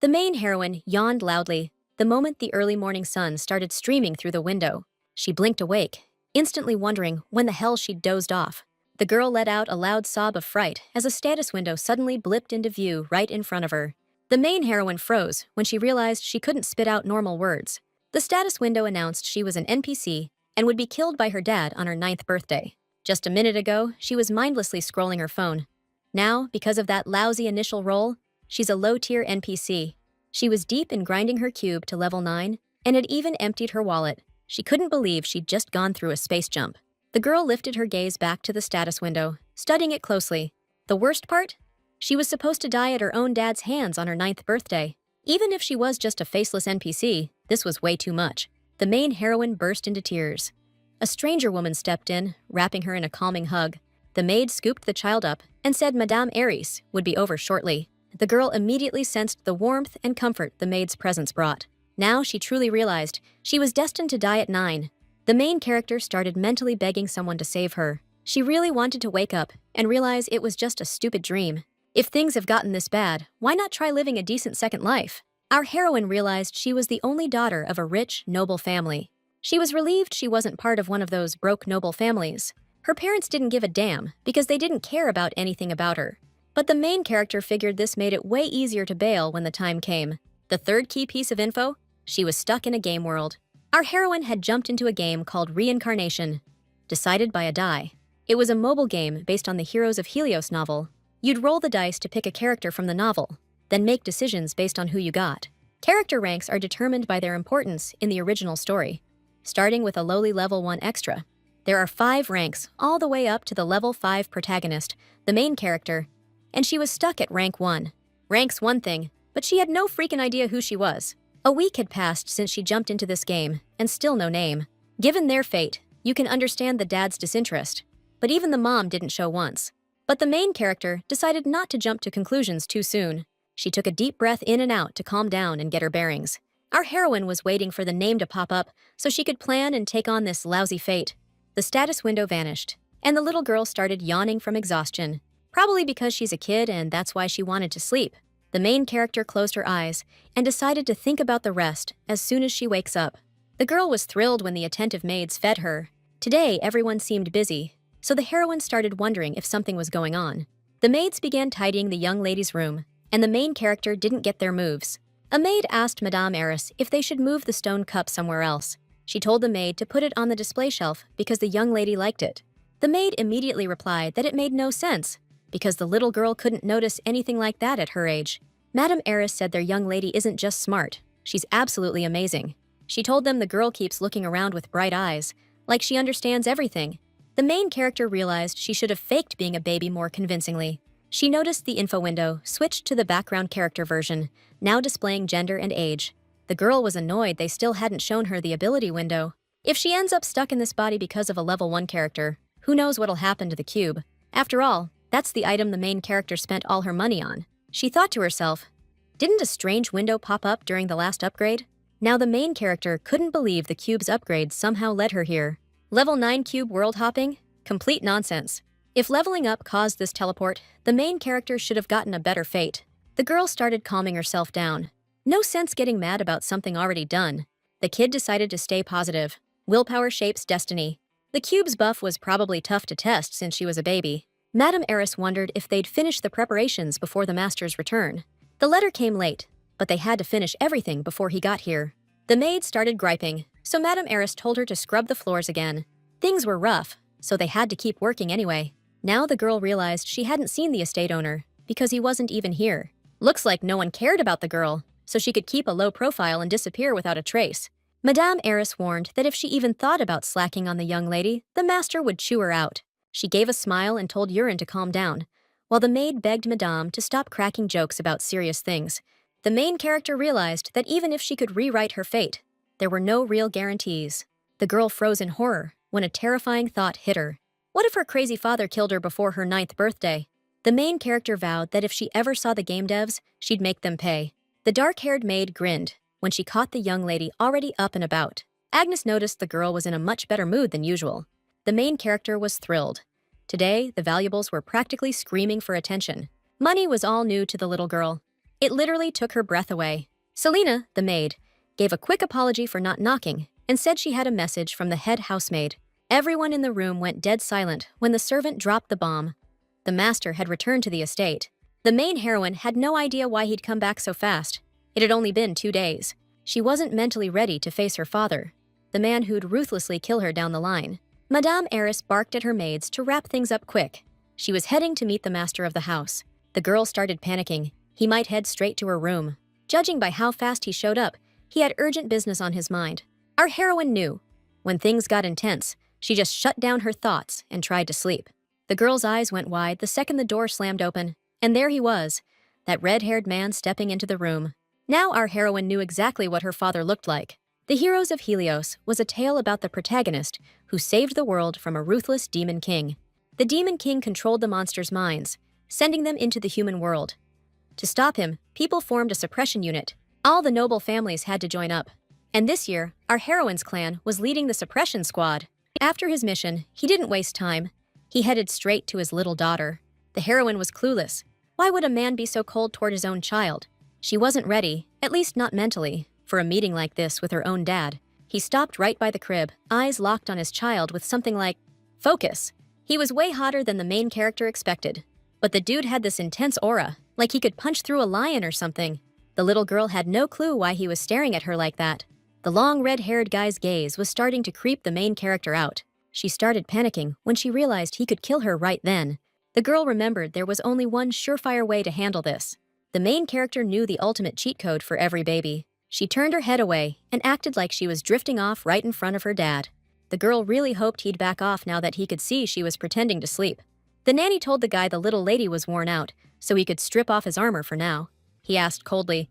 The main heroine yawned loudly the moment the early morning sun started streaming through the window. She blinked awake, instantly wondering when the hell she'd dozed off. The girl let out a loud sob of fright as a status window suddenly blipped into view right in front of her. The main heroine froze when she realized she couldn't spit out normal words. The status window announced she was an NPC and would be killed by her dad on her 9th birthday. Just a minute ago, she was mindlessly scrolling her phone. Now, because of that lousy initial roll, she's a low-tier NPC. She was deep in grinding her cube to level 9 and had even emptied her wallet. She couldn't believe she'd just gone through a space jump. The girl lifted her gaze back to the status window, studying it closely. The worst part? She was supposed to die at her own dad's hands on her 9th birthday. Even if she was just a faceless NPC, this was way too much. The main heroine burst into tears. A stranger woman stepped in, wrapping her in a calming hug. The maid scooped the child up and said Madame Aries would be over shortly. The girl immediately sensed the warmth and comfort the maid's presence brought. Now she truly realized she was destined to die at 9. The main character started mentally begging someone to save her. She really wanted to wake up and realize it was just a stupid dream. If things have gotten this bad, why not try living a decent second life? Our heroine realized she was the only daughter of a rich, noble family. She was relieved she wasn't part of one of those broke noble families. Her parents didn't give a damn because they didn't care about anything about her. But the main character figured this made it way easier to bail when the time came. The third key piece of info? She was stuck in a game world. Our heroine had jumped into a game called Reincarnation, decided by a die. It was a mobile game based on the Heroes of Helios novel. You'd roll the dice to pick a character from the novel, then make decisions based on who you got. Character ranks are determined by their importance in the original story, starting with a lowly level 1 extra. There are 5 ranks, all the way up to the level 5 protagonist, the main character, and she was stuck at rank 1. Rank's one thing, but she had no freaking idea who she was. A week had passed since she jumped into this game, and still no name. Given their fate, you can understand the dad's disinterest, but even the mom didn't show once. But the main character decided not to jump to conclusions too soon. She took a deep breath in and out to calm down and get her bearings. Our heroine was waiting for the name to pop up so she could plan and take on this lousy fate. The status window vanished, and the little girl started yawning from exhaustion. Probably because she's a kid and that's why she wanted to sleep. The main character closed her eyes and decided to think about the rest as soon as she wakes up. The girl was thrilled when the attentive maids fed her. Today, everyone seemed busy, so the heroine started wondering if something was going on. The maids began tidying the young lady's room, and the main character didn't get their moves. A maid asked Madame Aris if they should move the stone cup somewhere else. She told the maid to put it on the display shelf because the young lady liked it. The maid immediately replied that it made no sense, because the little girl couldn't notice anything like that at her age. Madame Aris said their young lady isn't just smart, she's absolutely amazing. She told them the girl keeps looking around with bright eyes, like she understands everything. The main character realized she should have faked being a baby more convincingly. She noticed the info window switched to the background character version, now displaying gender and age. The girl was annoyed they still hadn't shown her the ability window. If she ends up stuck in this body because of a level 1 character, who knows what'll happen to the cube? After all, that's the item the main character spent all her money on. She thought to herself, didn't a strange window pop up during the last upgrade? Now the main character couldn't believe the cube's upgrade somehow led her here. Level 9 cube world hopping? Complete nonsense. If leveling up caused this teleport, the main character should have gotten a better fate. The girl started calming herself down. No sense getting mad about something already done. The kid decided to stay positive. Willpower shapes destiny. The cube's buff was probably tough to test since she was a baby. Madame Aris wondered if they'd finish the preparations before the master's return. The letter came late, but they had to finish everything before he got here. The maid started griping, so Madame Aris told her to scrub the floors again. Things were rough, so they had to keep working anyway. Now the girl realized she hadn't seen the estate owner, because he wasn't even here. Looks like no one cared about the girl, so she could keep a low profile and disappear without a trace. Madame Aris warned that if she even thought about slacking on the young lady, the master would chew her out. She gave a smile and told Urine to calm down, while the maid begged Madame to stop cracking jokes about serious things. The main character realized that even if she could rewrite her fate, there were no real guarantees. The girl froze in horror when a terrifying thought hit her. What if her crazy father killed her before her 9th birthday? The main character vowed that if she ever saw the game devs, she'd make them pay. The dark-haired maid grinned when she caught the young lady already up and about. Agnes noticed the girl was in a much better mood than usual. The main character was thrilled. Today, the valuables were practically screaming for attention. Money was all new to the little girl. It literally took her breath away. Selena, the maid, gave a quick apology for not knocking and said she had a message from the head housemaid. Everyone in the room went dead silent when the servant dropped the bomb. The master had returned to the estate. The main heroine had no idea why he'd come back so fast. It had only been 2 days. She wasn't mentally ready to face her father, the man who'd ruthlessly kill her down the line. Madame Eris barked at her maids to wrap things up quick. She was heading to meet the master of the house. The girl started panicking. He might head straight to her room. Judging by how fast he showed up, he had urgent business on his mind. Our heroine knew. When things got intense, she just shut down her thoughts and tried to sleep. The girl's eyes went wide the second the door slammed open, and there he was, that red-haired man stepping into the room. Now our heroine knew exactly what her father looked like. The Heroes of Helios was a tale about the protagonist who saved the world from a ruthless demon king. The demon king controlled the monsters' minds, sending them into the human world. To stop him, people formed a suppression unit. All the noble families had to join up. And this year, our heroine's clan was leading the suppression squad. After his mission, he didn't waste time. He headed straight to his little daughter. The heroine was clueless. Why would a man be so cold toward his own child? She wasn't ready, at least not mentally, for a meeting like this with her own dad. He stopped right by the crib, eyes locked on his child with something like, "Focus." He was way hotter than the main character expected. But the dude had this intense aura, like he could punch through a lion or something. The little girl had no clue why he was staring at her like that. The long red-haired guy's gaze was starting to creep the main character out. She started panicking when she realized he could kill her right then. The girl remembered there was only one surefire way to handle this. The main character knew the ultimate cheat code for every baby. She turned her head away and acted like she was drifting off right in front of her dad. The girl really hoped he'd back off now that he could see she was pretending to sleep. The nanny told the guy the little lady was worn out, so he could strip off his armor for now. He asked coldly,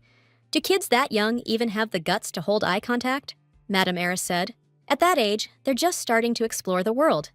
"Do kids that young even have the guts to hold eye contact?" Madame Eris said. "At that age, they're just starting to explore the world.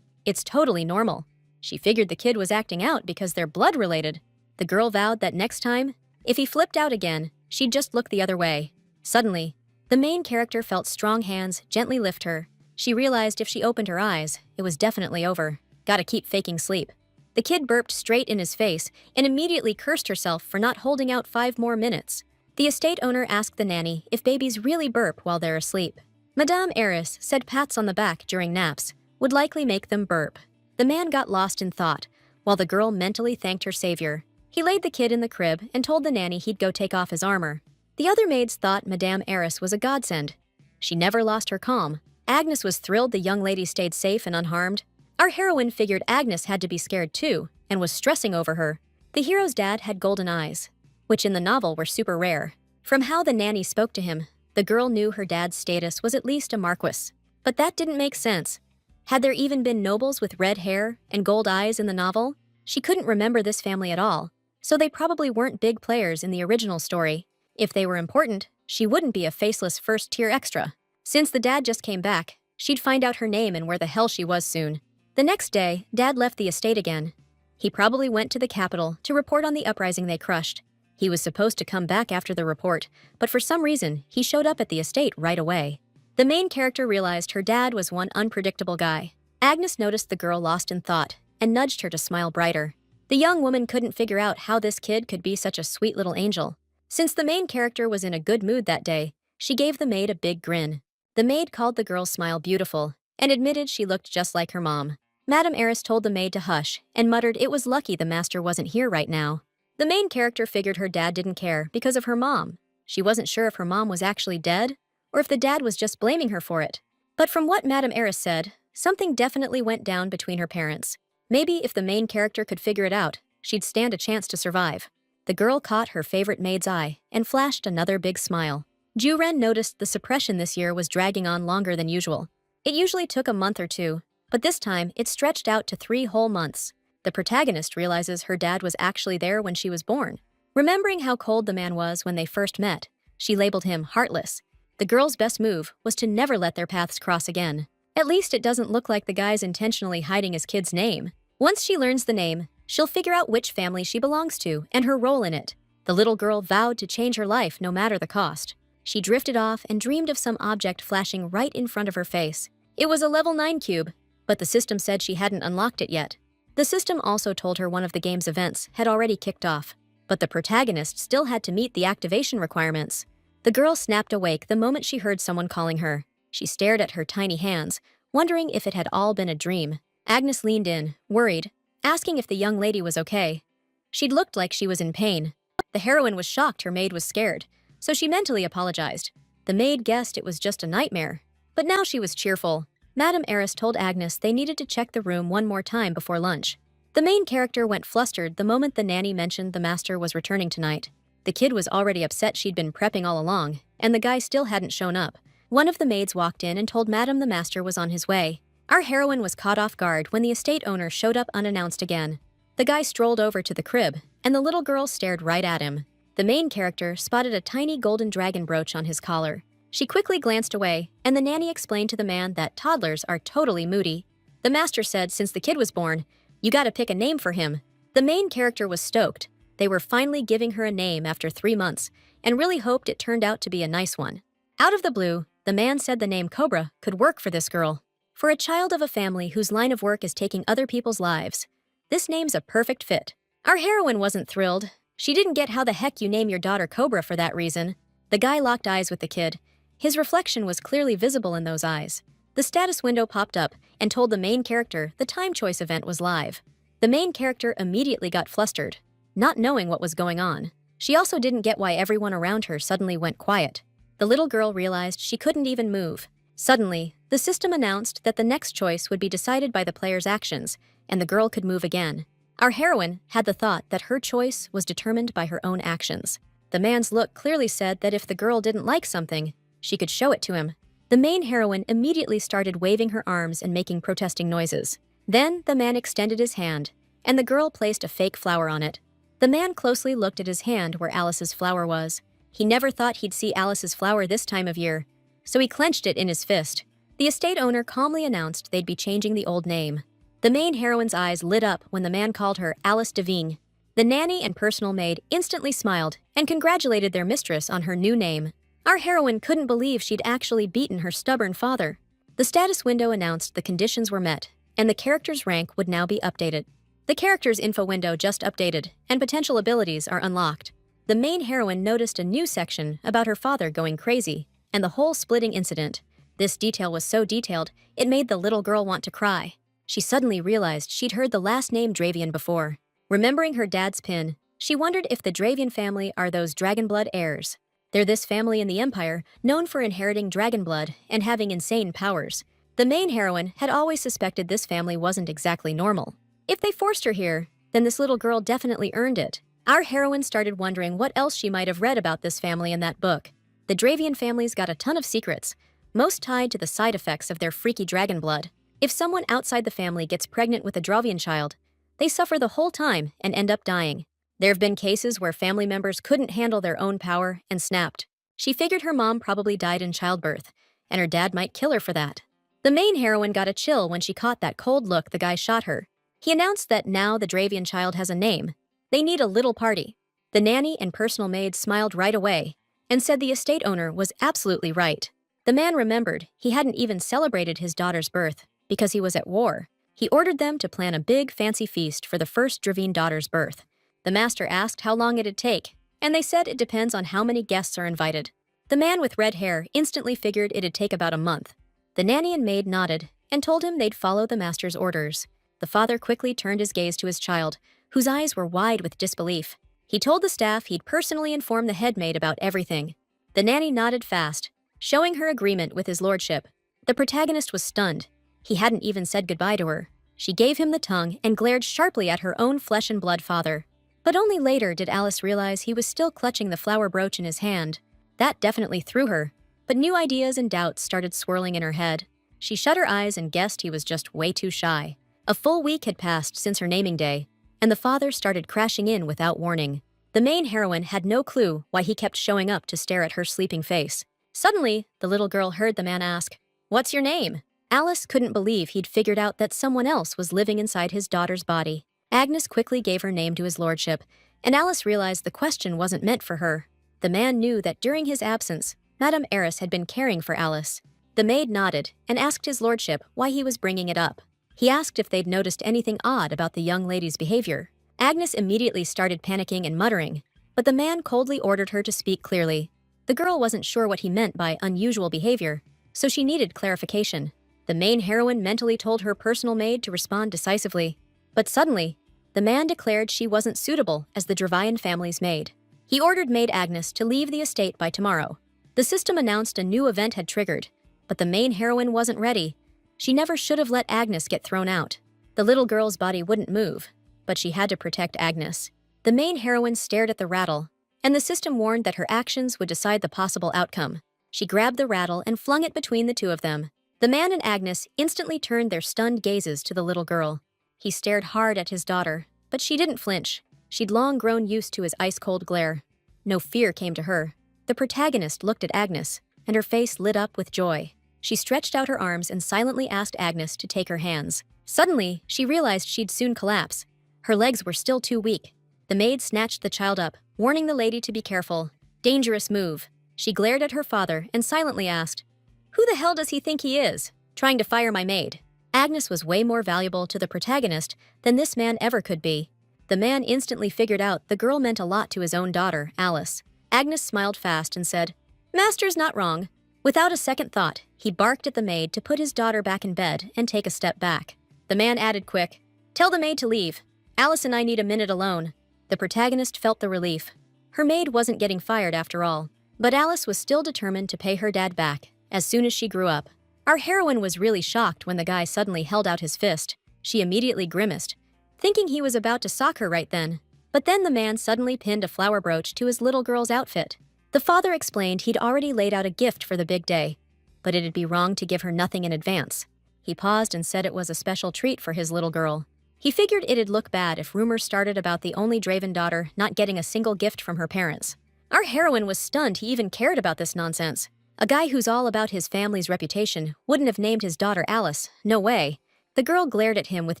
It's totally normal." She figured the kid was acting out because they're blood-related. The girl vowed that next time, if he flipped out again, she'd just look the other way. Suddenly, the main character felt strong hands gently lift her. She realized if she opened her eyes, it was definitely over. Gotta keep faking sleep. The kid burped straight in his face and immediately cursed herself for not holding out 5 more minutes. The estate owner asked the nanny if babies really burp while they're asleep. Madame Eris said pats on the back during naps would likely make them burp. The man got lost in thought, while the girl mentally thanked her savior. He laid the kid in the crib and told the nanny he'd go take off his armor. The other maids thought Madame Eris was a godsend. She never lost her calm. Agnes was thrilled the young lady stayed safe and unharmed. Our heroine figured Agnes had to be scared too, and was stressing over her. The hero's dad had golden eyes, which in the novel were super rare. From how the nanny spoke to him, the girl knew her dad's status was at least a marquis. But that didn't make sense. Had there even been nobles with red hair and gold eyes in the novel? She couldn't remember this family at all, so they probably weren't big players in the original story. If they were important, she wouldn't be a faceless first-tier extra. Since the dad just came back, she'd find out her name and where the hell she was soon. The next day, Dad left the estate again. He probably went to the capital to report on the uprising they crushed. He was supposed to come back after the report, but for some reason, he showed up at the estate right away. The main character realized her dad was one unpredictable guy. Agnes noticed the girl lost in thought and nudged her to smile brighter. The young woman couldn't figure out how this kid could be such a sweet little angel. Since the main character was in a good mood that day, she gave the maid a big grin. The maid called the girl's smile beautiful and admitted she looked just like her mom. Madame Eris told the maid to hush and muttered it was lucky the master wasn't here right now. The main character figured her dad didn't care because of her mom. She wasn't sure if her mom was actually dead or if the dad was just blaming her for it. But from what Madame Eris said, something definitely went down between her parents. Maybe if the main character could figure it out, she'd stand a chance to survive. The girl caught her favorite maid's eye and flashed another big smile. Ju-Ren noticed the suppression this year was dragging on longer than usual. It usually took a month or two, but this time it stretched out to 3 whole months. The protagonist realizes her dad was actually there when she was born. Remembering how cold the man was when they first met, she labeled him heartless. The girl's best move was to never let their paths cross again. At least it doesn't look like the guy's intentionally hiding his kid's name. Once she learns the name, she'll figure out which family she belongs to and her role in it. The little girl vowed to change her life no matter the cost. She drifted off and dreamed of some object flashing right in front of her face. It was a level 9 cube, but the system said she hadn't unlocked it yet. The system also told her one of the game's events had already kicked off. but the protagonist still had to meet the activation requirements. The girl snapped awake the moment she heard someone calling her. She stared at her tiny hands, wondering if it had all been a dream. Agnes leaned in, worried, asking if the young lady was okay. She'd looked like she was in pain. The heroine was shocked her maid was scared, so she mentally apologized. The maid guessed it was just a nightmare, but now she was cheerful. Madame Eris told Agnes they needed to check the room one more time before lunch. The main character went flustered the moment the nanny mentioned the master was returning tonight. The kid was already upset she'd been prepping all along, and the guy still hadn't shown up. One of the maids walked in and told Madame the master was on his way. Our heroine was caught off guard when the estate owner showed up unannounced again. The guy strolled over to the crib, and the little girl stared right at him. The main character spotted a tiny golden dragon brooch on his collar. She quickly glanced away, and the nanny explained to the man that toddlers are totally moody. The master said since the kid was born, you gotta pick a name for him. The main character was stoked. They were finally giving her a name after 3 months, and really hoped it turned out to be a nice one. Out of the blue, the man said the name Cobra could work for this girl. For a child of a family whose line of work is taking other people's lives, this name's a perfect fit. Our heroine wasn't thrilled. She didn't get how the heck you name your daughter Cobra for that reason. The guy locked eyes with the kid. His reflection was clearly visible in those eyes. The status window popped up and told the main character the time choice event was live. The main character immediately got flustered, not knowing what was going on. She also didn't get why everyone around her suddenly went quiet. The little girl realized she couldn't even move. Suddenly, the system announced that the next choice would be decided by the player's actions, and the girl could move again. Our heroine had the thought that her choice was determined by her own actions. The man's look clearly said that if the girl didn't like something, she could show it to him. The main heroine immediately started waving her arms and making protesting noises. Then the man extended his hand, and the girl placed a fake flower on it. The man closely looked at his hand where Alice's flower was. He never thought he'd see Alice's flower this time of year, so he clenched it in his fist. The estate owner calmly announced they'd be changing the old name. The main heroine's eyes lit up when the man called her Alice Devine. The nanny and personal maid instantly smiled and congratulated their mistress on her new name. Our heroine couldn't believe she'd actually beaten her stubborn father. The status window announced the conditions were met, and the character's rank would now be updated. The character's info window just updated, and potential abilities are unlocked. The main heroine noticed a new section about her father going crazy, and the whole splitting incident. This detail was so detailed, it made the little girl want to cry. She suddenly realized she'd heard the last name Dravian before. Remembering her dad's pin, she wondered if the Dravian family are those dragonblood heirs. They're this family in the Empire, known for inheriting dragon blood and having insane powers. The main heroine had always suspected this family wasn't exactly normal. If they forced her here, then this little girl definitely earned it. Our heroine started wondering what else she might have read about this family in that book. The Dravian family's got a ton of secrets, most tied to the side effects of their freaky dragon blood. If someone outside the family gets pregnant with a Dravian child, they suffer the whole time and end up dying. There have been cases where family members couldn't handle their own power and snapped. She figured her mom probably died in childbirth, and her dad might kill her for that. The main heroine got a chill when she caught that cold look the guy shot her. He announced that now the Dravian child has a name. They need a little party. The nanny and personal maid smiled right away and said the estate owner was absolutely right. The man remembered he hadn't even celebrated his daughter's birth because he was at war. He ordered them to plan a big fancy feast for the first Dravian daughter's birth. The master asked how long it'd take, and they said it depends on how many guests are invited. The man with red hair instantly figured it'd take about a month. The nanny and maid nodded and told him they'd follow the master's orders. The father quickly turned his gaze to his child, whose eyes were wide with disbelief. He told the staff he'd personally inform the head maid about everything. The nanny nodded fast, showing her agreement with his lordship. The protagonist was stunned. He hadn't even said goodbye to her. She gave him the tongue and glared sharply at her own flesh and blood father. But only later did Alice realize he was still clutching the flower brooch in his hand. That definitely threw her, but new ideas and doubts started swirling in her head. She shut her eyes and guessed he was just way too shy. A full week had passed since her naming day, and the father started crashing in without warning. The main heroine had no clue why he kept showing up to stare at her sleeping face. Suddenly, the little girl heard the man ask, "What's your name?" Alice couldn't believe he'd figured out that someone else was living inside his daughter's body. Agnes quickly gave her name to his lordship, and Alice realized the question wasn't meant for her. The man knew that during his absence, Madame Eris had been caring for Alice. The maid nodded and asked his lordship why he was bringing it up. He asked if they'd noticed anything odd about the young lady's behavior. Agnes immediately started panicking and muttering, but the man coldly ordered her to speak clearly. The girl wasn't sure what he meant by unusual behavior, so she needed clarification. The main heroine mentally told her personal maid to respond decisively. But suddenly, the man declared she wasn't suitable as the Dravian family's maid. He ordered maid Agnes to leave the estate by tomorrow. The system announced a new event had triggered, but the main heroine wasn't ready. She never should have let Agnes get thrown out. The little girl's body wouldn't move, but she had to protect Agnes. The main heroine stared at the rattle, and the system warned that her actions would decide the possible outcome. She grabbed the rattle and flung it between the two of them. The man and Agnes instantly turned their stunned gazes to the little girl. He stared hard at his daughter, but she didn't flinch. She'd long grown used to his ice-cold glare. No fear came to her. The protagonist looked at Agnes, and her face lit up with joy. She stretched out her arms and silently asked Agnes to take her hands. Suddenly, she realized she'd soon collapse. Her legs were still too weak. The maid snatched the child up, warning the lady to be careful. Dangerous move. She glared at her father and silently asked, "Who the hell does he think he is? Trying to fire my maid?" Agnes was way more valuable to the protagonist than this man ever could be. The man instantly figured out the girl meant a lot to his own daughter, Alice. Agnes smiled fast and said, "Master's not wrong." Without a second thought, he barked at the maid to put his daughter back in bed and take a step back. The man added quick, "Tell the maid to leave. Alice and I need a minute alone." The protagonist felt the relief. Her maid wasn't getting fired after all, but Alice was still determined to pay her dad back as soon as she grew up. Our heroine was really shocked when the guy suddenly held out his fist. She immediately grimaced, thinking he was about to sock her right then. But then the man suddenly pinned a flower brooch to his little girl's outfit. The father explained he'd already laid out a gift for the big day, but it'd be wrong to give her nothing in advance. He paused and said it was a special treat for his little girl. He figured it'd look bad if rumors started about the only Draven daughter not getting a single gift from her parents. Our heroine was stunned he even cared about this nonsense. A guy who's all about his family's reputation wouldn't have named his daughter Alice. No way. The girl glared at him with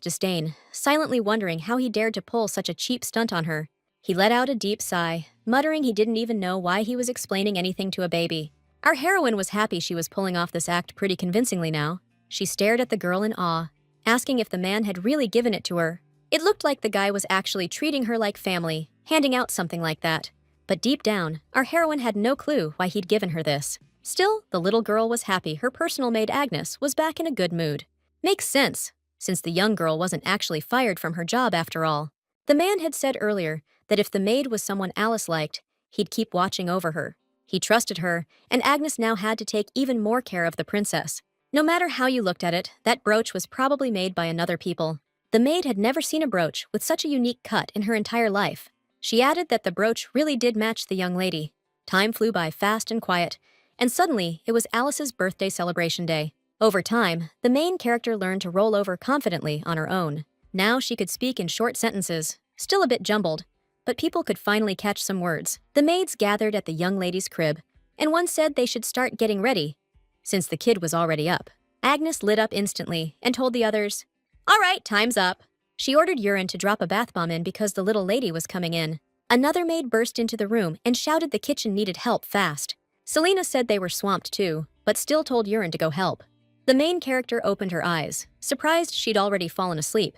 disdain, silently wondering how he dared to pull such a cheap stunt on her. He let out a deep sigh, muttering he didn't even know why he was explaining anything to a baby. Our heroine was happy she was pulling off this act pretty convincingly now. She stared at the girl in awe, asking if the man had really given it to her. It looked like the guy was actually treating her like family, handing out something like that. But deep down, our heroine had no clue why he'd given her this. Still, the little girl was happy her personal maid Agnes was back in a good mood. Makes sense, since the young girl wasn't actually fired from her job after all. The man had said earlier that if the maid was someone Alice liked, he'd keep watching over her. He trusted her, and Agnes now had to take even more care of the princess. No matter how you looked at it, that brooch was probably made by another people. The maid had never seen a brooch with such a unique cut in her entire life. She added that the brooch really did match the young lady. Time flew by fast and quiet, and suddenly it was Alice's birthday celebration day. Over time, the main character learned to roll over confidently on her own. Now she could speak in short sentences, still a bit jumbled, but people could finally catch some words. The maids gathered at the young lady's crib, and one said they should start getting ready, since the kid was already up. Agnes lit up instantly and told the others, "All right, time's up." She ordered Urine to drop a bath bomb in because the little lady was coming in. Another maid burst into the room and shouted the kitchen needed help fast. Selena said they were swamped too, but still told Urine to go help. The main character opened her eyes, surprised she'd already fallen asleep,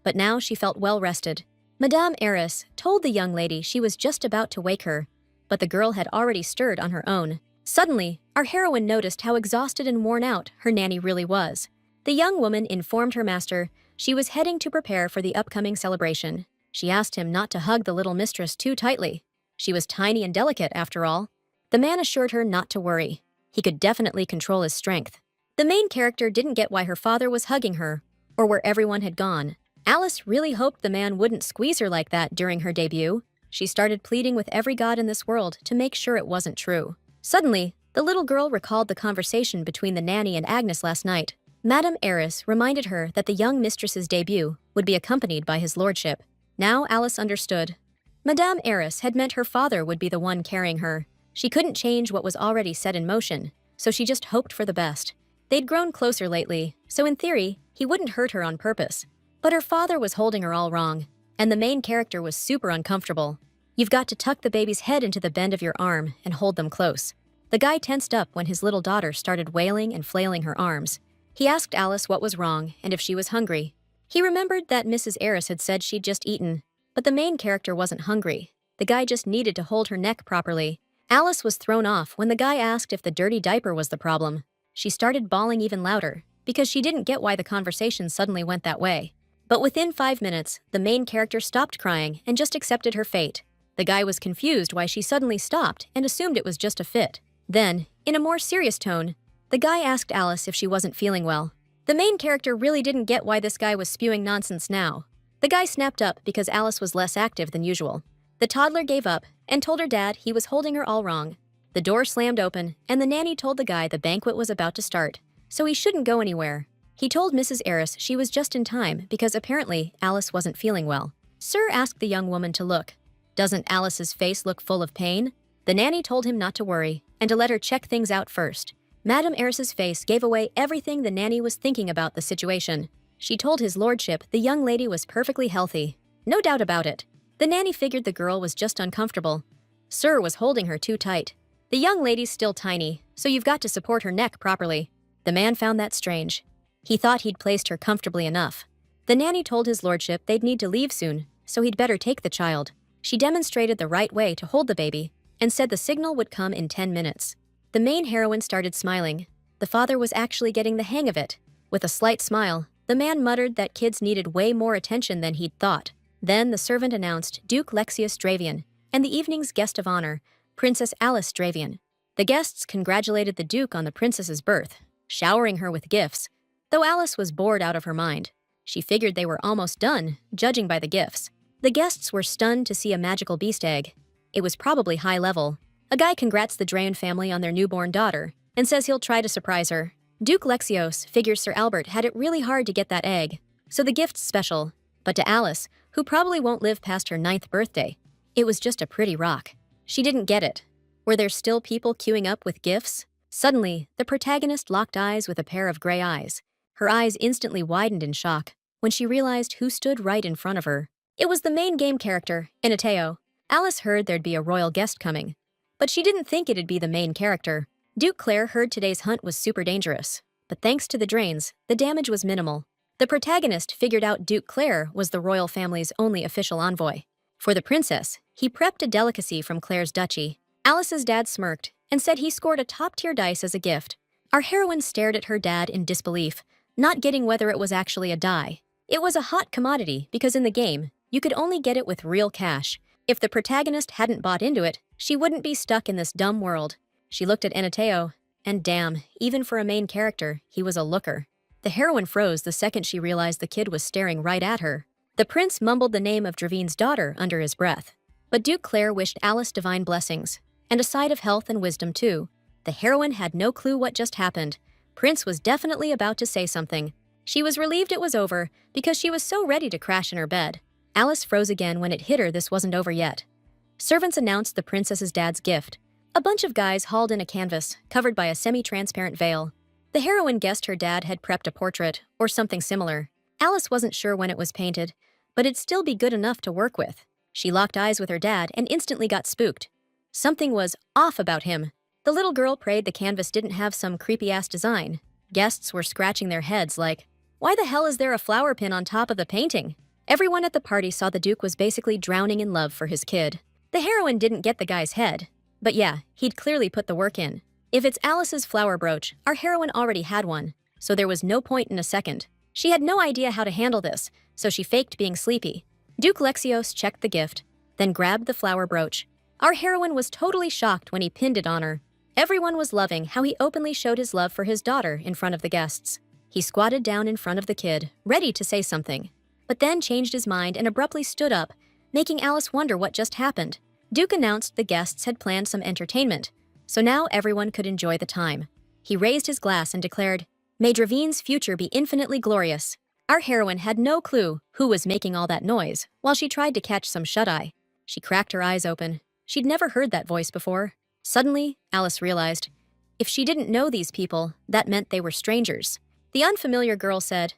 but now she felt well rested. Madame Eris told the young lady she was just about to wake her, but the girl had already stirred on her own. Suddenly, our heroine noticed how exhausted and worn out her nanny really was. The young woman informed her master she was heading to prepare for the upcoming celebration. She asked him not to hug the little mistress too tightly. She was tiny and delicate, after all. The man assured her not to worry. He could definitely control his strength. The main character didn't get why her father was hugging her, or where everyone had gone. Alice really hoped the man wouldn't squeeze her like that during her debut. She started pleading with every god in this world to make sure it wasn't true. Suddenly, the little girl recalled the conversation between the nanny and Agnes last night. Madame Eris reminded her that the young mistress's debut would be accompanied by his lordship. Now Alice understood. Madame Eris had meant her father would be the one carrying her. She couldn't change what was already set in motion, so she just hoped for the best. They'd grown closer lately, so in theory, he wouldn't hurt her on purpose. But her father was holding her all wrong, and the main character was super uncomfortable. You've got to tuck the baby's head into the bend of your arm and hold them close. The guy tensed up when his little daughter started wailing and flailing her arms. He asked Alice what was wrong and if she was hungry. He remembered that Mrs. Eris had said she'd just eaten, But the main character wasn't hungry. The guy just needed to hold her neck properly. Alice was thrown off when the guy asked if the dirty diaper was the problem. She started bawling even louder, because she didn't get why the conversation suddenly went that way. But within 5 minutes, the main character stopped crying and just accepted her fate. The guy was confused why she suddenly stopped and assumed it was just a fit. Then, in a more serious tone, the guy asked Alice if she wasn't feeling well. The main character really didn't get why this guy was spewing nonsense now. The guy snapped up because Alice was less active than usual. The toddler gave up and told her dad he was holding her all wrong. The door slammed open, and the nanny told the guy the banquet was about to start, so he shouldn't go anywhere. He told Mrs. Eris she was just in time because apparently Alice wasn't feeling well. Sir asked the young woman to look. Doesn't Alice's face look full of pain? The nanny told him not to worry and to let her check things out first. Madame Eris's face gave away everything the nanny was thinking about the situation. She told his lordship the young lady was perfectly healthy. No doubt about it. The nanny figured the girl was just uncomfortable. Sir was holding her too tight. The young lady's still tiny, so you've got to support her neck properly. The man found that strange. He thought he'd placed her comfortably enough. The nanny told his lordship they'd need to leave soon, so he'd better take the child. She demonstrated the right way to hold the baby and said the signal would come in 10 minutes. The main heroine started smiling. The father was actually getting the hang of it. With a slight smile, the man muttered that kids needed way more attention than he'd thought. Then the servant announced Duke Lexius Dravian and the evening's guest of honor, Princess Alice Dravian. The guests congratulated the Duke on the princess's birth, showering her with gifts, though Alice was bored out of her mind. She figured they were almost done, judging by the gifts. The guests were stunned to see a magical beast egg. It was probably high level. A guy congrats the Drayan family on their newborn daughter and says he'll try to surprise her. Duke Lexios figures Sir Albert had it really hard to get that egg, so the gift's special. But to Alice, who probably won't live past her 9th birthday, it was just a pretty rock. She didn't get it. Were there still people queuing up with gifts? Suddenly, the protagonist locked eyes with a pair of gray eyes. Her eyes instantly widened in shock when she realized who stood right in front of her. It was the main game character, Inateo. Alice heard there'd be a royal guest coming, but she didn't think it'd be the main character. Duke Claire heard today's hunt was super dangerous, but thanks to the drains, the damage was minimal. The protagonist figured out Duke Claire was the royal family's only official envoy. For the princess, he prepped a delicacy from Claire's duchy. Alice's dad smirked and said he scored a top-tier dice as a gift. Our heroine stared at her dad in disbelief, not getting whether it was actually a die. It was a hot commodity because in the game, you could only get it with real cash. If the protagonist hadn't bought into it, she wouldn't be stuck in this dumb world. She looked at Enateo, and damn, even for a main character, he was a looker. The heroine froze the second she realized the kid was staring right at her. The prince mumbled the name of Dravine's daughter under his breath. But Duke Claire wished Alice divine blessings, and a side of health and wisdom too. The heroine had no clue what just happened. Prince was definitely about to say something. She was relieved it was over because she was so ready to crash in her bed. Alice froze again when it hit her this wasn't over yet. Servants announced the princess's dad's gift. A bunch of guys hauled in a canvas, covered by a semi-transparent veil. The heroine guessed her dad had prepped a portrait, or something similar. Alice wasn't sure when it was painted, but it'd still be good enough to work with. She locked eyes with her dad and instantly got spooked. Something was off about him. The little girl prayed the canvas didn't have some creepy-ass design. Guests were scratching their heads like, why the hell is there a flower pin on top of the painting? Everyone at the party saw the Duke was basically drowning in love for his kid. The heroine didn't get the guy's head. But yeah, he'd clearly put the work in. If it's Alice's flower brooch, our heroine already had one, so there was no point in a second. She had no idea how to handle this, so she faked being sleepy. Duke Lexios checked the gift, then grabbed the flower brooch. Our heroine was totally shocked when he pinned it on her. Everyone was loving how he openly showed his love for his daughter in front of the guests. He squatted down in front of the kid, ready to say something, but then changed his mind and abruptly stood up, making Alice wonder what just happened. Duke announced the guests had planned some entertainment, so now everyone could enjoy the time. He raised his glass and declared, "May Dravine's future be infinitely glorious." Our heroine had no clue who was making all that noise while she tried to catch some shut-eye. She cracked her eyes open. She'd never heard that voice before. Suddenly, Alice realized, if she didn't know these people, that meant they were strangers. The unfamiliar girl said,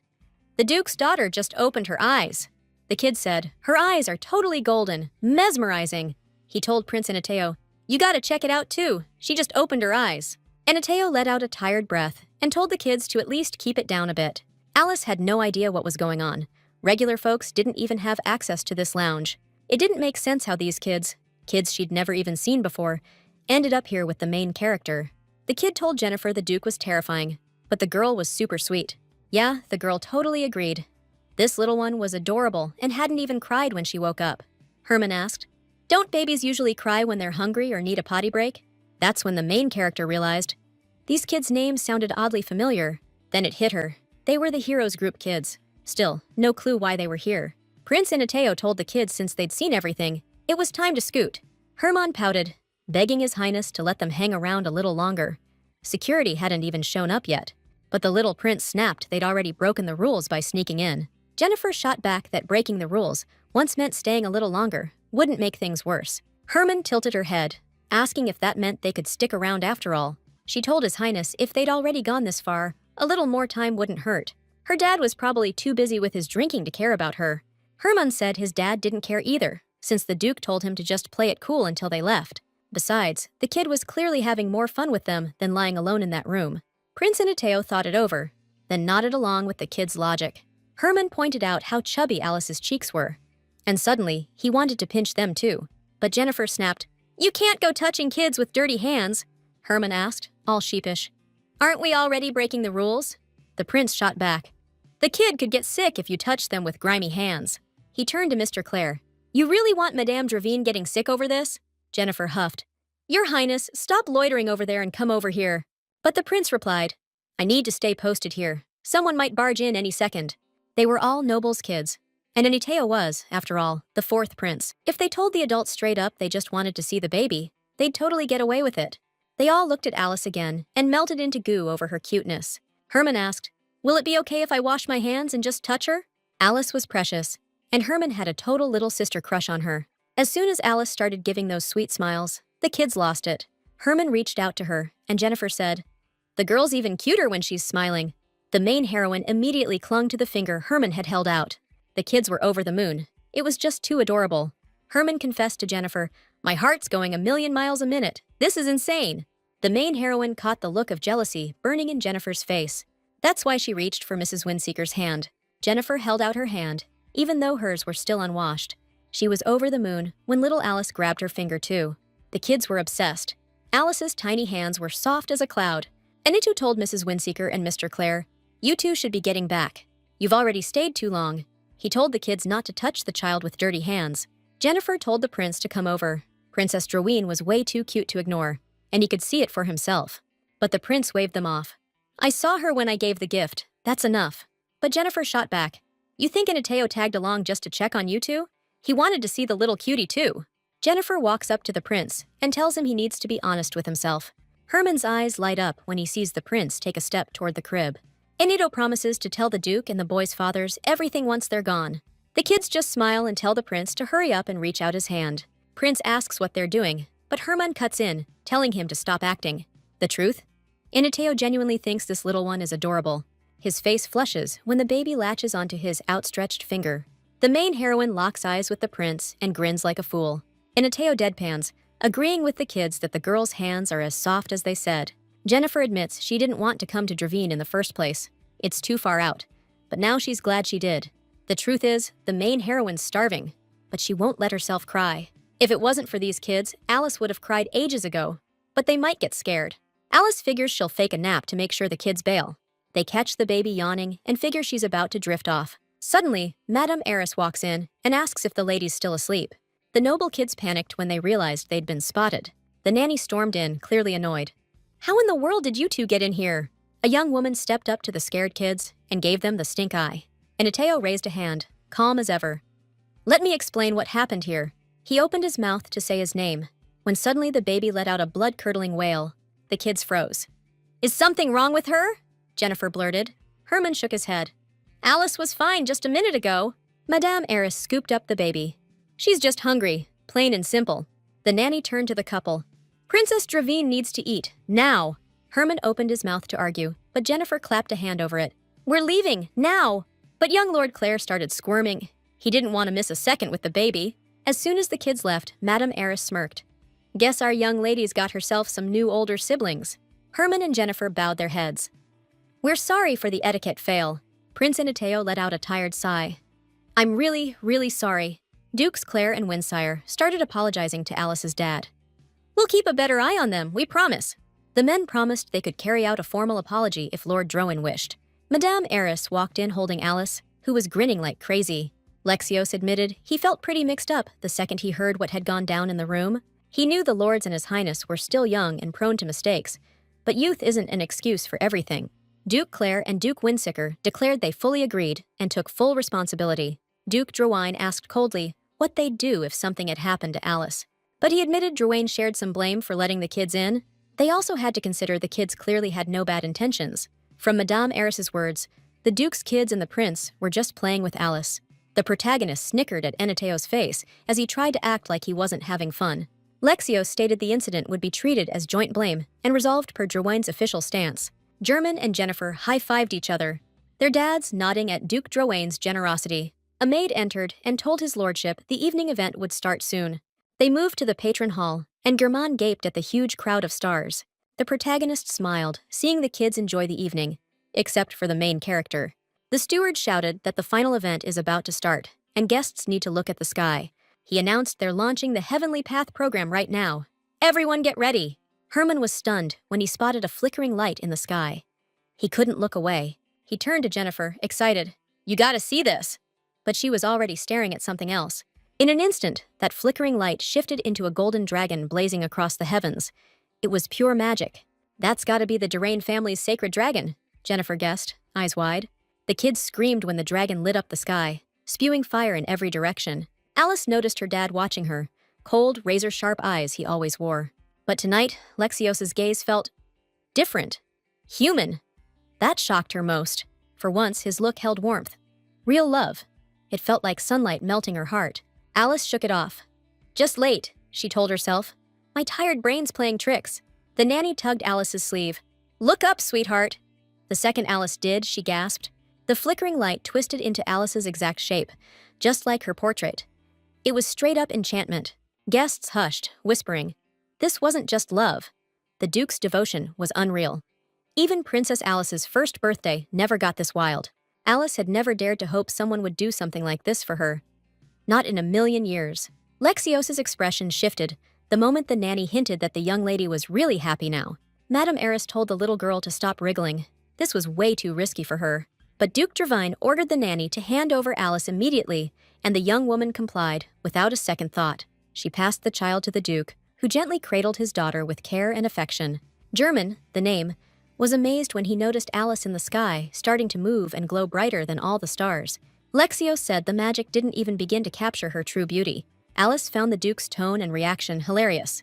"The Duke's daughter just opened her eyes." The kid said, "Her eyes are totally golden, mesmerizing." He told Prince Inateo, "You gotta check it out too. She just opened her eyes." Inateo let out a tired breath and told the kids to at least keep it down a bit. Alice had no idea what was going on. Regular folks didn't even have access to this lounge. It didn't make sense how these kids she'd never even seen before, ended up here with the main character. The kid told Jennifer the Duke was terrifying, but the girl was super sweet. Yeah, the girl totally agreed. This little one was adorable and hadn't even cried when she woke up. Herman asked, "Don't babies usually cry when they're hungry or need a potty break?" That's when the main character realized. These kids' names sounded oddly familiar. Then it hit her. They were the Heroes Group kids. Still, no clue why they were here. Prince Inateo told the kids since they'd seen everything, it was time to scoot. Herman pouted, begging His Highness to let them hang around a little longer. Security hadn't even shown up yet, but the little prince snapped they'd already broken the rules by sneaking in. Jennifer shot back that breaking the rules once meant staying a little longer wouldn't make things worse. Herman tilted her head, asking if that meant they could stick around after all. She told His Highness if they'd already gone this far, a little more time wouldn't hurt. Her dad was probably too busy with his drinking to care about her. Herman said his dad didn't care either, since the Duke told him to just play it cool until they left. Besides, the kid was clearly having more fun with them than lying alone in that room. Prince Inateo thought it over, then nodded along with the kid's logic. Herman pointed out how chubby Alice's cheeks were. And suddenly, he wanted to pinch them too. But Jennifer snapped, "You can't go touching kids with dirty hands," Herman asked, all sheepish. "Aren't we already breaking the rules?" The prince shot back. "The kid could get sick if you touch them with grimy hands." He turned to Mr. Clare. "You really want Madame Dravine getting sick over this?" Jennifer huffed. "Your Highness, stop loitering over there and come over here." But the prince replied, "I need to stay posted here. Someone might barge in any second." They were all nobles' kids. And Inateo was, after all, the fourth prince. If they told the adults straight up they just wanted to see the baby, they'd totally get away with it. They all looked at Alice again and melted into goo over her cuteness. Herman asked, "Will it be okay if I wash my hands and just touch her?" Alice was precious, and Herman had a total little sister crush on her. As soon as Alice started giving those sweet smiles, the kids lost it. Herman reached out to her, and Jennifer said, "The girl's even cuter when she's smiling." The main heroine immediately clung to the finger Herman had held out. The kids were over the moon. It was just too adorable. Herman confessed to Jennifer, "My heart's going a million miles a minute. This is insane." The main heroine caught the look of jealousy burning in Jennifer's face. That's why she reached for Mrs. Windseeker's hand. Jennifer held out her hand, even though hers were still unwashed. She was over the moon when little Alice grabbed her finger too. The kids were obsessed. Alice's tiny hands were soft as a cloud. Anitu told Mrs. Windseeker and Mr. Clare, "You two should be getting back. You've already stayed too long." He told the kids not to touch the child with dirty hands. Jennifer told the prince to come over. Princess Draween was way too cute to ignore, and he could see it for himself. But the prince waved them off. "I saw her when I gave the gift. That's enough." But Jennifer shot back. "You think Inateo tagged along just to check on you two? He wanted to see the little cutie too." Jennifer walks up to the prince and tells him he needs to be honest with himself. Herman's eyes light up when he sees the prince take a step toward the crib. Inigo promises to tell the Duke and the boys' fathers everything once they're gone. The kids just smile and tell the prince to hurry up and reach out his hand. Prince asks what they're doing, but Herman cuts in, telling him to stop acting. The truth? Inateo genuinely thinks this little one is adorable. His face flushes when the baby latches onto his outstretched finger. The main heroine locks eyes with the prince and grins like a fool. Inateo deadpans, agreeing with the kids that the girl's hands are as soft as they said. Jennifer admits she didn't want to come to Dravine in the first place. It's too far out. But now she's glad she did. The truth is, the main heroine's starving, but she won't let herself cry. If it wasn't for these kids, Alice would have cried ages ago. But they might get scared. Alice figures she'll fake a nap to make sure the kids bail. They catch the baby yawning and figure she's about to drift off. Suddenly, Madame Eris walks in and asks if the lady's still asleep. The noble kids panicked when they realized they'd been spotted. The nanny stormed in, clearly annoyed. "How in the world did you two get in here?" A young woman stepped up to the scared kids and gave them the stink eye. Inateo raised a hand, calm as ever. "Let me explain what happened here." He opened his mouth to say his name, when suddenly the baby let out a blood-curdling wail. The kids froze. "Is something wrong with her?" Jennifer blurted. Herman shook his head. "Alice was fine just a minute ago." Madame Eris scooped up the baby. "She's just hungry, plain and simple." The nanny turned to the couple. "Princess Dravine needs to eat, now." Herman opened his mouth to argue, but Jennifer clapped a hand over it. "We're leaving, now." But young Lord Clare started squirming. He didn't want to miss a second with the baby. As soon as the kids left, Madame Eris smirked. "Guess our young lady's got herself some new older siblings." Herman and Jennifer bowed their heads. "We're sorry for the etiquette fail." Prince Inateo let out a tired sigh. "I'm really, really sorry." Dukes Claire and Windsire started apologizing to Alice's dad. "We'll keep a better eye on them, we promise." The men promised they could carry out a formal apology if Lord Drowan wished. Madame Eris walked in holding Alice, who was grinning like crazy. Lexios admitted he felt pretty mixed up the second he heard what had gone down in the room. He knew the lords and his highness were still young and prone to mistakes, but youth isn't an excuse for everything. Duke Claire and Duke Windsicker declared they fully agreed and took full responsibility. Duke Drowan asked coldly what they'd do if something had happened to Alice. But he admitted Drowan shared some blame for letting the kids in. They also had to consider the kids clearly had no bad intentions. From Madame Eris's words, the Duke's kids and the prince were just playing with Alice. The protagonist snickered at Eneteo's face as he tried to act like he wasn't having fun. Lexios stated the incident would be treated as joint blame and resolved per Drowan's official stance. German and Jennifer high-fived each other, their dads nodding at Duke Drowan's generosity. A maid entered and told his lordship the evening event would start soon. They moved to the patron hall, and Germain gaped at the huge crowd of stars. The protagonist smiled, seeing the kids enjoy the evening, except for the main character. The steward shouted that the final event is about to start, and guests need to look at the sky. He announced they're launching the Heavenly Path program right now. "Everyone get ready!" Herman was stunned when he spotted a flickering light in the sky. He couldn't look away. He turned to Jennifer, excited. "You gotta see this!" But she was already staring at something else. In an instant, that flickering light shifted into a golden dragon blazing across the heavens. It was pure magic. "That's gotta be the Durain family's sacred dragon," Jennifer guessed, eyes wide. The kids screamed when the dragon lit up the sky, spewing fire in every direction. Alice noticed her dad watching her, cold, razor-sharp eyes he always wore. But tonight, Lexios's gaze felt different. Human. That shocked her most. For once, his look held warmth. Real love. It felt like sunlight melting her heart. Alice shook it off. "Just late," she told herself. "My tired brain's playing tricks." The nanny tugged Alice's sleeve. "Look up, sweetheart." The second Alice did, she gasped. The flickering light twisted into Alice's exact shape, just like her portrait. It was straight-up enchantment. Guests hushed, whispering. This wasn't just love. The Duke's devotion was unreal. Even Princess Alice's first birthday never got this wild. Alice had never dared to hope someone would do something like this for her. Not in a million years. Lexios's expression shifted the moment the nanny hinted that the young lady was really happy now. Madame Eris told the little girl to stop wriggling. This was way too risky for her. But Duke Dravine ordered the nanny to hand over Alice immediately, and the young woman complied without a second thought. She passed the child to the Duke, who gently cradled his daughter with care and affection. German, the name, was amazed when he noticed Alice in the sky, starting to move and glow brighter than all the stars. Lexios said the magic didn't even begin to capture her true beauty. Alice found the Duke's tone and reaction hilarious.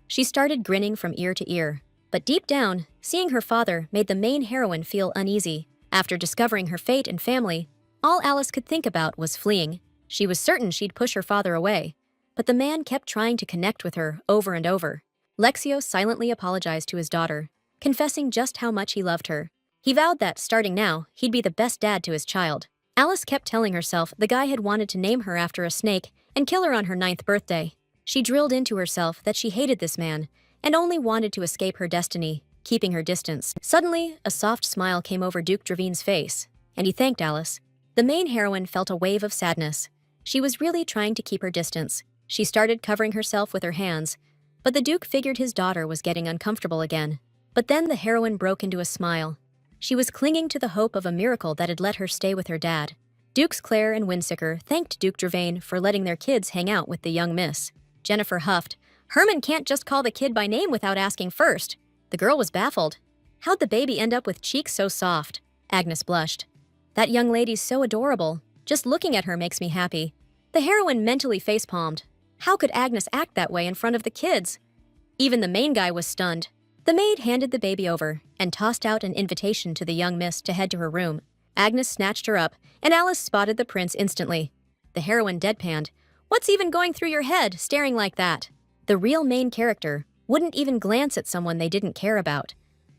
She started grinning from ear to ear. But deep down, seeing her father made the main heroine feel uneasy. After discovering her fate and family, all Alice could think about was fleeing. She was certain she'd push her father away. But the man kept trying to connect with her over and over. Lexios silently apologized to his daughter, confessing just how much he loved her. He vowed that, starting now, he'd be the best dad to his child. Alice kept telling herself the guy had wanted to name her after a snake and kill her on her 9th birthday. She drilled into herself that she hated this man and only wanted to escape her destiny, keeping her distance. Suddenly, a soft smile came over Duke Dravine's face, and he thanked Alice. The main heroine felt a wave of sadness. She was really trying to keep her distance. She started covering herself with her hands, but the Duke figured his daughter was getting uncomfortable again. But then the heroine broke into a smile. She was clinging to the hope of a miracle that had let her stay with her dad. Dukes Claire and Windsicker thanked Duke Dravane for letting their kids hang out with the young miss. Jennifer huffed. Herman can't just call the kid by name without asking first. The girl was baffled. How'd the baby end up with cheeks so soft? Agnes blushed. That young lady's so adorable. Just looking at her makes me happy. The heroine mentally facepalmed. How could Agnes act that way in front of the kids? Even the main guy was stunned. The maid handed the baby over and tossed out an invitation to the young miss to head to her room. Agnes snatched her up, and Alice spotted the prince instantly. The heroine deadpanned. What's even going through your head, staring like that? The real main character wouldn't even glance at someone they didn't care about.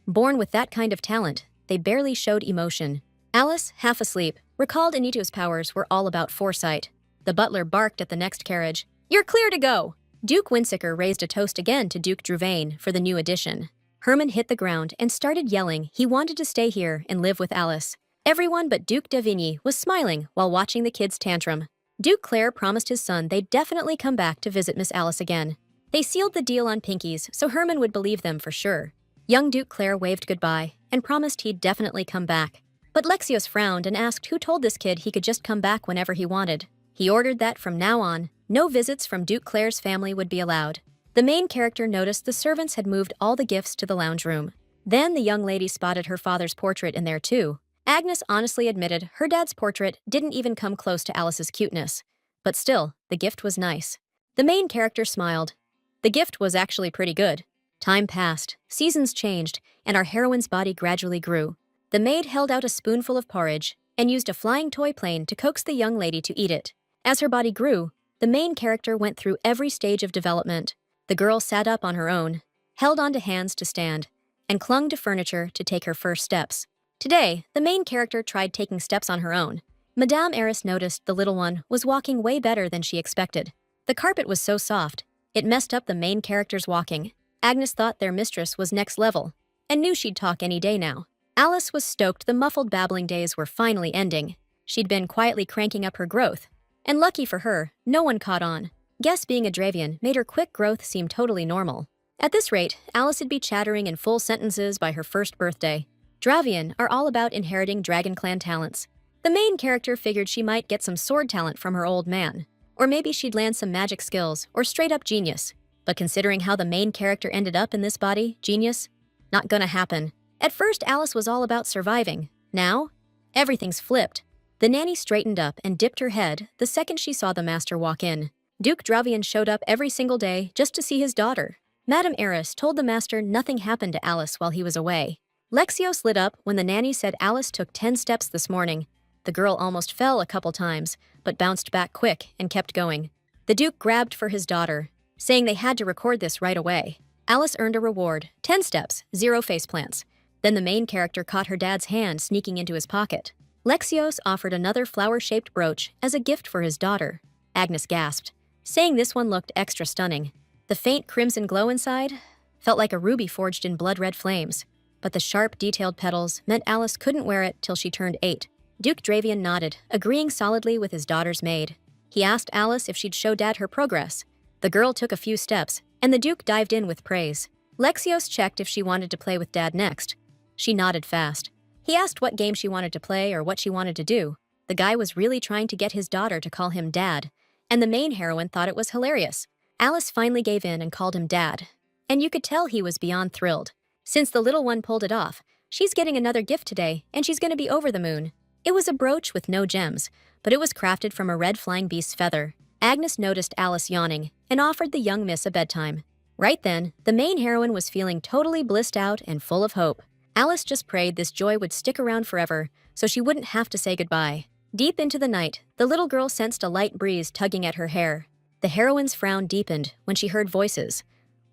Born with that kind of talent, they barely showed emotion. Alice, half asleep, recalled Anito's powers were all about foresight. The butler barked at the next carriage. You're clear to go! Duke Windsicker raised a toast again to Duke Dravane for the new addition. Herman hit the ground and started yelling he wanted to stay here and live with Alice. Everyone but Duke d'Avigny was smiling while watching the kids' tantrum. Duke Clare promised his son they'd definitely come back to visit Miss Alice again. They sealed the deal on pinkies so Herman would believe them for sure. Young Duke Clare waved goodbye and promised he'd definitely come back. But Lexios frowned and asked who told this kid he could just come back whenever he wanted. He ordered that from now on, no visits from Duke Clare's family would be allowed. The main character noticed the servants had moved all the gifts to the lounge room. Then the young lady spotted her father's portrait in there too. Agnes honestly admitted her dad's portrait didn't even come close to Alice's cuteness. But still, the gift was nice. The main character smiled. The gift was actually pretty good. Time passed, seasons changed, and our heroine's body gradually grew. The maid held out a spoonful of porridge and used a flying toy plane to coax the young lady to eat it. As her body grew, the main character went through every stage of development. The girl sat up on her own, held onto hands to stand, and clung to furniture to take her first steps. Today, the main character tried taking steps on her own. Madame Eris noticed the little one was walking way better than she expected. The carpet was so soft, it messed up the main character's walking. Agnes thought their mistress was next level, and knew she'd talk any day now. Alice was stoked the muffled babbling days were finally ending. She'd been quietly cranking up her growth. And lucky for her, no one caught on. Guess being a Dravian made her quick growth seem totally normal. At this rate, Alice would be chattering in full sentences by her first birthday. Dravian are all about inheriting Dragon Clan talents. The main character figured she might get some sword talent from her old man. Or maybe she'd land some magic skills, or straight-up genius. But considering how the main character ended up in this body, genius? Not gonna happen. At first, Alice was all about surviving. Now, everything's flipped. The nanny straightened up and dipped her head the second she saw the master walk in. Duke Dravian showed up every single day just to see his daughter. Madame Eris told the master nothing happened to Alice while he was away. Lexios lit up when the nanny said Alice took 10 steps this morning. The girl almost fell a couple times, but bounced back quick and kept going. The Duke grabbed for his daughter, saying they had to record this right away. Alice earned a reward, 10 steps, 0 faceplants. Then the main character caught her dad's hand sneaking into his pocket. Lexios offered another flower-shaped brooch as a gift for his daughter. Agnes gasped, saying this one looked extra stunning. The faint crimson glow inside felt like a ruby forged in blood-red flames. But the sharp, detailed petals meant Alice couldn't wear it till she turned 8. Duke Dravian nodded, agreeing solidly with his daughter's maid. He asked Alice if she'd show Dad her progress. The girl took a few steps, and the Duke dived in with praise. Lexios checked if she wanted to play with Dad next. She nodded fast. He asked what game she wanted to play or what she wanted to do. The guy was really trying to get his daughter to call him Dad, and the main heroine thought it was hilarious. Alice finally gave in and called him Dad, and you could tell he was beyond thrilled. Since the little one pulled it off, she's getting another gift today, and she's gonna be over the moon. It was a brooch with no gems, but it was crafted from a red flying beast's feather. Agnes noticed Alice yawning and offered the young miss a bedtime. Right then, the main heroine was feeling totally blissed out and full of hope. Alice just prayed this joy would stick around forever, so she wouldn't have to say goodbye. Deep into the night, the little girl sensed a light breeze tugging at her hair. The heroine's frown deepened when she heard voices,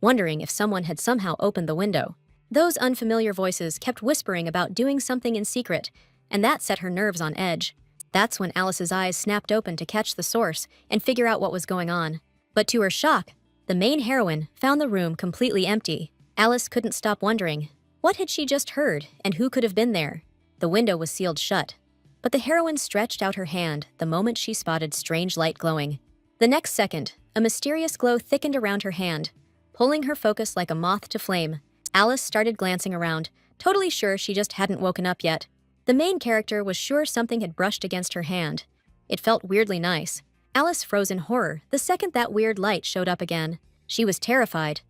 wondering if someone had somehow opened the window. Those unfamiliar voices kept whispering about doing something in secret, and that set her nerves on edge. That's when Alice's eyes snapped open to catch the source and figure out what was going on. But to her shock, the main heroine found the room completely empty. Alice couldn't stop wondering, what had she just heard, and who could have been there? The window was sealed shut, but the heroine stretched out her hand the moment she spotted strange light glowing. The next second, a mysterious glow thickened around her hand, pulling her focus like a moth to flame. Alice started glancing around, totally sure she just hadn't woken up yet. The main character was sure something had brushed against her hand. It felt weirdly nice. Alice froze in horror the second that weird light showed up again. She was terrified.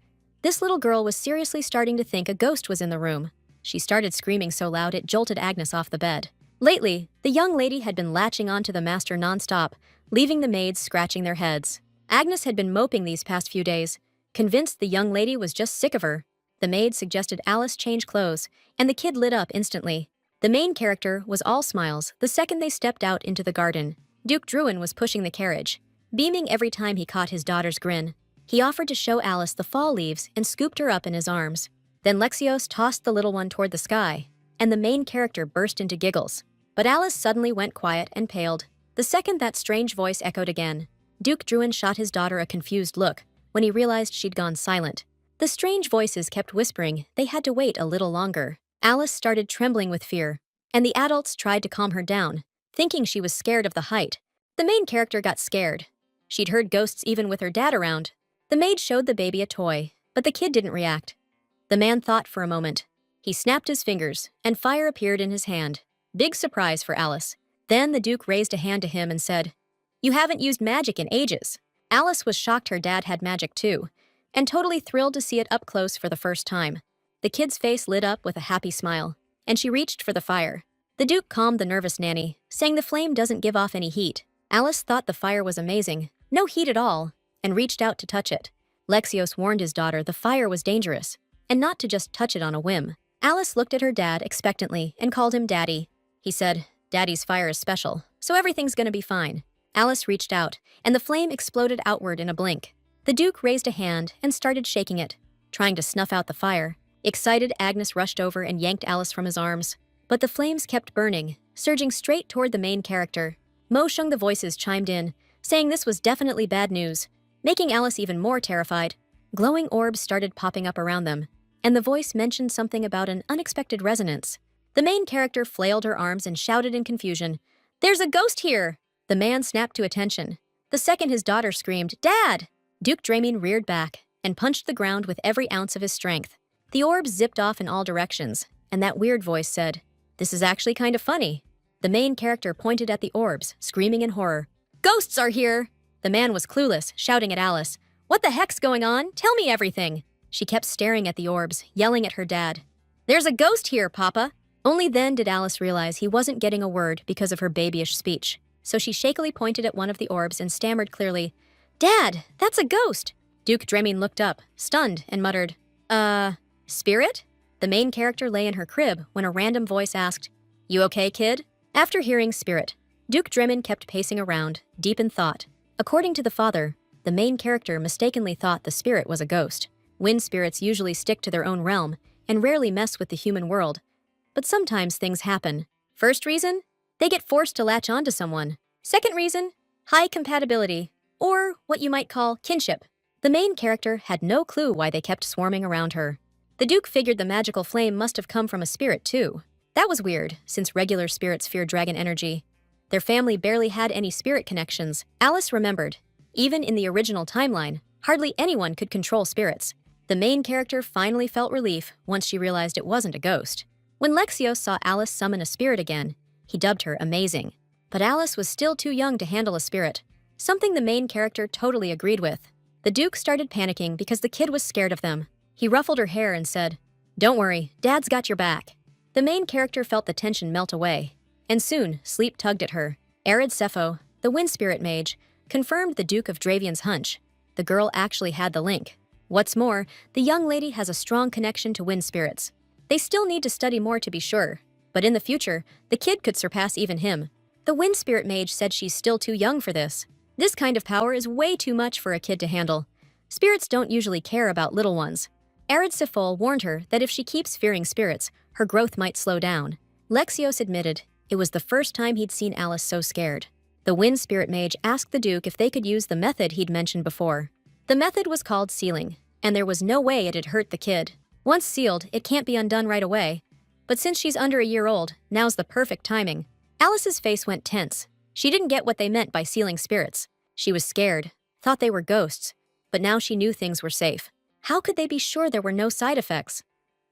This little girl was seriously starting to think a ghost was in the room. She started screaming so loud it jolted Agnes off the bed. Lately, the young lady had been latching onto the master nonstop, leaving the maids scratching their heads. Agnes had been moping these past few days, convinced the young lady was just sick of her. The maid suggested Alice change clothes, and the kid lit up instantly. The main character was all smiles the second they stepped out into the garden. Duke Druin was pushing the carriage, beaming every time he caught his daughter's grin. He offered to show Alice the fall leaves and scooped her up in his arms. Then Lexios tossed the little one toward the sky, and the main character burst into giggles. But Alice suddenly went quiet and paled. The second that strange voice echoed again, Duke Druin shot his daughter a confused look when he realized she'd gone silent. The strange voices kept whispering they had to wait a little longer. Alice started trembling with fear, and the adults tried to calm her down, thinking she was scared of the height. The main character got scared. She'd heard ghosts even with her dad around. The maid showed the baby a toy, but the kid didn't react. The man thought for a moment. He snapped his fingers, and fire appeared in his hand. Big surprise for Alice. Then the Duke raised a hand to him and said, "You haven't used magic in ages." Alice was shocked her dad had magic too, and totally thrilled to see it up close for the first time. The kid's face lit up with a happy smile, and she reached for the fire. The Duke calmed the nervous nanny, saying the flame doesn't give off any heat. Alice thought the fire was amazing, no heat at all, and reached out to touch it. Lexios warned his daughter the fire was dangerous, and not to just touch it on a whim. Alice looked at her dad expectantly and called him Daddy. He said, "Daddy's fire is special, so everything's gonna be fine." Alice reached out, and the flame exploded outward in a blink. The Duke raised a hand and started shaking it, trying to snuff out the fire. Excited, Agnes rushed over and yanked Alice from his arms. But the flames kept burning, surging straight toward the main character. Mo Shung the voices chimed in, saying this was definitely bad news, making Alice even more terrified. Glowing orbs started popping up around them, and the voice mentioned something about an unexpected resonance. The main character flailed her arms and shouted in confusion, "There's a ghost here!" The man snapped to attention. The second his daughter screamed, "Dad!" Duke Draymond reared back and punched the ground with every ounce of his strength. The orbs zipped off in all directions, and that weird voice said, "This is actually kind of funny." The main character pointed at the orbs, screaming in horror. "Ghosts are here!" The man was clueless, shouting at Alice, "What the heck's going on? Tell me everything!" She kept staring at the orbs, yelling at her dad. "There's a ghost here, Papa!" Only then did Alice realize he wasn't getting a word because of her babyish speech. So she shakily pointed at one of the orbs and stammered clearly, "Dad, that's a ghost!" Duke Dremin looked up, stunned, and muttered, Spirit?" The main character lay in her crib when a random voice asked, "You okay, kid?" After hearing Spirit, Duke Dremin kept pacing around, deep in thought. According to the father, the main character mistakenly thought the spirit was a ghost. Wind spirits usually stick to their own realm and rarely mess with the human world. But sometimes things happen. First reason? They get forced to latch onto someone. Second reason? High compatibility, or what you might call kinship. The main character had no clue why they kept swarming around her. The Duke figured the magical flame must have come from a spirit too. That was weird, since regular spirits fear dragon energy. Their family barely had any spirit connections. Alice remembered. Even in the original timeline, hardly anyone could control spirits. The main character finally felt relief once she realized it wasn't a ghost. When Lexios saw Alice summon a spirit again, he dubbed her amazing. But Alice was still too young to handle a spirit, something the main character totally agreed with. The Duke started panicking because the kid was scared of them. He ruffled her hair and said, "Don't worry, Dad's got your back." The main character felt the tension melt away, and soon sleep tugged at her. Arid Sepho, the wind spirit mage, confirmed the Duke of Dravian's hunch. The girl actually had the link. What's more, the young lady has a strong connection to wind spirits. They still need to study more to be sure, but in the future, the kid could surpass even him. The wind spirit mage said she's still too young for this. This kind of power is way too much for a kid to handle. Spirits don't usually care about little ones. Arid Sifol warned her that if she keeps fearing spirits, her growth might slow down. Lexios admitted it was the first time he'd seen Alice so scared. The wind spirit mage asked the Duke if they could use the method he'd mentioned before. The method was called sealing, and there was no way it'd hurt the kid. Once sealed, it can't be undone right away. But since she's under a year old, now's the perfect timing. Alice's face went tense. She didn't get what they meant by sealing spirits. She was scared, thought they were ghosts, but now she knew things were safe. How could they be sure there were no side effects?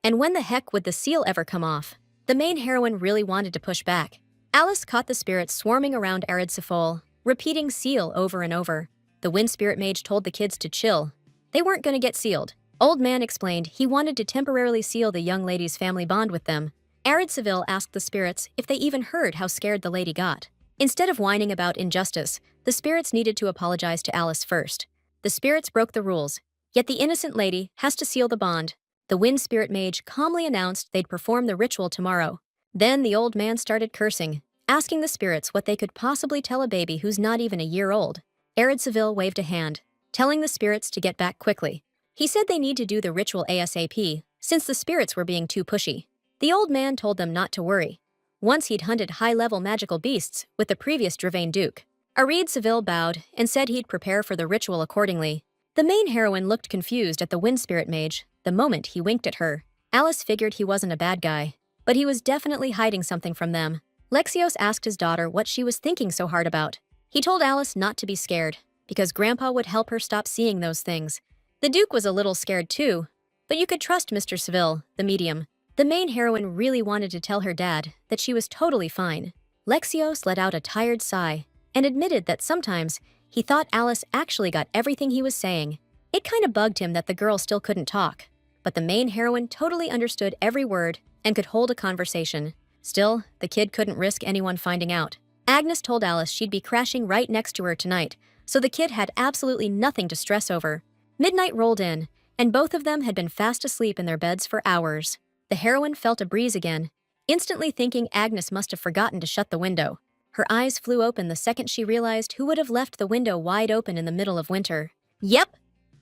And when the heck would the seal ever come off? The main heroine really wanted to push back. Alice caught the spirits swarming around Arid Sifol, repeating seal over and over. The wind spirit mage told the kids to chill. They weren't going to get sealed. Old Man explained he wanted to temporarily seal the young lady's family bond with them. Arid Seville asked the spirits if they even heard how scared the lady got. Instead of whining about injustice, the spirits needed to apologize to Alice first. The spirits broke the rules, yet the innocent lady has to seal the bond. The wind spirit mage calmly announced they'd perform the ritual tomorrow. Then the old man started cursing, asking the spirits what they could possibly tell a baby who's not even a year old. Arid Seville waved a hand, telling the spirits to get back quickly. He said they need to do the ritual ASAP, since the spirits were being too pushy. The old man told them not to worry. Once he'd hunted high-level magical beasts with the previous Dravain Duke. Arid Seville bowed and said he'd prepare for the ritual accordingly. The main heroine looked confused at the wind spirit mage the moment he winked at her. Alice figured he wasn't a bad guy, but he was definitely hiding something from them. Lexios asked his daughter what she was thinking so hard about. He told Alice not to be scared, because Grandpa would help her stop seeing those things. The Duke was a little scared too, but you could trust Mr. Seville, the medium. The main heroine really wanted to tell her dad that she was totally fine. Lexios let out a tired sigh and admitted that sometimes he thought Alice actually got everything he was saying. It kind of bugged him that the girl still couldn't talk, but the main heroine totally understood every word and could hold a conversation. Still, the kid couldn't risk anyone finding out. Agnes told Alice she'd be crashing right next to her tonight, so the kid had absolutely nothing to stress over. Midnight rolled in, and both of them had been fast asleep in their beds for hours. The heroine felt a breeze again, instantly thinking Agnes must have forgotten to shut the window. Her eyes flew open the second she realized who would have left the window wide open in the middle of winter. Yep!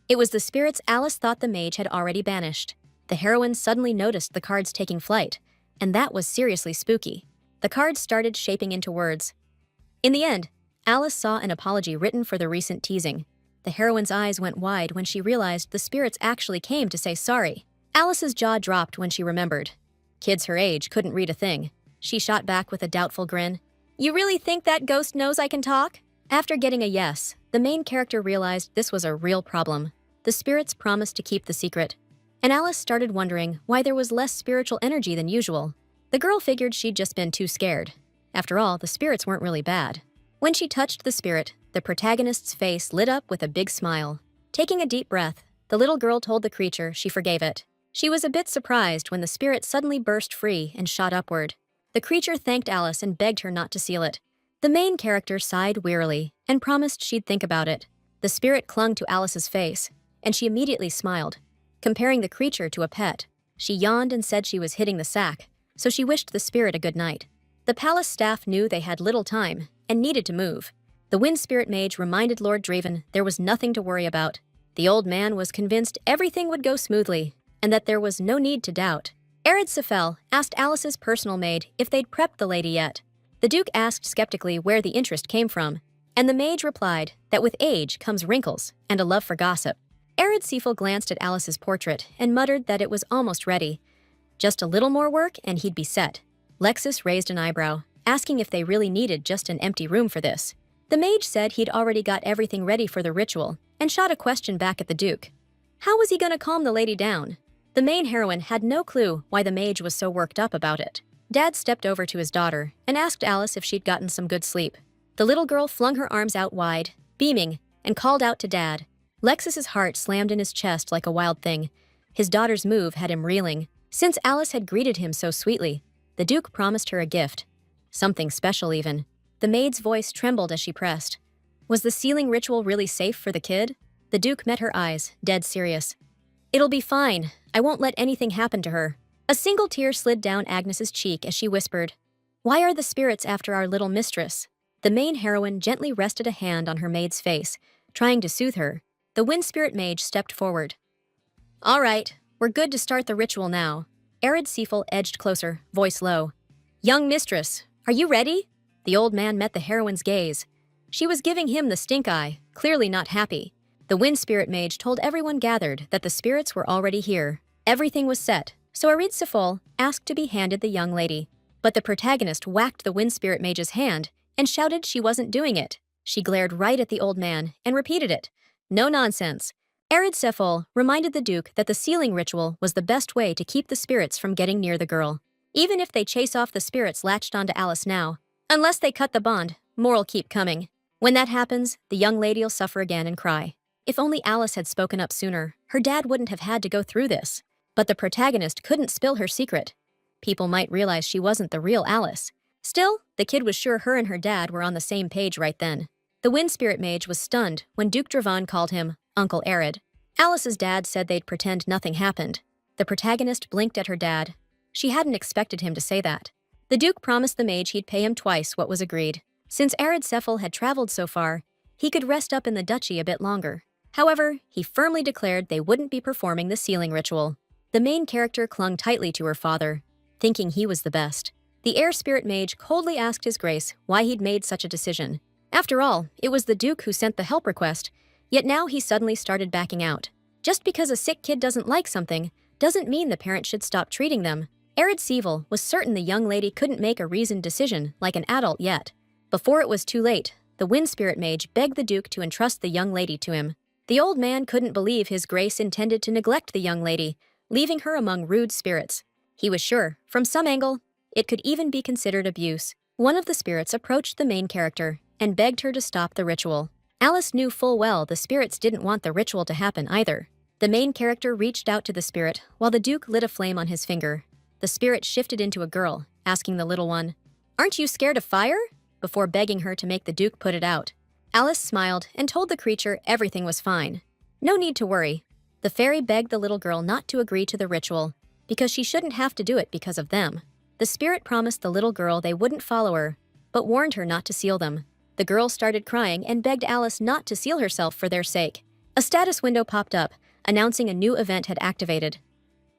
It was the spirits Alice thought the mage had already banished. The heroine suddenly noticed the cards taking flight, and that was seriously spooky. The cards started shaping into words. In the end, Alice saw an apology written for the recent teasing. The heroine's eyes went wide when she realized the spirits actually came to say sorry. Alice's jaw dropped when she remembered. Kids her age couldn't read a thing. She shot back with a doubtful grin. You really think that ghost knows I can talk? After getting a yes, the main character realized this was a real problem. The spirits promised to keep the secret, and Alice started wondering why there was less spiritual energy than usual. The girl figured she'd just been too scared. After all, the spirits weren't really bad. When she touched the spirit, the protagonist's face lit up with a big smile. Taking a deep breath, the little girl told the creature she forgave it. She was a bit surprised when the spirit suddenly burst free and shot upward. The creature thanked Alice and begged her not to seal it. The main character sighed wearily and promised she'd think about it. The spirit clung to Alice's face, and she immediately smiled. Comparing the creature to a pet, she yawned and said she was hitting the sack, so she wished the spirit a good night. The palace staff knew they had little time and needed to move. The wind spirit mage reminded Lord Draven there was nothing to worry about. The old man was convinced everything would go smoothly and that there was no need to doubt. Sefel asked Alice's personal maid if they'd prepped the lady yet. The Duke asked skeptically where the interest came from, and the mage replied that with age comes wrinkles and a love for gossip. Sefel glanced at Alice's portrait and muttered that it was almost ready. Just a little more work and he'd be set. Lexis raised an eyebrow, asking if they really needed just an empty room for this. The mage said he'd already got everything ready for the ritual and shot a question back at the Duke. How was he going to calm the lady down? The main heroine had no clue why the mage was so worked up about it. Dad stepped over to his daughter and asked Alice if she'd gotten some good sleep. The little girl flung her arms out wide, beaming, and called out to Dad. Lexis's heart slammed in his chest like a wild thing. His daughter's move had him reeling. Since Alice had greeted him so sweetly, the Duke promised her a gift. Something special, even. The maid's voice trembled as she pressed. Was the sealing ritual really safe for the kid? The Duke met her eyes, dead serious. It'll be fine. I won't let anything happen to her. A single tear slid down Agnes's cheek as she whispered, Why are the spirits after our little mistress? The main heroine gently rested a hand on her maid's face, trying to soothe her. The wind spirit mage stepped forward. All right, we're good to start the ritual now. Sefel edged closer, voice low. Young mistress, are you ready? The old man met the heroine's gaze. She was giving him the stink eye, clearly not happy. The wind spirit mage told everyone gathered that the spirits were already here. Everything was set, so Sefel asked to be handed the young lady. But the protagonist whacked the wind spirit mage's hand and shouted she wasn't doing it. She glared right at the old man and repeated it. No nonsense. Sefel reminded the Duke that the sealing ritual was the best way to keep the spirits from getting near the girl. Even if they chase off the spirits latched onto Alice now, unless they cut the bond, more'll keep coming. When that happens, the young lady'll suffer again and cry. If only Alice had spoken up sooner, her dad wouldn't have had to go through this. But the protagonist couldn't spill her secret. People might realize she wasn't the real Alice. Still, the kid was sure her and her dad were on the same page right then. The wind spirit mage was stunned when Duke Dravan called him Uncle Arid. Alice's dad said they'd pretend nothing happened. The protagonist blinked at her dad. She hadn't expected him to say that. The Duke promised the mage he'd pay him twice what was agreed. Since Sefel had traveled so far, he could rest up in the duchy a bit longer. However, he firmly declared they wouldn't be performing the sealing ritual. The main character clung tightly to her father, thinking he was the best. The air spirit mage coldly asked his grace why he'd made such a decision. After all, it was the Duke who sent the help request, yet now he suddenly started backing out. Just because a sick kid doesn't like something doesn't mean the parent should stop treating them. Sefel was certain the young lady couldn't make a reasoned decision like an adult yet. Before it was too late, the wind spirit mage begged the Duke to entrust the young lady to him. The old man couldn't believe his grace intended to neglect the young lady, leaving her among rude spirits. He was sure, from some angle, it could even be considered abuse. One of the spirits approached the main character and begged her to stop the ritual. Alice knew full well the spirits didn't want the ritual to happen either. The main character reached out to the spirit while the Duke lit a flame on his finger. The spirit shifted into a girl, asking the little one, "Aren't you scared of fire?" before begging her to make the Duke put it out. Alice smiled and told the creature everything was fine. No need to worry. The fairy begged the little girl not to agree to the ritual because she shouldn't have to do it because of them. The spirit promised the little girl they wouldn't follow her, but warned her not to seal them. The girl started crying and begged Alice not to seal herself for their sake. A status window popped up, announcing a new event had activated.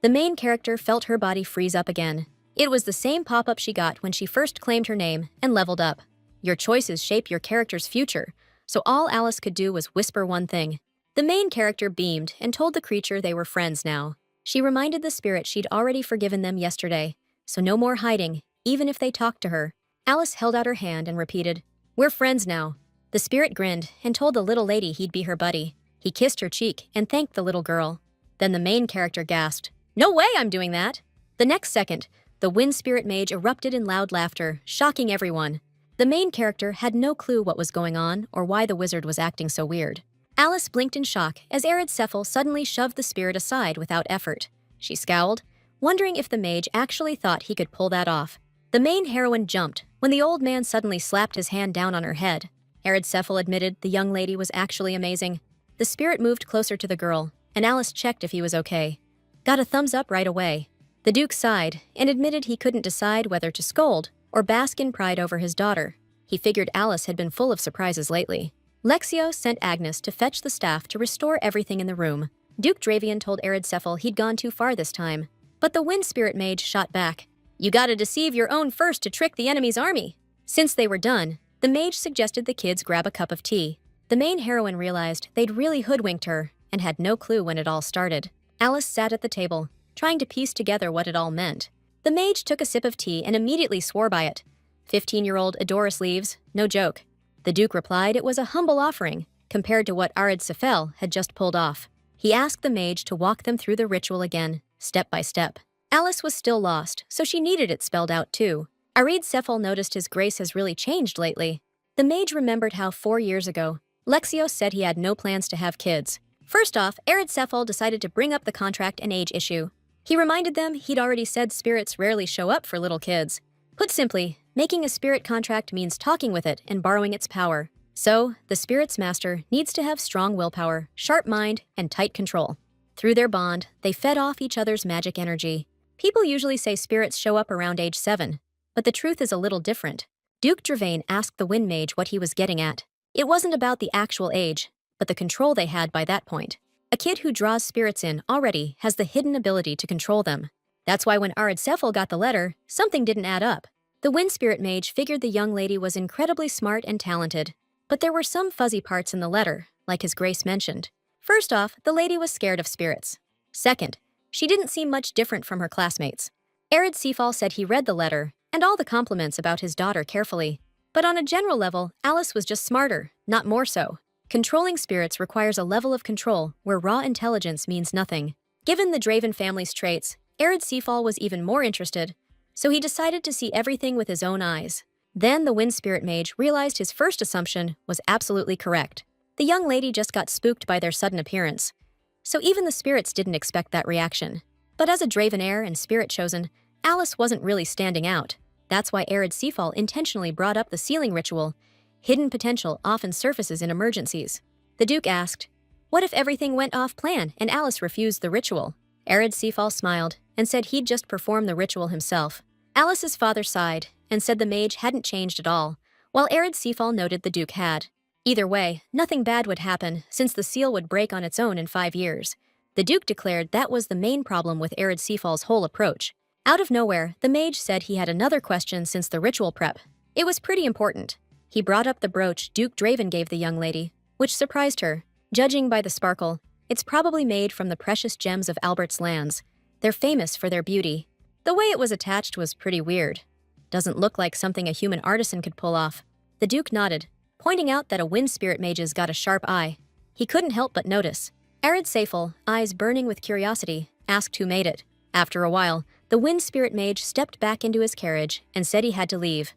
The main character felt her body freeze up again. It was the same pop-up she got when she first claimed her name and leveled up. Your choices shape your character's future, so all Alice could do was whisper one thing. The main character beamed and told the creature they were friends now. She reminded the spirit she'd already forgiven them yesterday, so no more hiding, even if they talked to her. Alice held out her hand and repeated, "We're friends now." The spirit grinned and told the little lady he'd be her buddy. He kissed her cheek and thanked the little girl. Then the main character gasped, "No way I'm doing that!" The next second, the wind spirit mage erupted in loud laughter, shocking everyone. The main character had no clue what was going on or why the wizard was acting so weird. Alice blinked in shock as Cephal suddenly shoved the spirit aside without effort. She scowled, wondering if the mage actually thought he could pull that off. The main heroine jumped when the old man suddenly slapped his hand down on her head. Cephal admitted the young lady was actually amazing. The spirit moved closer to the girl, and Alice checked if he was okay. Got a thumbs up right away. The Duke sighed and admitted he couldn't decide whether to scold or bask in pride over his daughter. He figured Alice had been full of surprises lately. Lexio sent Agnes to fetch the staff to restore everything in the room. Duke Dravian told Cephal he'd gone too far this time, but the wind spirit mage shot back. "You gotta deceive your own first to trick the enemy's army." Since they were done, the mage suggested the kids grab a cup of tea. The main heroine realized they'd really hoodwinked her and had no clue when it all started. Alice sat at the table, trying to piece together what it all meant. The mage took a sip of tea and immediately swore by it. 15-year-old Adoris leaves, no joke. The Duke replied it was a humble offering compared to what Cephal had just pulled off. He asked the mage to walk them through the ritual again, step by step. Alice was still lost, so she needed it spelled out too. Cephal noticed his grace has really changed lately. The mage remembered how 4 years ago, Lexio said he had no plans to have kids. First off, Cephal decided to bring up the contract and age issue. He reminded them he'd already said spirits rarely show up for little kids. Put simply, making a spirit contract means talking with it and borrowing its power. So, the spirit's master needs to have strong willpower, sharp mind, and tight control. Through their bond, they fed off each other's magic energy. People usually say spirits show up around age 7, but the truth is a little different. Duke Dravain asked the wind mage what he was getting at. It wasn't about the actual age, but the control they had by that point. A kid who draws spirits in already has the hidden ability to control them. That's why when Cephal got the letter, something didn't add up. The wind spirit mage figured the young lady was incredibly smart and talented, but there were some fuzzy parts in the letter, like his grace mentioned. First off, the lady was scared of spirits. Second, she didn't seem much different from her classmates. Cephal said he read the letter and all the compliments about his daughter carefully, but on a general level, Alice was just smarter, not more so. Controlling spirits requires a level of control where raw intelligence means nothing. Given the Draven family's traits, Cephal was even more interested, so he decided to see everything with his own eyes. Then the wind spirit mage realized his first assumption was absolutely correct. The young lady just got spooked by their sudden appearance, so even the spirits didn't expect that reaction. But as a Draven heir and spirit chosen, Alice wasn't really standing out. That's why Cephal intentionally brought up the sealing ritual. Hidden potential often surfaces in emergencies. The Duke asked, "What if everything went off plan and Alice refused the ritual?" Cephal smiled and said he'd just perform the ritual himself. Alice's father sighed and said the mage hadn't changed at all, while Cephal noted the Duke had. Either way, nothing bad would happen since the seal would break on its own in 5 years. The Duke declared that was the main problem with Cephal's whole approach. Out of nowhere, the mage said he had another question since the ritual prep. It was pretty important. He brought up the brooch Duke Draven gave the young lady, which surprised her. Judging by the sparkle, it's probably made from the precious gems of Albert's lands. They're famous for their beauty. The way it was attached was pretty weird. Doesn't look like something a human artisan could pull off. The Duke nodded, pointing out that a wind spirit mage's got a sharp eye. He couldn't help but notice. Arid Seifel, eyes burning with curiosity, asked who made it. After a while, the wind spirit mage stepped back into his carriage and said he had to leave.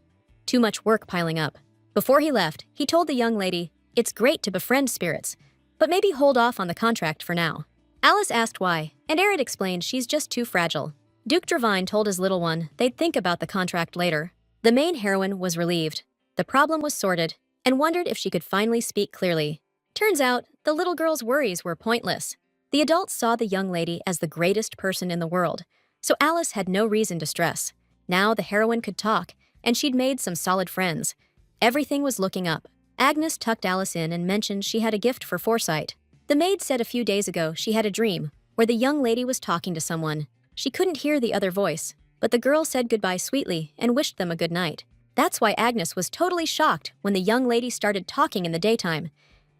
Too much work piling up. Before he left, he told the young lady, "It's great to befriend spirits, but maybe hold off on the contract for now." Alice asked why, and Arid explained she's just too fragile. Duke Dravine told his little one they'd think about the contract later. The main heroine was relieved. The problem was sorted, and wondered if she could finally speak clearly. Turns out, the little girl's worries were pointless. The adults saw the young lady as the greatest person in the world, so Alice had no reason to stress. Now the heroine could talk, and she'd made some solid friends. Everything was looking up. Agnes tucked Alice in and mentioned she had a gift for foresight. The maid said a few days ago she had a dream where the young lady was talking to someone. She couldn't hear the other voice, but the girl said goodbye sweetly and wished them a good night. That's why Agnes was totally shocked when the young lady started talking in the daytime.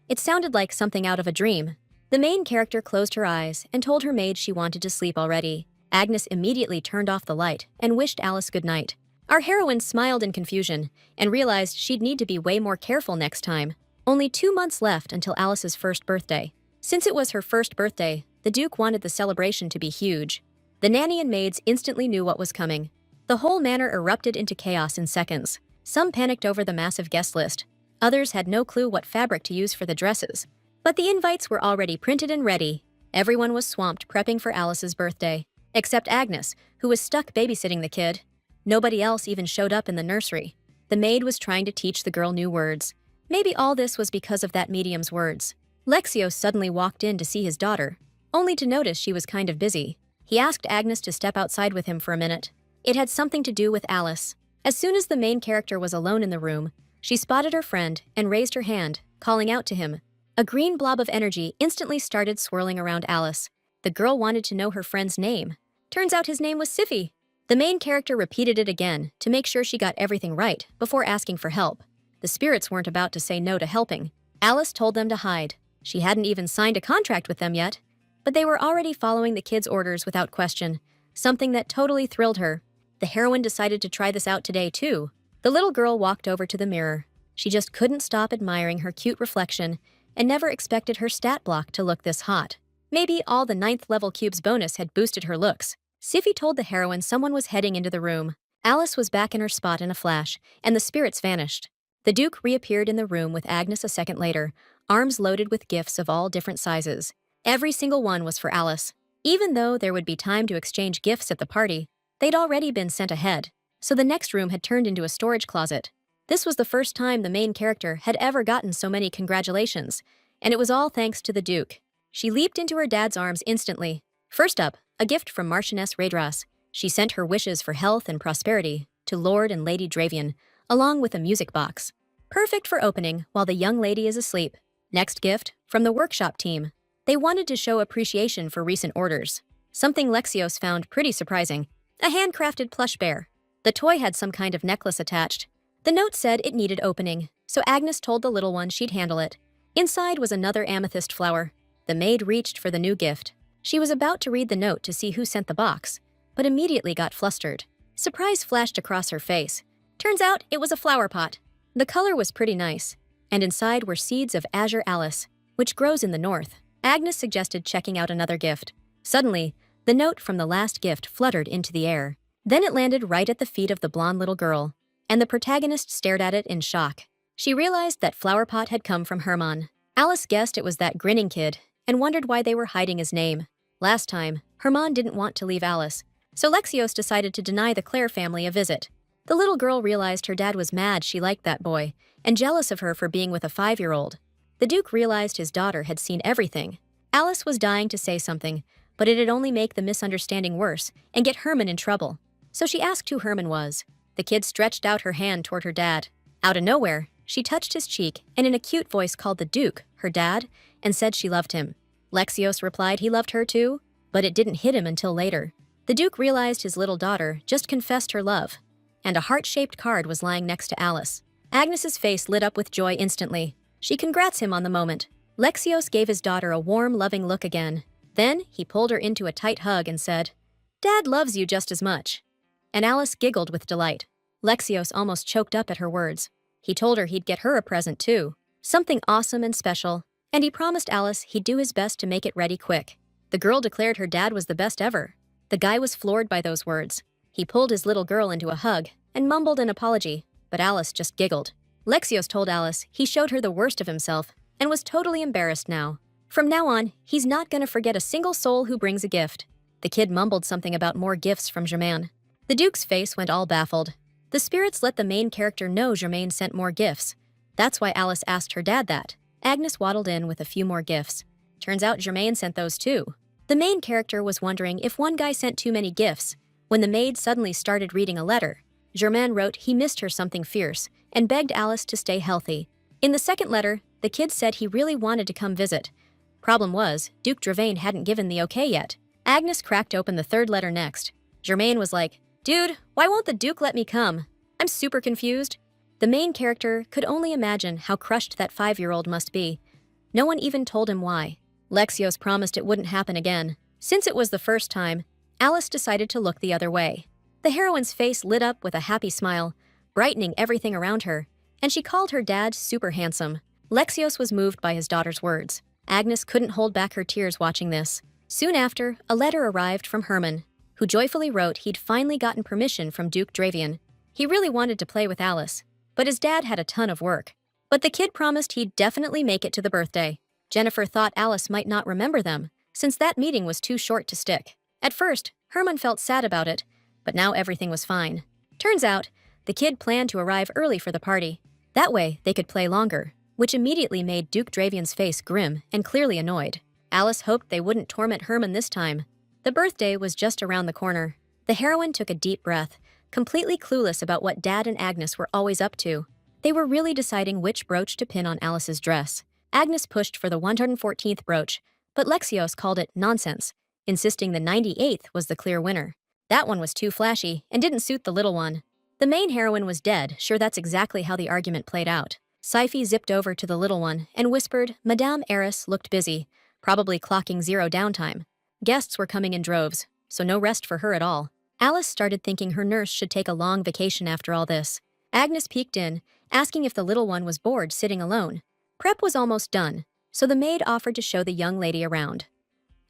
It sounded like something out of a dream. The main character closed her eyes and told her maid she wanted to sleep already. Agnes immediately turned off the light and wished Alice good night. Our heroine smiled in confusion and realized she'd need to be way more careful next time. Only 2 months left until Alice's first birthday. Since it was her first birthday, the Duke wanted the celebration to be huge. The nanny and maids instantly knew what was coming. The whole manor erupted into chaos in seconds. Some panicked over the massive guest list. Others had no clue what fabric to use for the dresses. But the invites were already printed and ready. Everyone was swamped prepping for Alice's birthday, except Agnes, who was stuck babysitting the kid. Nobody else even showed up in the nursery. The maid was trying to teach the girl new words. Maybe all this was because of that medium's words. Lexios suddenly walked in to see his daughter, only to notice she was kind of busy. He asked Agnes to step outside with him for a minute. It had something to do with Alice. As soon as the main character was alone in the room, she spotted her friend and raised her hand, calling out to him. A green blob of energy instantly started swirling around Alice. The girl wanted to know her friend's name. Turns out his name was Siffy. The main character repeated it again to make sure she got everything right before asking for help. The spirits weren't about to say no to helping. Alice told them to hide. She hadn't even signed a contract with them yet, but they were already following the kids' orders without question, something that totally thrilled her. The heroine decided to try this out today, too. The little girl walked over to the mirror. She just couldn't stop admiring her cute reflection and never expected her stat block to look this hot. Maybe all the 9th level cubes bonus had boosted her looks. Siffy told the heroine someone was heading into the room. Alice was back in her spot in a flash, and the spirits vanished. The Duke reappeared in the room with Agnes a second later, arms loaded with gifts of all different sizes. Every single one was for Alice. Even though there would be time to exchange gifts at the party, they'd already been sent ahead, so the next room had turned into a storage closet. This was the first time the main character had ever gotten so many congratulations, and it was all thanks to the Duke. She leaped into her dad's arms instantly. First up, a gift from Marchioness Raedras. She sent her wishes for health and prosperity to Lord and Lady Dravian, along with a music box. Perfect for opening while the young lady is asleep. Next gift, from the workshop team. They wanted to show appreciation for recent orders. Something Lexios found pretty surprising. A handcrafted plush bear. The toy had some kind of necklace attached. The note said it needed opening, so Agnes told the little one she'd handle it. Inside was another amethyst flower. The maid reached for the new gift. She was about to read the note to see who sent the box, but immediately got flustered. Surprise flashed across her face. Turns out it was a flower pot. The color was pretty nice, and inside were seeds of Azure Alice, which grows in the north. Agnes suggested checking out another gift. Suddenly, the note from the last gift fluttered into the air. Then it landed right at the feet of the blonde little girl, and the protagonist stared at it in shock. She realized that flower pot had come from Herman. Alice guessed it was that grinning kid and wondered why they were hiding his name. Last time, Herman didn't want to leave Alice, so Lexios decided to deny the Clare family a visit. The little girl realized her dad was mad she liked that boy and jealous of her for being with a 5-year-old. The Duke realized his daughter had seen everything. Alice was dying to say something, but it'd only make the misunderstanding worse and get Herman in trouble. So she asked who Herman was. The kid stretched out her hand toward her dad. Out of nowhere, she touched his cheek and in a cute voice called the Duke, her dad, and said she loved him. Lexios replied he loved her too, but it didn't hit him until later. The Duke realized his little daughter just confessed her love, and a heart-shaped card was lying next to Alice. Agnes's face lit up with joy instantly. She congrats him on the moment. Lexios gave his daughter a warm, loving look again. Then he pulled her into a tight hug and said, "Dad loves you just as much." And Alice giggled with delight. Lexios almost choked up at her words. He told her he'd get her a present too, something awesome and special, and he promised Alice he'd do his best to make it ready quick. The girl declared her dad was the best ever. The guy was floored by those words. He pulled his little girl into a hug and mumbled an apology, but Alice just giggled. Lexios told Alice he showed her the worst of himself and was totally embarrassed now. From now on, he's not gonna forget a single soul who brings a gift. The kid mumbled something about more gifts from Germain. The Duke's face went all baffled. The spirits let the main character know Germain sent more gifts. That's why Alice asked her dad that. Agnes waddled in with a few more gifts. Turns out Germain sent those too. The main character was wondering if one guy sent too many gifts, when the maid suddenly started reading a letter. Germain wrote he missed her something fierce and begged Alice to stay healthy. In the second letter, the kid said he really wanted to come visit. Problem was, Duke Dravain hadn't given the okay yet. Agnes cracked open the third letter next. Germain was like, "Dude, why won't the Duke let me come? I'm super confused." The main character could only imagine how crushed that 5-year-old must be. No one even told him why. Lexios promised it wouldn't happen again. Since it was the first time, Alice decided to look the other way. The heroine's face lit up with a happy smile, brightening everything around her, and she called her dad super handsome. Lexios was moved by his daughter's words. Agnes couldn't hold back her tears watching this. Soon after, a letter arrived from Herman, who joyfully wrote he'd finally gotten permission from Duke Dravian. He really wanted to play with Alice, but his dad had a ton of work. But the kid promised he'd definitely make it to the birthday. Jennifer thought Alice might not remember them, since that meeting was too short to stick. At first, Herman felt sad about it, but now everything was fine. Turns out, the kid planned to arrive early for the party. That way, they could play longer, which immediately made Duke Dravian's face grim and clearly annoyed. Alice hoped they wouldn't torment Herman this time. The birthday was just around the corner. The heroine took a deep breath, completely clueless about what Dad and Agnes were always up to. They were really deciding which brooch to pin on Alice's dress. Agnes pushed for the 114th brooch, but Lexios called it nonsense, insisting the 98th was the clear winner. That one was too flashy and didn't suit the little one. The main heroine was dead, sure that's exactly how the argument played out. Syphe zipped over to the little one and whispered Madame Eris looked busy, probably clocking 0 downtime. Guests were coming in droves, so no rest for her at all. Alice started thinking her nurse should take a long vacation after all this. Agnes peeked in, asking if the little one was bored sitting alone. Prep was almost done, so the maid offered to show the young lady around.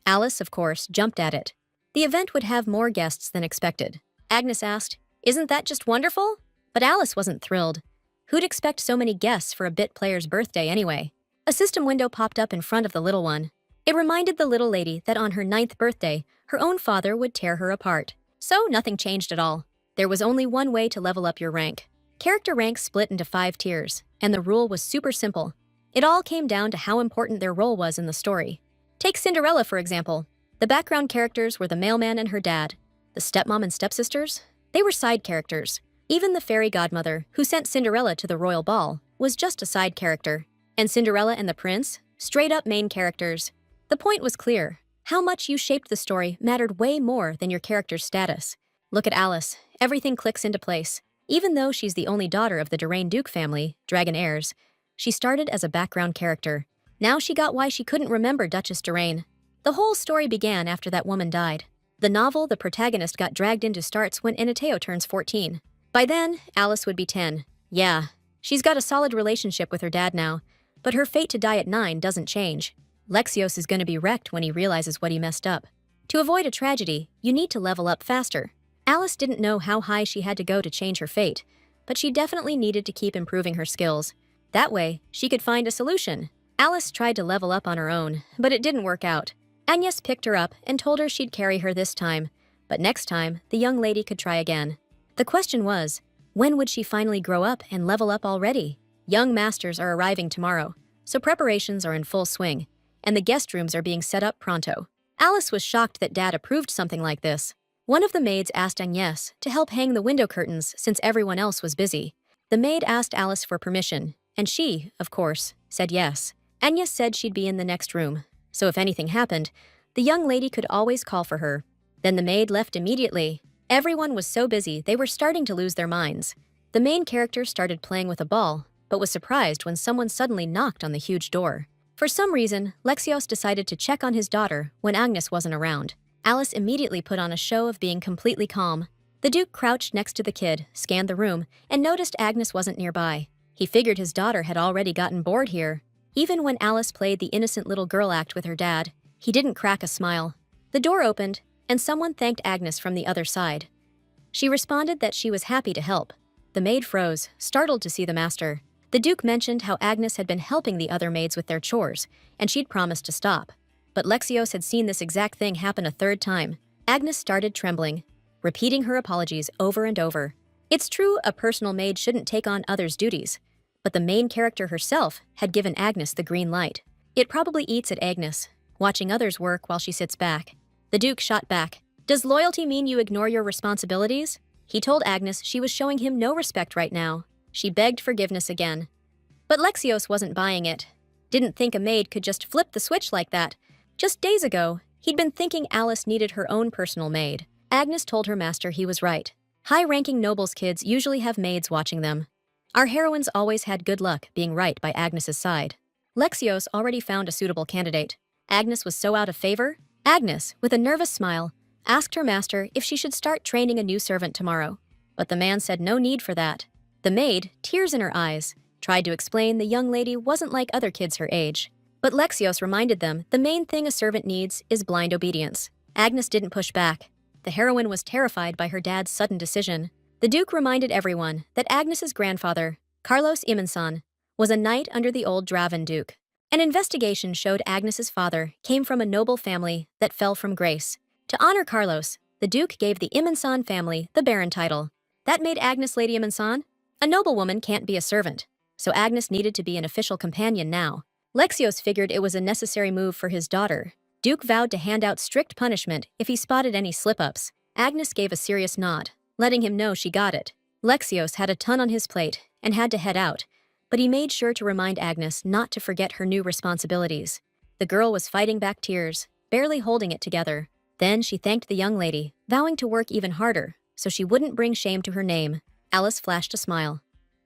Alice, of course, jumped at it. The event would have more guests than expected. Agnes asked, "Isn't that just wonderful?" But Alice wasn't thrilled. Who'd expect so many guests for a bit player's birthday anyway? A system window popped up in front of the little one. It reminded the little lady that on her 9th birthday, her own father would tear her apart. So nothing changed at all. There was only one way to level up your rank. Character ranks split into 5 tiers, and the rule was super simple. It all came down to how important their role was in the story. Take Cinderella, for example. The background characters were the mailman and her dad. The stepmom and stepsisters? They were side characters. Even the fairy godmother, who sent Cinderella to the royal ball, was just a side character. And Cinderella and the prince? Straight-up main characters. The point was clear. How much you shaped the story mattered way more than your character's status. Look at Alice. Everything clicks into place. Even though she's the only daughter of the Durain Duke family, dragon heirs, she started as a background character. Now she got why she couldn't remember Duchess Durain. The whole story began after that woman died. The novel the protagonist got dragged into starts when Inateo turns 14. By then, Alice would be 10. Yeah, she's got a solid relationship with her dad now, but her fate to die at 9 doesn't change. Lexios is going to be wrecked when he realizes what he messed up. To avoid a tragedy, you need to level up faster. Alice didn't know how high she had to go to change her fate, but she definitely needed to keep improving her skills. That way, she could find a solution. Alice tried to level up on her own, but it didn't work out. Agnes picked her up and told her she'd carry her this time, but next time, the young lady could try again. The question was, when would she finally grow up and level up already? Young masters are arriving tomorrow, so preparations are in full swing, and the guest rooms are being set up pronto. Alice was shocked that Dad approved something like this. One of the maids asked Agnes to help hang the window curtains since everyone else was busy. The maid asked Alice for permission, and she, of course, said yes. Agnes said she'd be in the next room, so if anything happened, the young lady could always call for her. Then the maid left immediately. Everyone was so busy they were starting to lose their minds. The main character started playing with a ball, but was surprised when someone suddenly knocked on the huge door. For some reason, Lexios decided to check on his daughter when Agnes wasn't around. Alice immediately put on a show of being completely calm. The Duke crouched next to the kid, scanned the room, and noticed Agnes wasn't nearby. He figured his daughter had already gotten bored here. Even when Alice played the innocent little girl act with her dad, he didn't crack a smile. The door opened, and someone thanked Agnes from the other side. She responded that she was happy to help. The maid froze, startled to see the master. The Duke mentioned how Agnes had been helping the other maids with their chores, and she'd promised to stop. But Lexios had seen this exact thing happen a third time. Agnes started trembling, repeating her apologies over and over. It's true a personal maid shouldn't take on others' duties, but the main character herself had given Agnes the green light. It probably eats at Agnes, watching others work while she sits back. The Duke shot back. Does loyalty mean you ignore your responsibilities? He told Agnes she was showing him no respect right now. She begged forgiveness again. But Lexios wasn't buying it. Didn't think a maid could just flip the switch like that. Just days ago, he'd been thinking Alice needed her own personal maid. Agnes told her master he was right. High-ranking nobles' kids usually have maids watching them. Our heroines always had good luck being right by Agnes's side. Lexios already found a suitable candidate. Agnes was so out of favor. Agnes, with a nervous smile, asked her master if she should start training a new servant tomorrow. But the man said no need for that. The maid, tears in her eyes, tried to explain the young lady wasn't like other kids her age. But Lexios reminded them the main thing a servant needs is blind obedience. Agnes didn't push back. The heroine was terrified by her dad's sudden decision. The Duke reminded everyone that Agnes's grandfather, Carlos Imanson, was a knight under the old Draven Duke. An investigation showed Agnes's father came from a noble family that fell from grace. To honor Carlos, the Duke gave the Imanson family the Baron title. That made Agnes Lady Imanson. A noblewoman can't be a servant, so Agnes needed to be an official companion now. Lexios figured it was a necessary move for his daughter. Duke vowed to hand out strict punishment if he spotted any slip-ups. Agnes gave a serious nod, letting him know she got it. Lexios had a ton on his plate and had to head out, but he made sure to remind Agnes not to forget her new responsibilities. The girl was fighting back tears, barely holding it together. Then she thanked the young lady, vowing to work even harder so she wouldn't bring shame to her name. Alice flashed a smile.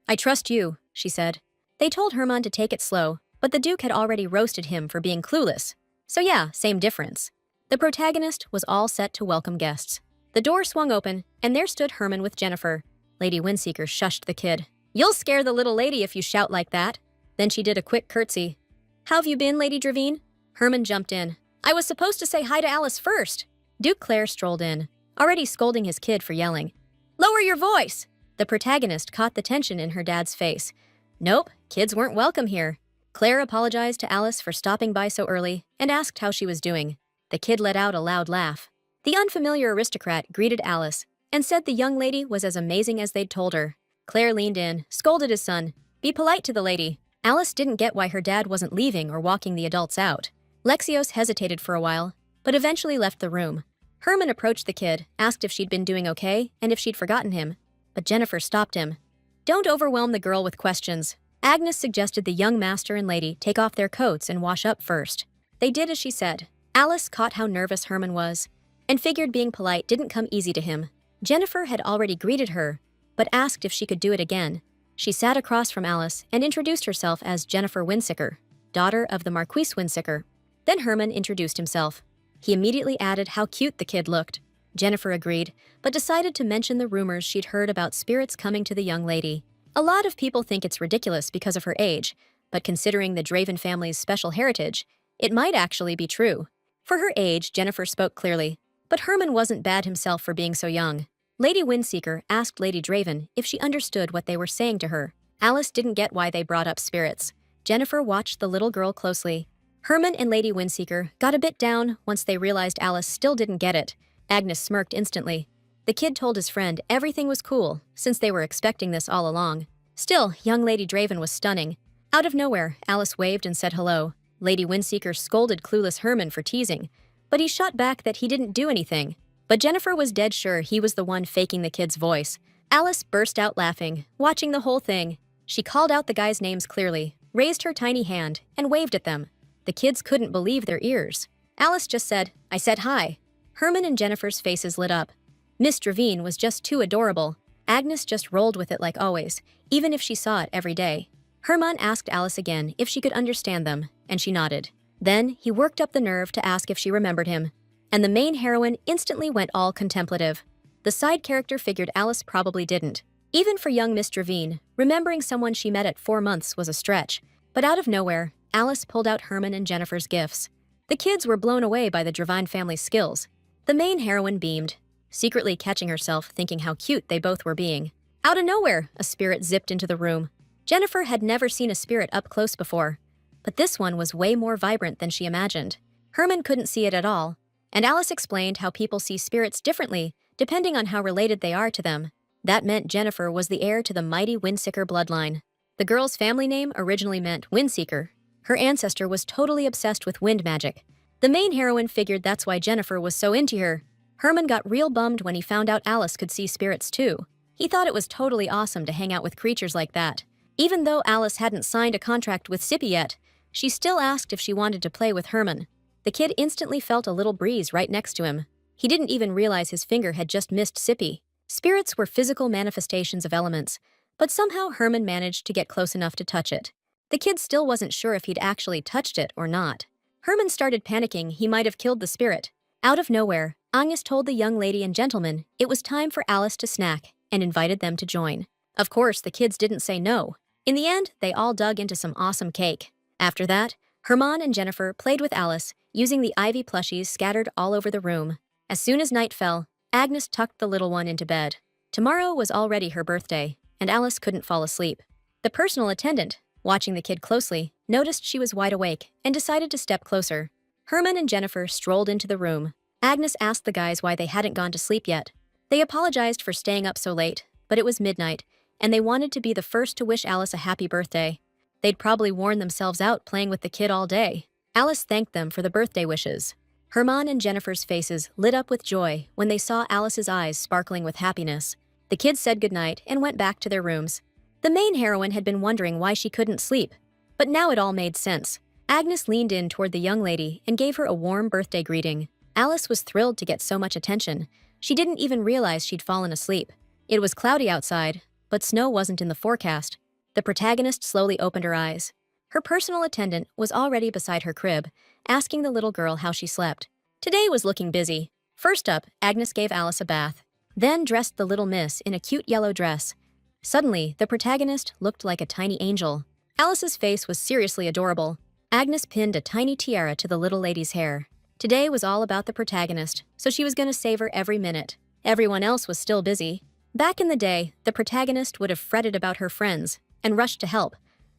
I trust you, she said. They told Herman to take it slow, but the Duke had already roasted him for being clueless. So yeah, same difference. The protagonist was all set to welcome guests. The door swung open, and there stood Herman with Jennifer. Lady Windseeker shushed the kid. You'll scare the little lady if you shout like that. Then she did a quick curtsy. How have you been, Lady Dravine? Herman jumped in. I was supposed to say hi to Alice first. Duke Claire strolled in, already scolding his kid for yelling. Lower your voice! The protagonist caught the tension in her dad's face. Nope, kids weren't welcome here. Claire apologized to Alice for stopping by so early and asked how she was doing. The kid let out a loud laugh. The unfamiliar aristocrat greeted Alice and said the young lady was as amazing as they'd told her. Claire leaned in, scolded his son. Be polite to the lady. Alice didn't get why her dad wasn't leaving or walking the adults out. Lexios hesitated for a while, but eventually left the room. Herman approached the kid, asked if she'd been doing okay and if she'd forgotten him. But Jennifer stopped him. Don't overwhelm the girl with questions. Agnes suggested the young master and lady take off their coats and wash up first. They did as she said. Alice caught how nervous Herman was and figured being polite didn't come easy to him. Jennifer had already greeted her, but asked if she could do it again. She sat across from Alice and introduced herself as Jennifer Windseeker, daughter of the Marquise Windseeker. Then Herman introduced himself. He immediately added how cute the kid looked. Jennifer agreed, but decided to mention the rumors she'd heard about spirits coming to the young lady. A lot of people think it's ridiculous because of her age, but considering the Draven family's special heritage, it might actually be true. For her age, Jennifer spoke clearly, but Herman wasn't bad himself for being so young. Lady Windseeker asked Lady Draven if she understood what they were saying to her. Alice didn't get why they brought up spirits. Jennifer watched the little girl closely. Herman and Lady Windseeker got a bit down once they realized Alice still didn't get it. Agnes smirked instantly. The kid told his friend everything was cool, since they were expecting this all along. Still, young Lady Draven was stunning. Out of nowhere, Alice waved and said hello. Lady Windseeker scolded clueless Herman for teasing, but he shot back that he didn't do anything. But Jennifer was dead sure he was the one faking the kid's voice. Alice burst out laughing, watching the whole thing. She called out the guys' names clearly, raised her tiny hand, and waved at them. The kids couldn't believe their ears. Alice just said, I said hi. Herman and Jennifer's faces lit up. Miss Dravine was just too adorable. Agnes just rolled with it like always, even if she saw it every day. Herman asked Alice again if she could understand them, and she nodded. Then he worked up the nerve to ask if she remembered him. And the main heroine instantly went all contemplative. The side character figured Alice probably didn't. Even for young Miss Dravine, remembering someone she met at 4 months was a stretch. But out of nowhere, Alice pulled out Herman and Jennifer's gifts. The kids were blown away by the Dravine family's skills. The main heroine beamed, secretly catching herself thinking how cute they both were being. Out of nowhere, a spirit zipped into the room. Jennifer had never seen a spirit up close before, but this one was way more vibrant than she imagined. Herman couldn't see it at all, and Alice explained how people see spirits differently depending on how related they are to them. That meant Jennifer was the heir to the mighty Windseeker bloodline. The girl's family name originally meant Windseeker. Her ancestor was totally obsessed with wind magic. The main heroine figured that's why Jennifer was so into her. Herman got real bummed when he found out Alice could see spirits too. He thought it was totally awesome to hang out with creatures like that. Even though Alice hadn't signed a contract with Sippy yet, she still asked if she wanted to play with Herman. The kid instantly felt a little breeze right next to him. He didn't even realize his finger had just missed Sippy. Spirits were physical manifestations of elements, but somehow Herman managed to get close enough to touch it. The kid still wasn't sure if he'd actually touched it or not. Herman started panicking he might have killed the spirit. Out of nowhere, Agnes told the young lady and gentleman it was time for Alice to snack and invited them to join. Of course, the kids didn't say no. In the end, they all dug into some awesome cake. After that, Herman and Jennifer played with Alice, using the ivy plushies scattered all over the room. As soon as night fell, Agnes tucked the little one into bed. Tomorrow was already her birthday, and Alice couldn't fall asleep. The personal attendant, watching the kid closely, noticed she was wide awake and decided to step closer. Herman and Jennifer strolled into the room. Agnes asked the guys why they hadn't gone to sleep yet. They apologized for staying up so late, but it was midnight, and they wanted to be the first to wish Alice a happy birthday. They'd probably worn themselves out playing with the kid all day. Alice thanked them for the birthday wishes. Herman and Jennifer's faces lit up with joy when they saw Alice's eyes sparkling with happiness. The kids said goodnight and went back to their rooms. The main heroine had been wondering why she couldn't sleep, but now it all made sense. Agnes leaned in toward the young lady and gave her a warm birthday greeting. Alice was thrilled to get so much attention. She didn't even realize she'd fallen asleep. It was cloudy outside, but snow wasn't in the forecast. The protagonist slowly opened her eyes. Her personal attendant was already beside her crib, asking the little girl how she slept. Today was looking busy. First up, Agnes gave Alice a bath, then dressed the little miss in a cute yellow dress. Suddenly, the protagonist looked like a tiny angel. Alice's face was seriously adorable. Agnes pinned a tiny tiara to the little lady's hair. Today was all about the protagonist, so she was going to savor every minute. Everyone else was still busy. Back in the day, the protagonist would have fretted about her friends and rushed to help,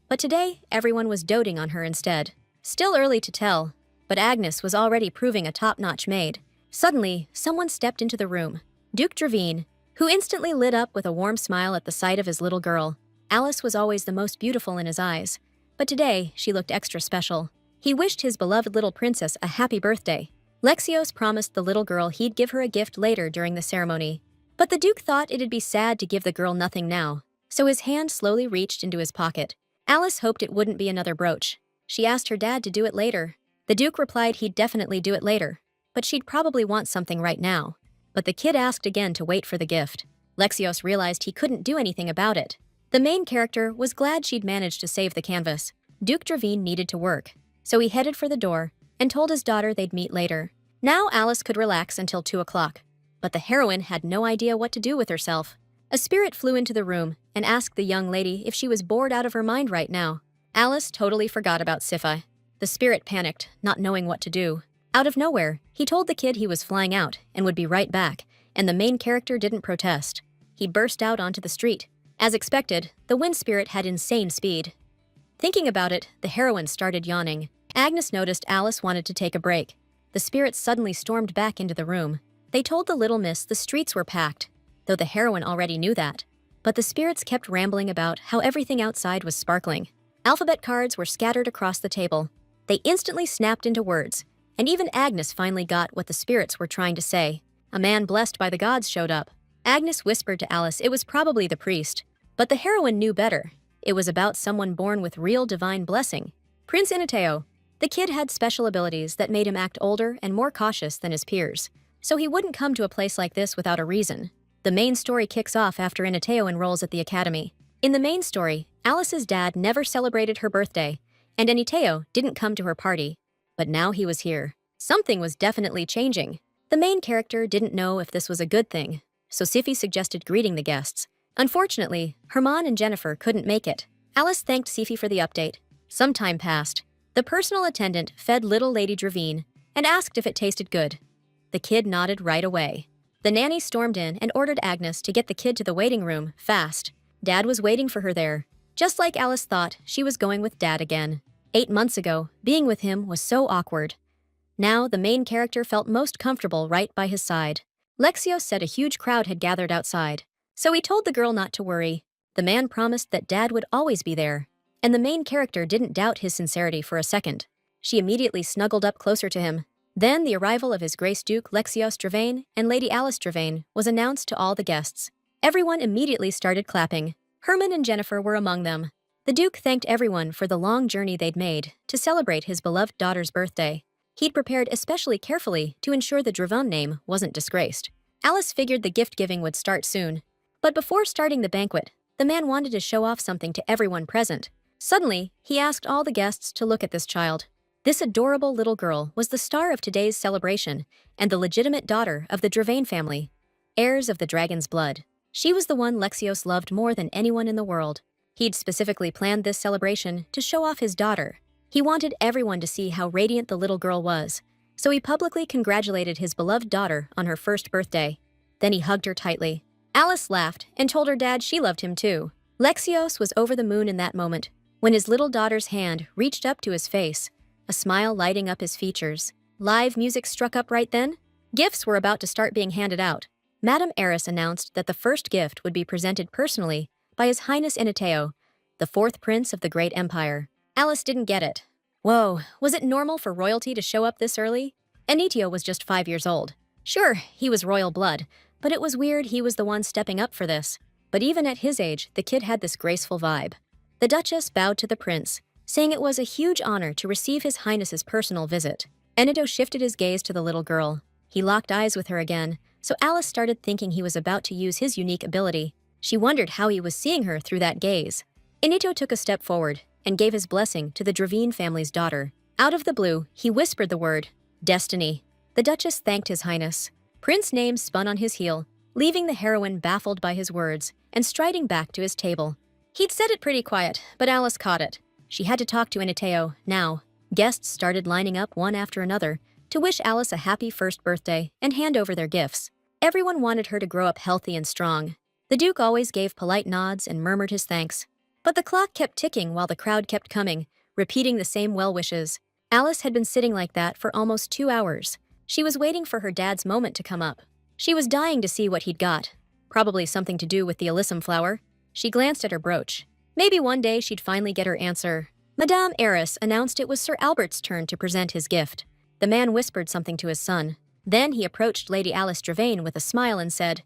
but today everyone was doting on her instead. Still early to tell, but Agnes was already proving a top-notch maid. Suddenly, someone stepped into the room. Duke Dravine, who instantly lit up with a warm smile at the sight of his little girl. Alice was always the most beautiful in his eyes, but today she looked extra special. He wished his beloved little princess a happy birthday. Lexios promised the little girl he'd give her a gift later during the ceremony, but the Duke thought it'd be sad to give the girl nothing now, so his hand slowly reached into his pocket. Alice hoped it wouldn't be another brooch. She asked her dad to do it later. The Duke replied he'd definitely do it later, but she'd probably want something right now. But the kid asked again to wait for the gift. Lexios realized he couldn't do anything about it. The main character was glad she'd managed to save the canvas. Duke Dravine needed to work, so he headed for the door and told his daughter they'd meet later. Now Alice could relax until 2 o'clock, but the heroine had no idea what to do with herself. A spirit flew into the room and asked the young lady if she was bored out of her mind right now. Alice totally forgot about Sifai. The spirit panicked, not knowing what to do. Out of nowhere, he told the kid he was flying out and would be right back, and the main character didn't protest. He burst out onto the street. As expected, the wind spirit had insane speed. Thinking about it, the heroine started yawning. Agnes noticed Alice wanted to take a break. The spirits suddenly stormed back into the room. They told the little miss the streets were packed, though the heroine already knew that. But the spirits kept rambling about how everything outside was sparkling. Alphabet cards were scattered across the table. They instantly snapped into words, and even Agnes finally got what the spirits were trying to say. A man blessed by the gods showed up. Agnes whispered to Alice it was probably the priest, but the heroine knew better. It was about someone born with real divine blessing. Prince Inateo. The kid had special abilities that made him act older and more cautious than his peers, so he wouldn't come to a place like this without a reason. The main story kicks off after Inateo enrolls at the academy. In the main story, Alice's dad never celebrated her birthday, and Inateo didn't come to her party. But now he was here. Something was definitely changing. The main character didn't know if this was a good thing, so Siffy suggested greeting the guests. Unfortunately, Herman and Jennifer couldn't make it. Alice thanked Sifi for the update. Some time passed. The personal attendant fed little Lady Dravine and asked if it tasted good. The kid nodded right away. The nanny stormed in and ordered Agnes to get the kid to the waiting room, fast. Dad was waiting for her there. Just like Alice thought, she was going with Dad again. 8 months ago, being with him was so awkward. Now, the main character felt most comfortable right by his side. Lexios said a huge crowd had gathered outside, so he told the girl not to worry. The man promised that Dad would always be there, and the main character didn't doubt his sincerity for a second. She immediately snuggled up closer to him. Then the arrival of His Grace Duke Lexios Dravane and Lady Alice Dravane was announced to all the guests. Everyone immediately started clapping. Herman and Jennifer were among them. The Duke thanked everyone for the long journey they'd made to celebrate his beloved daughter's birthday. He'd prepared especially carefully to ensure the Dravane name wasn't disgraced. Alice figured the gift-giving would start soon. But before starting the banquet, the man wanted to show off something to everyone present. Suddenly, he asked all the guests to look at this child. This adorable little girl was the star of today's celebration and the legitimate daughter of the Dravane family, heirs of the dragon's blood. She was the one Lexios loved more than anyone in the world. He'd specifically planned this celebration to show off his daughter. He wanted everyone to see how radiant the little girl was, so he publicly congratulated his beloved daughter on her first birthday. Then he hugged her tightly. Alice laughed and told her dad she loved him too. Lexios was over the moon in that moment, when his little daughter's hand reached up to his face, a smile lighting up his features. Live music struck up right then. Gifts were about to start being handed out. Madame Eris announced that the first gift would be presented personally by His Highness Inateo, the 4th Prince of the Great Empire. Alice didn't get it. Whoa, was it normal for royalty to show up this early? Inateo was just 5 years old. Sure, he was royal blood, but it was weird he was the one stepping up for this. But even at his age, the kid had this graceful vibe. The Duchess bowed to the prince, saying it was a huge honor to receive His Highness's personal visit. Inateo shifted his gaze to the little girl. He locked eyes with her again, so Alice started thinking he was about to use his unique ability. She wondered how he was seeing her through that gaze. Inateo took a step forward and gave his blessing to the Dravine family's daughter. Out of the blue, he whispered the word, "Destiny." The Duchess thanked His Highness. Prince Name spun on his heel, leaving the heroine baffled by his words and striding back to his table. He'd said it pretty quiet, but Alice caught it. She had to talk to Inateo now. Guests started lining up one after another to wish Alice a happy first birthday and hand over their gifts. Everyone wanted her to grow up healthy and strong. The Duke always gave polite nods and murmured his thanks. But the clock kept ticking while the crowd kept coming, repeating the same well wishes. Alice had been sitting like that for almost 2 hours. She was waiting for her dad's moment to come up. She was dying to see what he'd got. Probably something to do with the alyssum flower. She glanced at her brooch. Maybe one day she'd finally get her answer. Madame Eris announced it was Sir Albert's turn to present his gift. The man whispered something to his son. Then he approached Lady Alice Dravane with a smile and said,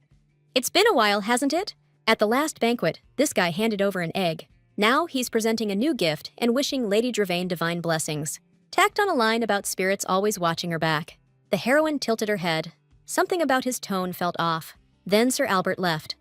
"It's been a while, hasn't it?" At the last banquet, this guy handed over an egg. Now he's presenting a new gift and wishing Lady Dravane divine blessings. Tacked on a line about spirits always watching her back. The heroine tilted her head. Something about his tone felt off. Then Sir Albert left.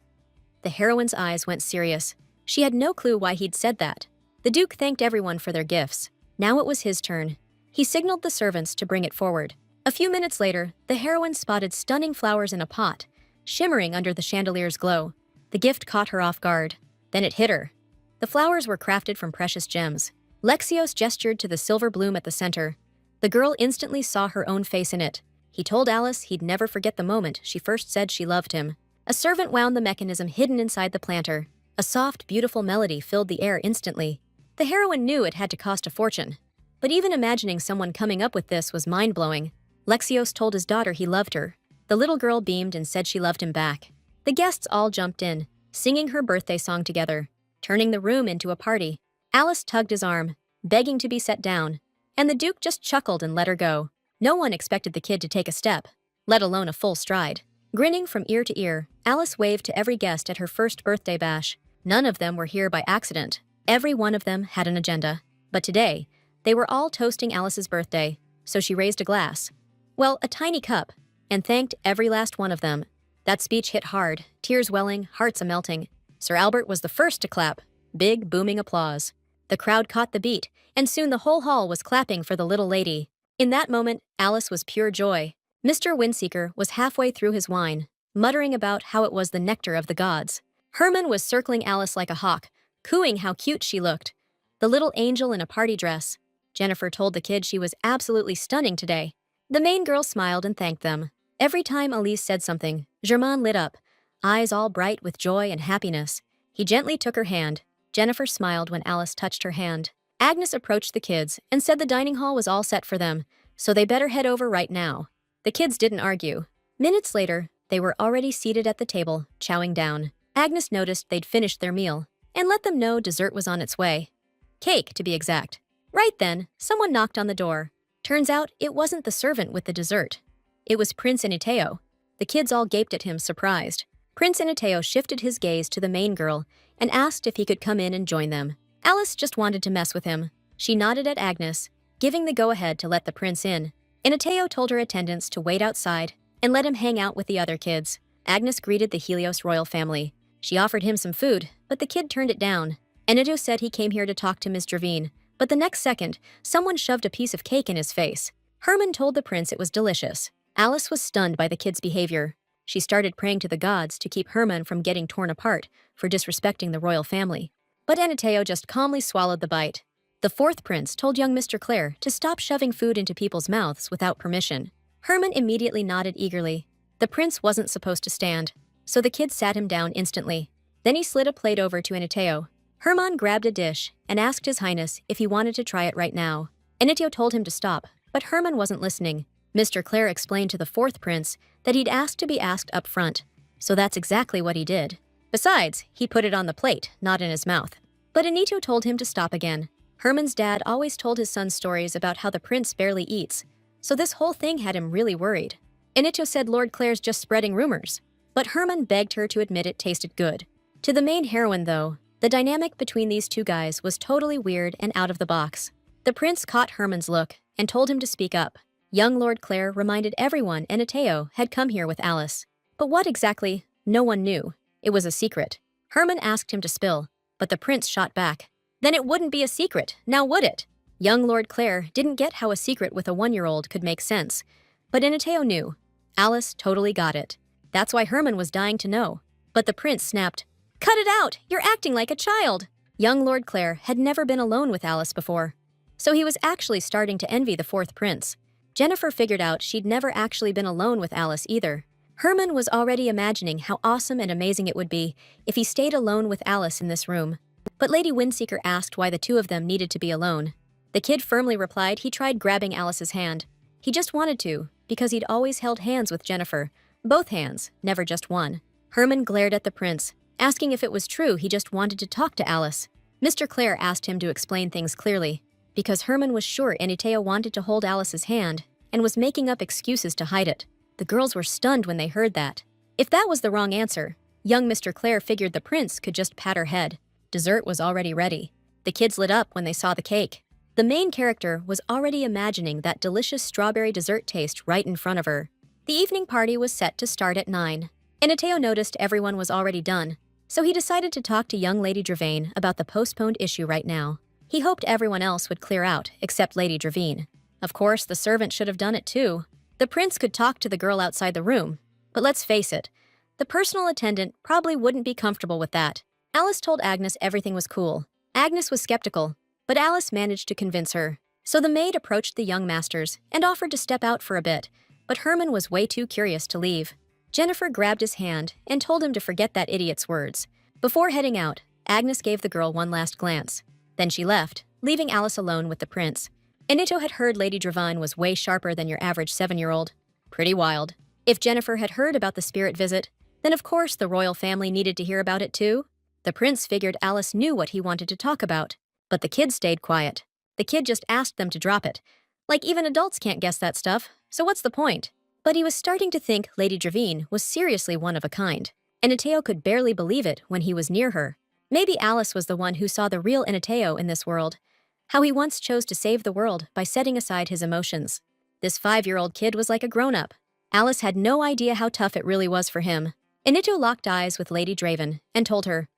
The heroine's eyes went serious. She had no clue why he'd said that. The Duke thanked everyone for their gifts. Now it was his turn. He signaled the servants to bring it forward. A few minutes later, the heroine spotted stunning flowers in a pot, shimmering under the chandelier's glow. The gift caught her off guard. Then it hit her. The flowers were crafted from precious gems. Lexios gestured to the silver bloom at the center. The girl instantly saw her own face in it. He told Alice he'd never forget the moment she first said she loved him. A servant wound the mechanism hidden inside the planter. A soft, beautiful melody filled the air instantly. The heroine knew it had to cost a fortune. But even imagining someone coming up with this was mind-blowing. Lexios told his daughter he loved her. The little girl beamed and said she loved him back. The guests all jumped in, singing her birthday song together, turning the room into a party. Alice tugged his arm, begging to be set down, and the Duke just chuckled and let her go. No one expected the kid to take a step, let alone a full stride. Grinning from ear to ear, Alice waved to every guest at her first birthday bash. None of them were here by accident. Every one of them had an agenda. But today, they were all toasting Alice's birthday, so she raised a glass. Well, a tiny cup, and thanked every last one of them. That speech hit hard, tears welling, hearts a-melting. Sir Albert was the first to clap. Big, booming applause. The crowd caught the beat, and soon the whole hall was clapping for the little lady. In that moment, Alice was pure joy. Mr. Windseeker was halfway through his wine, muttering about how it was the nectar of the gods. Herman was circling Alice like a hawk, cooing how cute she looked. The little angel in a party dress. Jennifer told the kid she was absolutely stunning today. The main girl smiled and thanked them. Every time Elise said something, Germain lit up, eyes all bright with joy and happiness. He gently took her hand. Jennifer smiled when Alice touched her hand. Agnes approached the kids and said the dining hall was all set for them, so they better head over right now. The kids didn't argue. Minutes later, they were already seated at the table, chowing down. Agnes noticed they'd finished their meal and let them know dessert was on its way. Cake, to be exact. Right then, someone knocked on the door. Turns out it wasn't the servant with the dessert. It was Prince Inateo. The kids all gaped at him, surprised. Prince Inateo shifted his gaze to the main girl and asked if he could come in and join them. Alice just wanted to mess with him. She nodded at Agnes, giving the go-ahead to let the prince in. Inateo told her attendants to wait outside and let him hang out with the other kids. Agnes greeted the Helios royal family. She offered him some food, but the kid turned it down. Inateo said he came here to talk to Miss Dravine, but the next second, someone shoved a piece of cake in his face. Herman told the prince it was delicious. Alice was stunned by the kid's behavior. She started praying to the gods to keep Herman from getting torn apart for disrespecting the royal family. But Inateo just calmly swallowed the bite. The fourth prince told young Mr. Clare to stop shoving food into people's mouths without permission. Herman immediately nodded eagerly. The prince wasn't supposed to stand, so the kid sat him down instantly. Then he slid a plate over to Inateo. Herman grabbed a dish and asked His Highness if he wanted to try it right now. Inateo told him to stop, but Herman wasn't listening. Mr. Clare explained to the fourth prince that he'd asked to be asked up front, so that's exactly what he did. Besides, he put it on the plate, not in his mouth. But Inateo told him to stop again. Herman's dad always told his son stories about how the prince barely eats, so this whole thing had him really worried. Inateo said Lord Clare's just spreading rumors, but Herman begged her to admit it tasted good. To the main heroine, though, the dynamic between these two guys was totally weird and out of the box. The prince caught Herman's look and told him to speak up. Young Lord Clare reminded everyone Inateo had come here with Alice. But what exactly? No one knew. It was a secret. Herman asked him to spill, but the prince shot back. Then it wouldn't be a secret, now would it? Young Lord Clare didn't get how a secret with a 1-year-old could make sense. But Inateo knew. Alice totally got it. That's why Herman was dying to know. But the prince snapped, "Cut it out! You're acting like a child!" Young Lord Clare had never been alone with Alice before, so he was actually starting to envy the fourth prince. Jennifer figured out she'd never actually been alone with Alice either. Herman was already imagining how awesome and amazing it would be if he stayed alone with Alice in this room. But Lady Windseeker asked why the two of them needed to be alone. The kid firmly replied he tried grabbing Alice's hand. He just wanted to, because he'd always held hands with Jennifer. Both hands, never just one. Herman glared at the prince, asking if it was true he just wanted to talk to Alice. Mr. Clare asked him to explain things clearly, because Herman was sure Inateo wanted to hold Alice's hand and was making up excuses to hide it. The girls were stunned when they heard that. If that was the wrong answer, young Mr. Clare figured the prince could just pat her head. Dessert was already ready. The kids lit up when they saw the cake. The main character was already imagining that delicious strawberry dessert taste right in front of her. The evening party was set to start at 9. Inateo noticed everyone was already done, so he decided to talk to young Lady Dravine about the postponed issue right now. He hoped everyone else would clear out, except Lady Dravine. Of course, the servant should have done it too. The prince could talk to the girl outside the room, but let's face it, the personal attendant probably wouldn't be comfortable with that. Alice told Agnes everything was cool. Agnes was skeptical, but Alice managed to convince her. So the maid approached the young masters and offered to step out for a bit, but Herman was way too curious to leave. Jennifer grabbed his hand and told him to forget that idiot's words. Before heading out, Agnes gave the girl one last glance. Then she left, leaving Alice alone with the prince. Inateo had heard Lady Dravine was way sharper than your average 7-year-old. Pretty wild. If Jennifer had heard about the spirit visit, then of course the royal family needed to hear about it too. The prince figured Alice knew what he wanted to talk about, but the kid stayed quiet. The kid just asked them to drop it. Like even adults can't guess that stuff, so what's the point? But he was starting to think Lady Dravine was seriously one of a kind. Inateo could barely believe it when he was near her. Maybe Alice was the one who saw the real Inateo in this world. How he once chose to save the world by setting aside his emotions. This 5-year-old kid was like a grown-up. Alice had no idea how tough it really was for him. Inateo locked eyes with Lady Dravine and told her,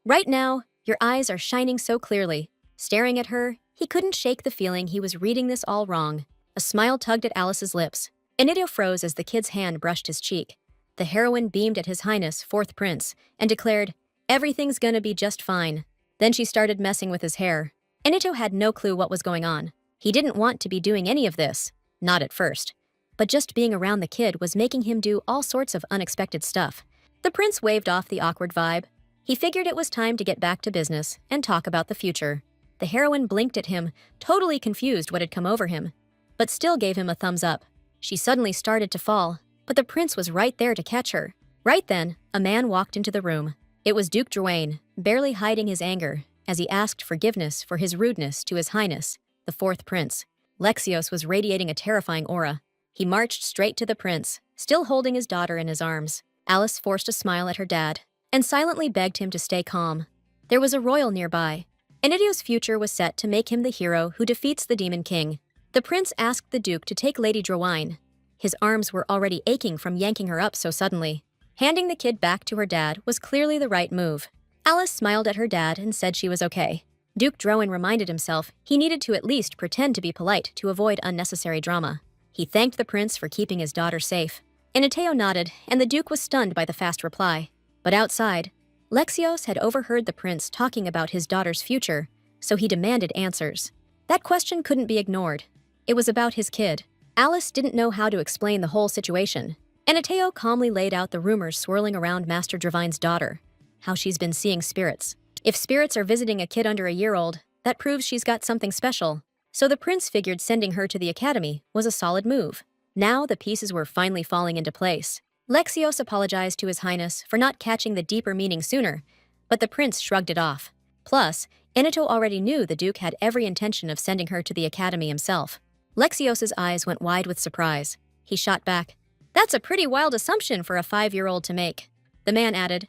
"Right now, your eyes are shining so clearly." Staring at her, he couldn't shake the feeling he was reading this all wrong. A smile tugged at Alice's lips. Inateo froze as the kid's hand brushed his cheek. The heroine beamed at His Highness, fourth prince, and declared, Everything's gonna be just fine. Then she started messing with his hair. Enito had no clue what was going on. He didn't want to be doing any of this. Not at first. But just being around the kid was making him do all sorts of unexpected stuff. The prince waved off the awkward vibe. He figured it was time to get back to business and talk about the future. The heroine blinked at him, totally confused what had come over him, but still gave him a thumbs up. She suddenly started to fall, but the prince was right there to catch her. Right then, a man walked into the room. It was Duke Drouaine, barely hiding his anger, as he asked forgiveness for his rudeness to His Highness, the fourth prince. Lexios was radiating a terrifying aura. He marched straight to the prince, still holding his daughter in his arms. Alice forced a smile at her dad, and silently begged him to stay calm. There was a royal nearby. Enidio's future was set to make him the hero who defeats the Demon King. The prince asked the duke to take Lady Drouaine. His arms were already aching from yanking her up so suddenly. Handing the kid back to her dad was clearly the right move. Alice smiled at her dad and said she was okay. Duke Drouaine reminded himself he needed to at least pretend to be polite to avoid unnecessary drama. He thanked the prince for keeping his daughter safe. Eniteo nodded, and the duke was stunned by the fast reply. But outside, Lexios had overheard the prince talking about his daughter's future, so he demanded answers. That question couldn't be ignored. It was about his kid. Alice didn't know how to explain the whole situation. Eniteo calmly laid out the rumors swirling around Master Dravaine's daughter, how she's been seeing spirits. If spirits are visiting a kid under a year old, that proves she's got something special. So the prince figured sending her to the academy was a solid move. Now the pieces were finally falling into place. Lexios apologized to His Highness for not catching the deeper meaning sooner, but the prince shrugged it off. Plus, Enito already knew the duke had every intention of sending her to the academy himself. Lexios's eyes went wide with surprise. He shot back, "That's a pretty wild assumption for a 5-year-old to make." The man added,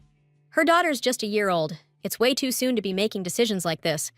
"Her daughter's just a year old. It's way too soon to be making decisions like this.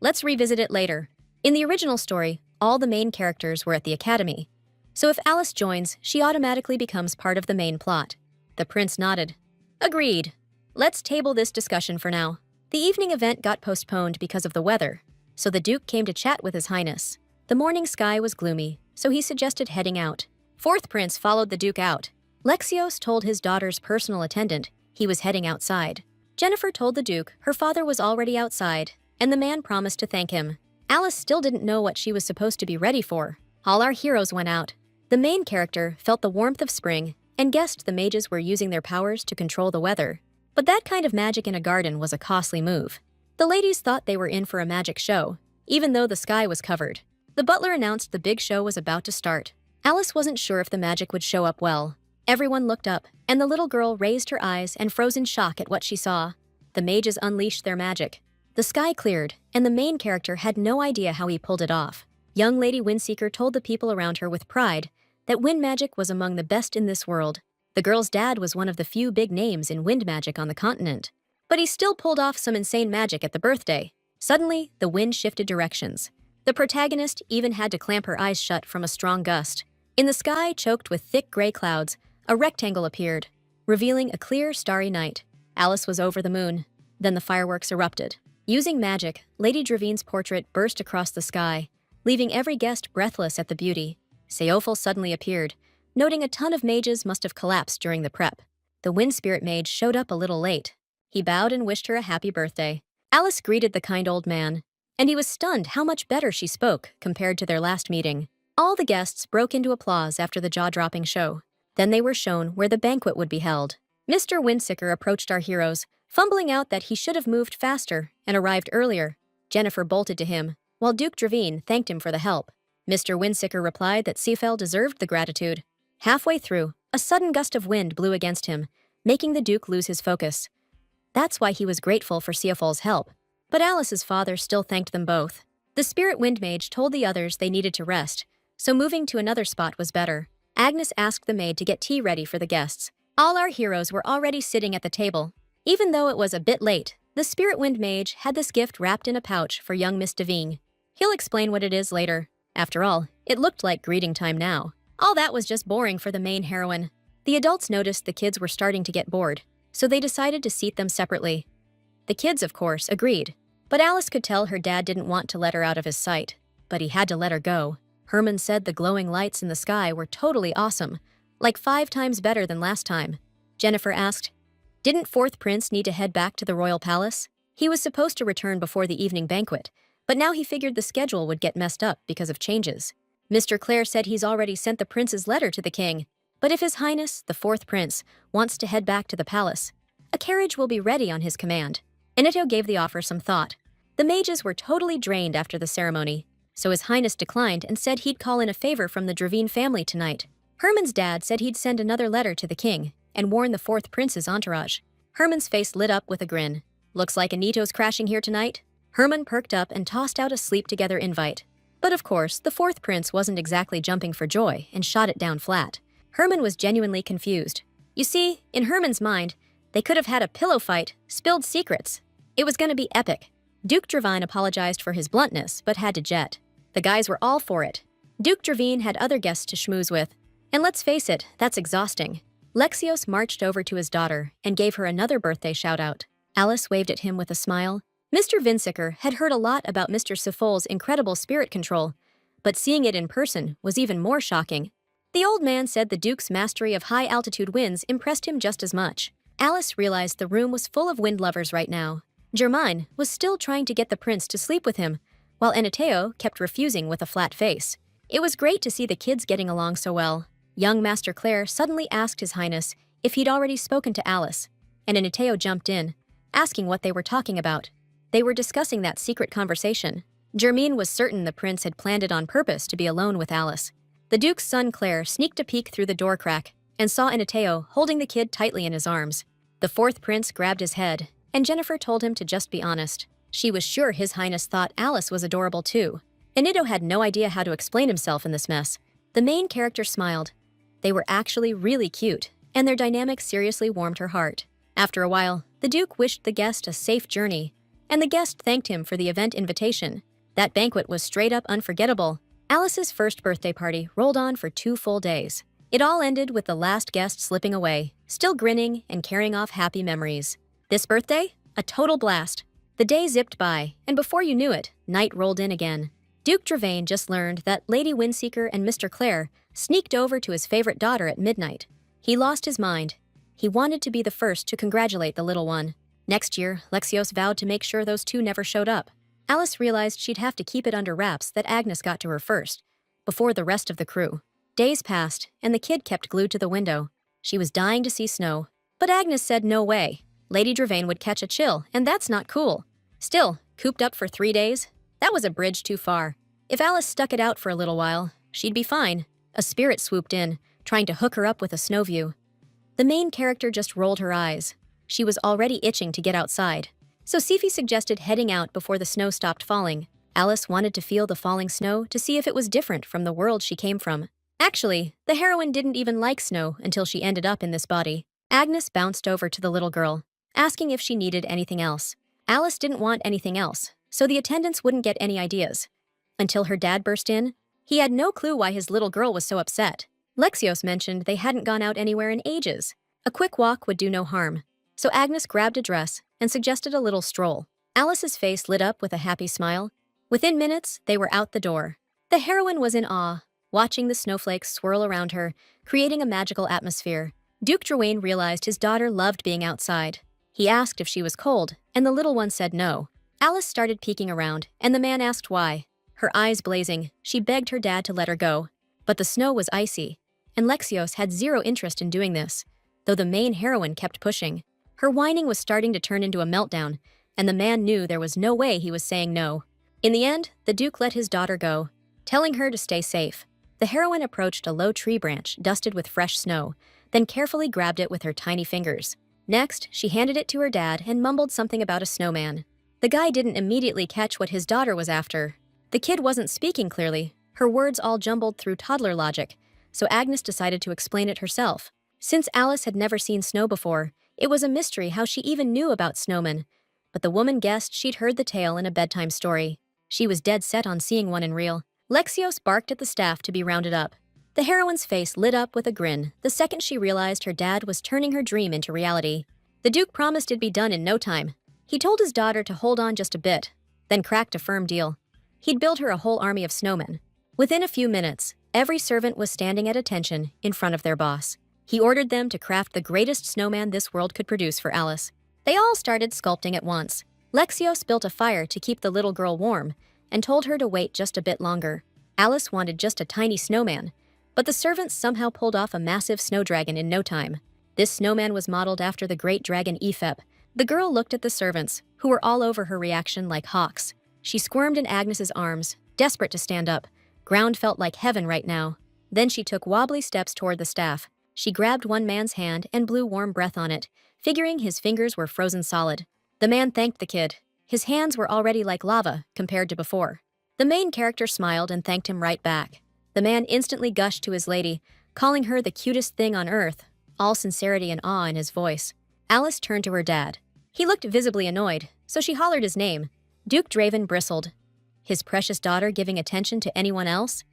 Let's revisit it later." In the original story, all the main characters were at the academy. So if Alice joins, she automatically becomes part of the main plot. The prince nodded. "Agreed. Let's table this discussion for now." The evening event got postponed because of the weather, so the duke came to chat with His Highness. The morning sky was gloomy, so he suggested heading out. Fourth prince followed the duke out. Lexios told his daughter's personal attendant he was heading outside. Jennifer told the duke her father was already outside, and the man promised to thank him. Alice still didn't know what she was supposed to be ready for. All our heroes went out. The main character felt the warmth of spring and guessed the mages were using their powers to control the weather. But that kind of magic in a garden was a costly move. The ladies thought they were in for a magic show, even though the sky was covered. The butler announced the big show was about to start. Alice wasn't sure if the magic would show up well. Everyone looked up, and the little girl raised her eyes and froze in shock at what she saw. The mages unleashed their magic. The sky cleared, and the main character had no idea how he pulled it off. Young Lady Windseeker told the people around her with pride that wind magic was among the best in this world. The girl's dad was one of the few big names in wind magic on the continent. But he still pulled off some insane magic at the birthday. Suddenly, the wind shifted directions. The protagonist even had to clamp her eyes shut from a strong gust. In the sky, choked with thick gray clouds, a rectangle appeared, revealing a clear, starry night. Alice was over the moon. Then the fireworks erupted. Using magic, Lady Dravaine's portrait burst across the sky, leaving every guest breathless at the beauty. Seophil suddenly appeared, noting a ton of mages must have collapsed during the prep. The wind spirit mage showed up a little late. He bowed and wished her a happy birthday. Alice greeted the kind old man, and he was stunned how much better she spoke compared to their last meeting. All the guests broke into applause after the jaw-dropping show. Then they were shown where the banquet would be held. Mr. Windseeker approached our heroes, fumbling out that he should have moved faster and arrived earlier. Jennifer bolted to him, while Duke Dravine thanked him for the help. Mr. Windseeker replied that Seafell deserved the gratitude. Halfway through, a sudden gust of wind blew against him, making the Duke lose his focus. That's why he was grateful for Seafell's help. But Alice's father still thanked them both. The spirit wind mage told the others they needed to rest, so moving to another spot was better. Agnes asked the maid to get tea ready for the guests. All our heroes were already sitting at the table. Even though it was a bit late, the spirit wind mage had this gift wrapped in a pouch for young Miss Devine. He'll explain what it is later. After all, it looked like greeting time now. All that was just boring for the main heroine. The adults noticed the kids were starting to get bored, so they decided to seat them separately. The kids, of course, agreed, but Alice could tell her dad didn't want to let her out of his sight. But he had to let her go. Herman said the glowing lights in the sky were totally awesome, like 5 times better than last time. Jennifer asked, Didn't fourth prince need to head back to the royal palace? He was supposed to return before the evening banquet, but now he figured the schedule would get messed up because of changes. Mr. Clare said he's already sent the prince's letter to the king, but if His Highness, the fourth prince, wants to head back to the palace, a carriage will be ready on his command. Inito gave the offer some thought. The mages were totally drained after the ceremony, so His Highness declined and said he'd call in a favor from the Dravine family tonight. Herman's dad said he'd send another letter to the king and warn the fourth prince's entourage. Herman's face lit up with a grin. Looks like Anito's crashing here tonight. Herman perked up and tossed out a sleep-together invite. But of course, the fourth prince wasn't exactly jumping for joy and shot it down flat. Herman was genuinely confused. You see, in Herman's mind, they could have had a pillow fight, spilled secrets. It was going to be epic. Duke Dravine apologized for his bluntness, but had to jet. The guys were all for it. Duke Dravine had other guests to schmooze with. And let's face it, that's exhausting. Lexios marched over to his daughter and gave her another birthday shout-out. Alice waved at him with a smile. Mr. Vinsicker had heard a lot about Mr. Siffol's incredible spirit control, but seeing it in person was even more shocking. The old man said the Duke's mastery of high-altitude winds impressed him just as much. Alice realized the room was full of wind lovers right now. Germain was still trying to get the prince to sleep with him, while Anateo kept refusing with a flat face. It was great to see the kids getting along so well. Young Master Clare suddenly asked His Highness if he'd already spoken to Alice, and Anateo jumped in, asking what they were talking about. They were discussing that secret conversation. Germain was certain the prince had planned it on purpose to be alone with Alice. The Duke's son Claire sneaked a peek through the door crack and saw Anateo holding the kid tightly in his arms. The fourth prince grabbed his head, and Jennifer told him to just be honest. She was sure His Highness thought Alice was adorable too. Anito had no idea how to explain himself in this mess. The main character smiled. They were actually really cute, and their dynamic seriously warmed her heart. After a while, the Duke wished the guest a safe journey, and the guest thanked him for the event invitation. That banquet was straight up unforgettable. Alice's first birthday party rolled on for 2 full days. It all ended with the last guest slipping away, still grinning and carrying off happy memories. This birthday? A total blast. The day zipped by, and before you knew it, night rolled in again. Duke Dravane just learned that Lady Windseeker and Mr. Clare sneaked over to his favorite daughter at midnight. He lost his mind. He wanted to be the first to congratulate the little one. Next year, Lexios vowed to make sure those two never showed up. Alice realized she'd have to keep it under wraps that Agnes got to her first, before the rest of the crew. Days passed, and the kid kept glued to the window. She was dying to see snow, but Agnes said no way. Lady Dravane would catch a chill, and that's not cool. Still, cooped up for 3 days? That was a bridge too far. If Alice stuck it out for a little while, she'd be fine. A spirit swooped in, trying to hook her up with a snow view. The main character just rolled her eyes. She was already itching to get outside. So Sifi suggested heading out before the snow stopped falling. Alice wanted to feel the falling snow to see if it was different from the world she came from. Actually, the heroine didn't even like snow until she ended up in this body. Agnes bounced over to the little girl, asking if she needed anything else. Alice didn't want anything else, so the attendants wouldn't get any ideas. Until her dad burst in. He had no clue why his little girl was so upset. Lexios mentioned they hadn't gone out anywhere in ages. A quick walk would do no harm. So Agnes grabbed a dress and suggested a little stroll. Alice's face lit up with a happy smile. Within minutes, they were out the door. The heroine was in awe, watching the snowflakes swirl around her, creating a magical atmosphere. Duke Dravane realized his daughter loved being outside. He asked if she was cold, and the little one said no. Alice started peeking around, and the man asked why. Her eyes blazing, she begged her dad to let her go. But the snow was icy, and Lexios had zero interest in doing this, though the main heroine kept pushing. Her whining was starting to turn into a meltdown, and the man knew there was no way he was saying no. In the end, the Duke let his daughter go, telling her to stay safe. The heroine approached a low tree branch dusted with fresh snow, then carefully grabbed it with her tiny fingers. Next, she handed it to her dad and mumbled something about a snowman. The guy didn't immediately catch what his daughter was after. The kid wasn't speaking clearly, her words all jumbled through toddler logic, so Agnes decided to explain it herself. Since Alice had never seen snow before, it was a mystery how she even knew about snowmen, but the woman guessed she'd heard the tale in a bedtime story. She was dead set on seeing one in real. Lexios barked at the staff to be rounded up. The heroine's face lit up with a grin the second she realized her dad was turning her dream into reality. The Duke promised it'd be done in no time. He told his daughter to hold on just a bit, then cracked a firm deal. He'd build her a whole army of snowmen. Within a few minutes, every servant was standing at attention in front of their boss. He ordered them to craft the greatest snowman this world could produce for Alice. They all started sculpting at once. Lexios built a fire to keep the little girl warm and told her to wait just a bit longer. Alice wanted just a tiny snowman, but the servants somehow pulled off a massive snow dragon in no time. This snowman was modeled after the great dragon Ephep. The girl looked at the servants, who were all over her reaction like hawks. She squirmed in Agnes's arms, desperate to stand up. Ground felt like heaven right now. Then she took wobbly steps toward the staff. She grabbed one man's hand and blew warm breath on it, figuring his fingers were frozen solid. The man thanked the kid. His hands were already like lava compared to before. The main character smiled and thanked him right back. The man instantly gushed to his lady, calling her the cutest thing on earth, all sincerity and awe in his voice. Alice turned to her dad. He looked visibly annoyed, so she hollered his name. Duke Draven bristled. His precious daughter giving attention to anyone else?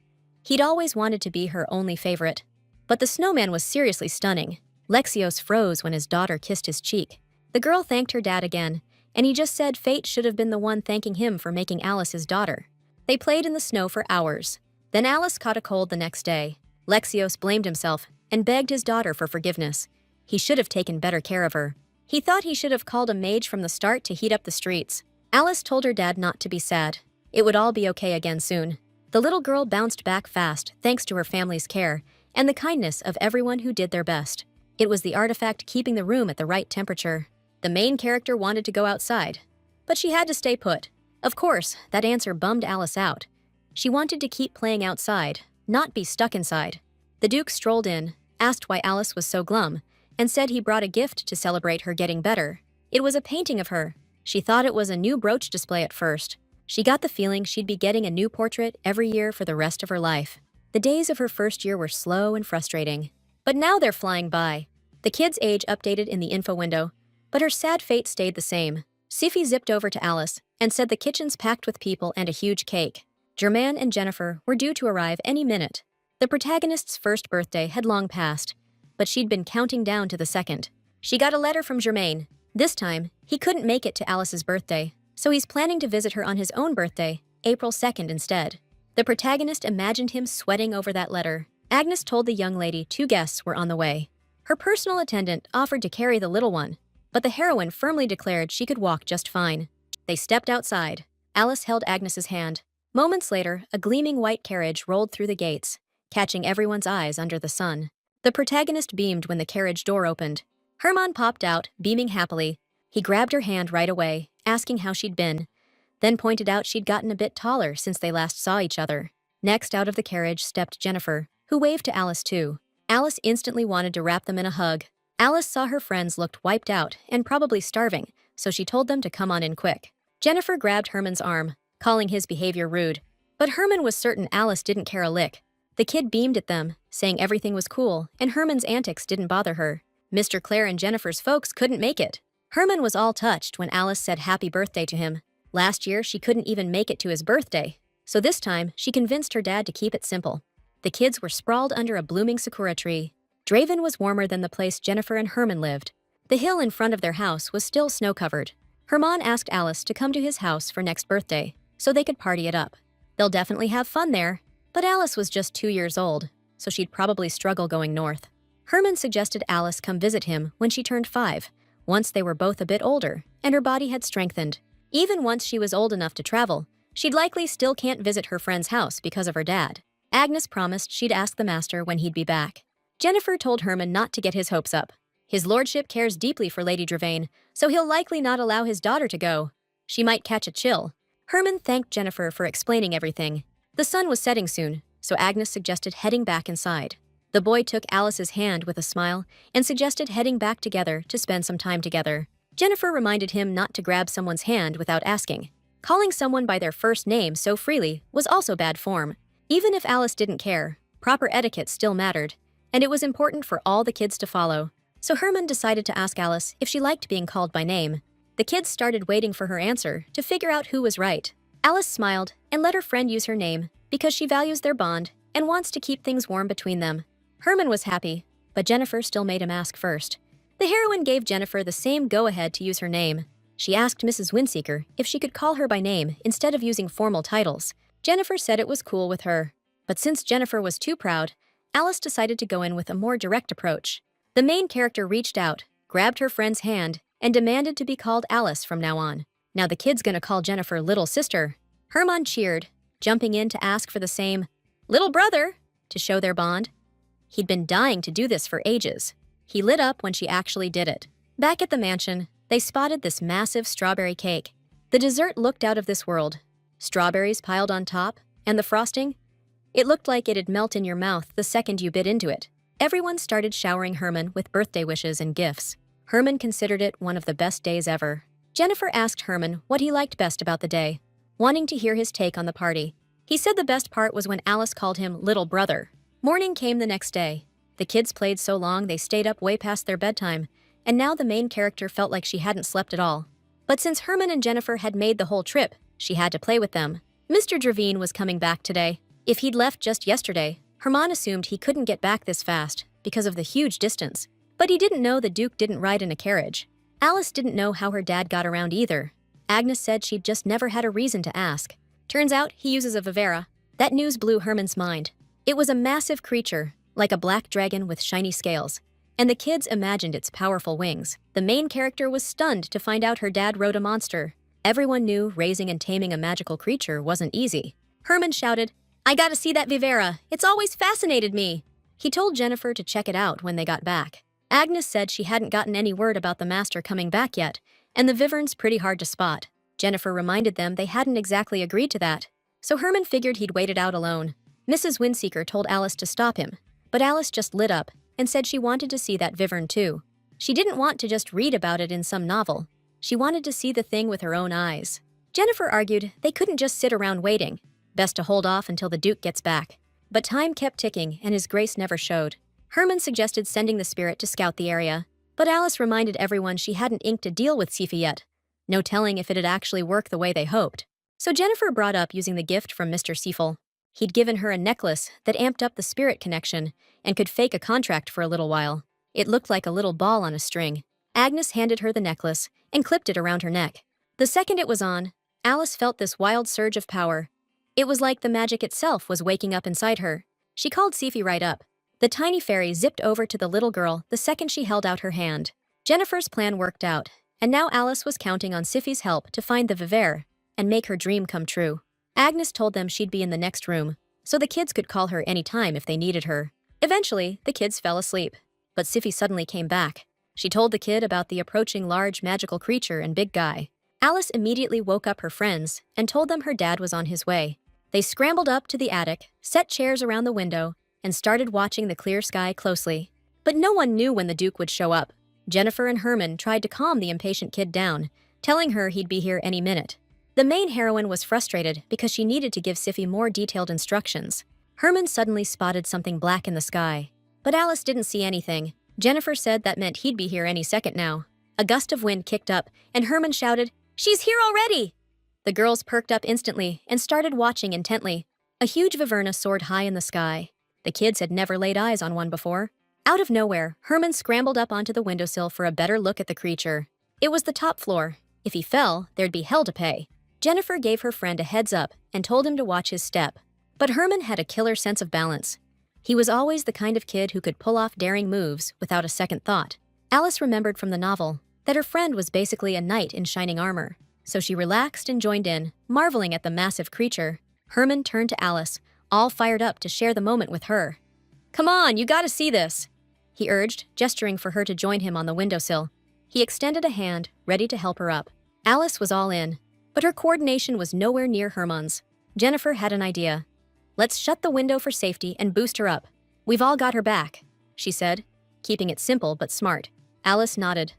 He'd always wanted to be her only favorite. But the snowman was seriously stunning. Lexios froze when his daughter kissed his cheek. The girl thanked her dad again, and he just said fate should have been the one thanking him for making Alice his daughter. They played in the snow for hours. Then Alice caught a cold the next day. Lexios blamed himself and begged his daughter for forgiveness. He should have taken better care of her. He thought he should have called a mage from the start to heat up the streets. Alice told her dad not to be sad. It would all be okay again soon. The little girl bounced back fast thanks to her family's care and the kindness of everyone who did their best. It was the artifact keeping the room at the right temperature. The main character wanted to go outside, but she had to stay put. Of course, that answer bummed Alice out. She wanted to keep playing outside, not be stuck inside. The Duke strolled in, asked why Alice was so glum, and said he brought a gift to celebrate her getting better. It was a painting of her. She thought it was a new brooch display at first. She got the feeling she'd be getting a new portrait every year for the rest of her life. The days of her first year were slow and frustrating. But now they're flying by. The kid's age updated in the info window, but her sad fate stayed the same. Sifi zipped over to Alice and said the kitchen's packed with people and a huge cake. Germaine and Jennifer were due to arrive any minute. The protagonist's first birthday had long passed, but she'd been counting down to the second. She got a letter from Germaine. This time, he couldn't make it to Alice's birthday, so he's planning to visit her on his own birthday, April 2nd instead. The protagonist imagined him sweating over that letter. Agnes told the young lady 2 guests were on the way. Her personal attendant offered to carry the little one, but the heroine firmly declared she could walk just fine. They stepped outside. Alice held Agnes's hand. Moments later, a gleaming white carriage rolled through the gates, catching everyone's eyes under the sun. The protagonist beamed when the carriage door opened. Hermann popped out, beaming happily. He grabbed her hand right away, asking how she'd been, then pointed out she'd gotten a bit taller since they last saw each other. Next out of the carriage stepped Jennifer, who waved to Alice too. Alice instantly wanted to wrap them in a hug. Alice saw her friends looked wiped out and probably starving, so she told them to come on in quick. Jennifer grabbed Herman's arm, calling his behavior rude. But Herman was certain Alice didn't care a lick. The kid beamed at them, saying everything was cool, and Herman's antics didn't bother her. Mr. Claire and Jennifer's folks couldn't make it. Herman was all touched when Alice said happy birthday to him. Last year, she couldn't even make it to his birthday, so this time, she convinced her dad to keep it simple. The kids were sprawled under a blooming sakura tree. Draven was warmer than the place Jennifer and Herman lived. The hill in front of their house was still snow-covered. Herman asked Alice to come to his house for next birthday, so they could party it up. They'll definitely have fun there, but Alice was just 2 years old, so she'd probably struggle going north. Herman suggested Alice come visit him when she turned 5, once they were both a bit older, and her body had strengthened. Even once she was old enough to travel, she'd likely still can't visit her friend's house because of her dad. Agnes promised she'd ask the master when he'd be back. Jennifer told Herman not to get his hopes up. His lordship cares deeply for Lady Dravain, so he'll likely not allow his daughter to go. She might catch a chill. Herman thanked Jennifer for explaining everything. The sun was setting soon, so Agnes suggested heading back inside. The boy took Alice's hand with a smile and suggested heading back together to spend some time together. Jennifer reminded him not to grab someone's hand without asking. Calling someone by their first name so freely was also bad form. Even if Alice didn't care, proper etiquette still mattered, and it was important for all the kids to follow. So Herman decided to ask Alice if she liked being called by name. The kids started waiting for her answer to figure out who was right. Alice smiled and let her friend use her name because she values their bond and wants to keep things warm between them. Herman was happy, but Jennifer still made him ask first. The heroine gave Jennifer the same go-ahead to use her name. She asked Mrs. Windseeker if she could call her by name instead of using formal titles. Jennifer said it was cool with her. But since Jennifer was too proud, Alice decided to go in with a more direct approach. The main character reached out, grabbed her friend's hand, and demanded to be called Alice from now on. Now the kid's gonna call Jennifer little sister. Herman cheered, jumping in to ask for the same little brother to show their bond. He'd been dying to do this for ages. He lit up when she actually did it. Back at the mansion, they spotted this massive strawberry cake. The dessert looked out of this world. Strawberries piled on top, and the frosting? It looked like it'd melt in your mouth the second you bit into it. Everyone started showering Herman with birthday wishes and gifts. Herman considered it one of the best days ever. Jennifer asked Herman what he liked best about the day, wanting to hear his take on the party. He said the best part was when Alice called him little brother. Morning came the next day. The kids played so long they stayed up way past their bedtime, and now the main character felt like she hadn't slept at all. But since Herman and Jennifer had made the whole trip, she had to play with them. Mr. Dravine was coming back today. If he'd left just yesterday, Herman assumed he couldn't get back this fast because of the huge distance. But he didn't know the Duke didn't ride in a carriage. Alice didn't know how her dad got around either. Agnes said she'd just never had a reason to ask. Turns out he uses a vivera. That news blew Herman's mind. It was a massive creature, like a black dragon with shiny scales, and the kids imagined its powerful wings. The main character was stunned to find out her dad rode a monster. Everyone knew raising and taming a magical creature wasn't easy. Herman shouted, "I gotta see that vivera. It's always fascinated me." He told Jennifer to check it out when they got back. Agnes said she hadn't gotten any word about the master coming back yet, and the vivern's pretty hard to spot. Jennifer reminded them they hadn't exactly agreed to that, so Herman figured he'd wait it out alone. Mrs. Windseeker told Alice to stop him, but Alice just lit up and said she wanted to see that vivern too. She didn't want to just read about it in some novel. She wanted to see the thing with her own eyes. Jennifer argued they couldn't just sit around waiting. Best to hold off until the Duke gets back. But time kept ticking and his grace never showed. Herman suggested sending the spirit to scout the area, but Alice reminded everyone she hadn't inked a deal with Sifi yet. No telling if it'd actually work the way they hoped. So Jennifer brought up using the gift from Mr. Seifel. He'd given her a necklace that amped up the spirit connection and could fake a contract for a little while. It looked like a little ball on a string. Agnes handed her the necklace and clipped it around her neck. The second it was on, Alice felt this wild surge of power. It was like the magic itself was waking up inside her. She called Sifi right up. The tiny fairy zipped over to the little girl the second she held out her hand. Jennifer's plan worked out, and now Alice was counting on Sifi's help to find the vivere and make her dream come true. Agnes told them she'd be in the next room, so the kids could call her any time if they needed her. Eventually, the kids fell asleep, but Sifi suddenly came back. She told the kid about the approaching large magical creature and big guy. Alice immediately woke up her friends and told them her dad was on his way. They scrambled up to the attic, set chairs around the window, and started watching the clear sky closely. But no one knew when the Duke would show up. Jennifer and Herman tried to calm the impatient kid down, telling her he'd be here any minute. The main heroine was frustrated because she needed to give Sifi more detailed instructions. Herman suddenly spotted something black in the sky, but Alice didn't see anything. Jennifer said that meant he'd be here any second now. A gust of wind kicked up, and Herman shouted, "She's here already!" The girls perked up instantly and started watching intently. A huge viverna soared high in the sky. The kids had never laid eyes on one before. Out of nowhere, Herman scrambled up onto the windowsill for a better look at the creature. It was the top floor. If he fell, there'd be hell to pay. Jennifer gave her friend a heads up and told him to watch his step. But Herman had a killer sense of balance. He was always the kind of kid who could pull off daring moves without a second thought. Alice remembered from the novel that her friend was basically a knight in shining armor, so she relaxed and joined in, marveling at the massive creature. Herman turned to Alice, all fired up to share the moment with her. "Come on, you gotta see this," he urged, gesturing for her to join him on the windowsill. He extended a hand, ready to help her up. Alice was all in, but her coordination was nowhere near Herman's. Jennifer had an idea. "Let's shut the window for safety and boost her up. We've all got her back," she said, keeping it simple but smart. Alice nodded.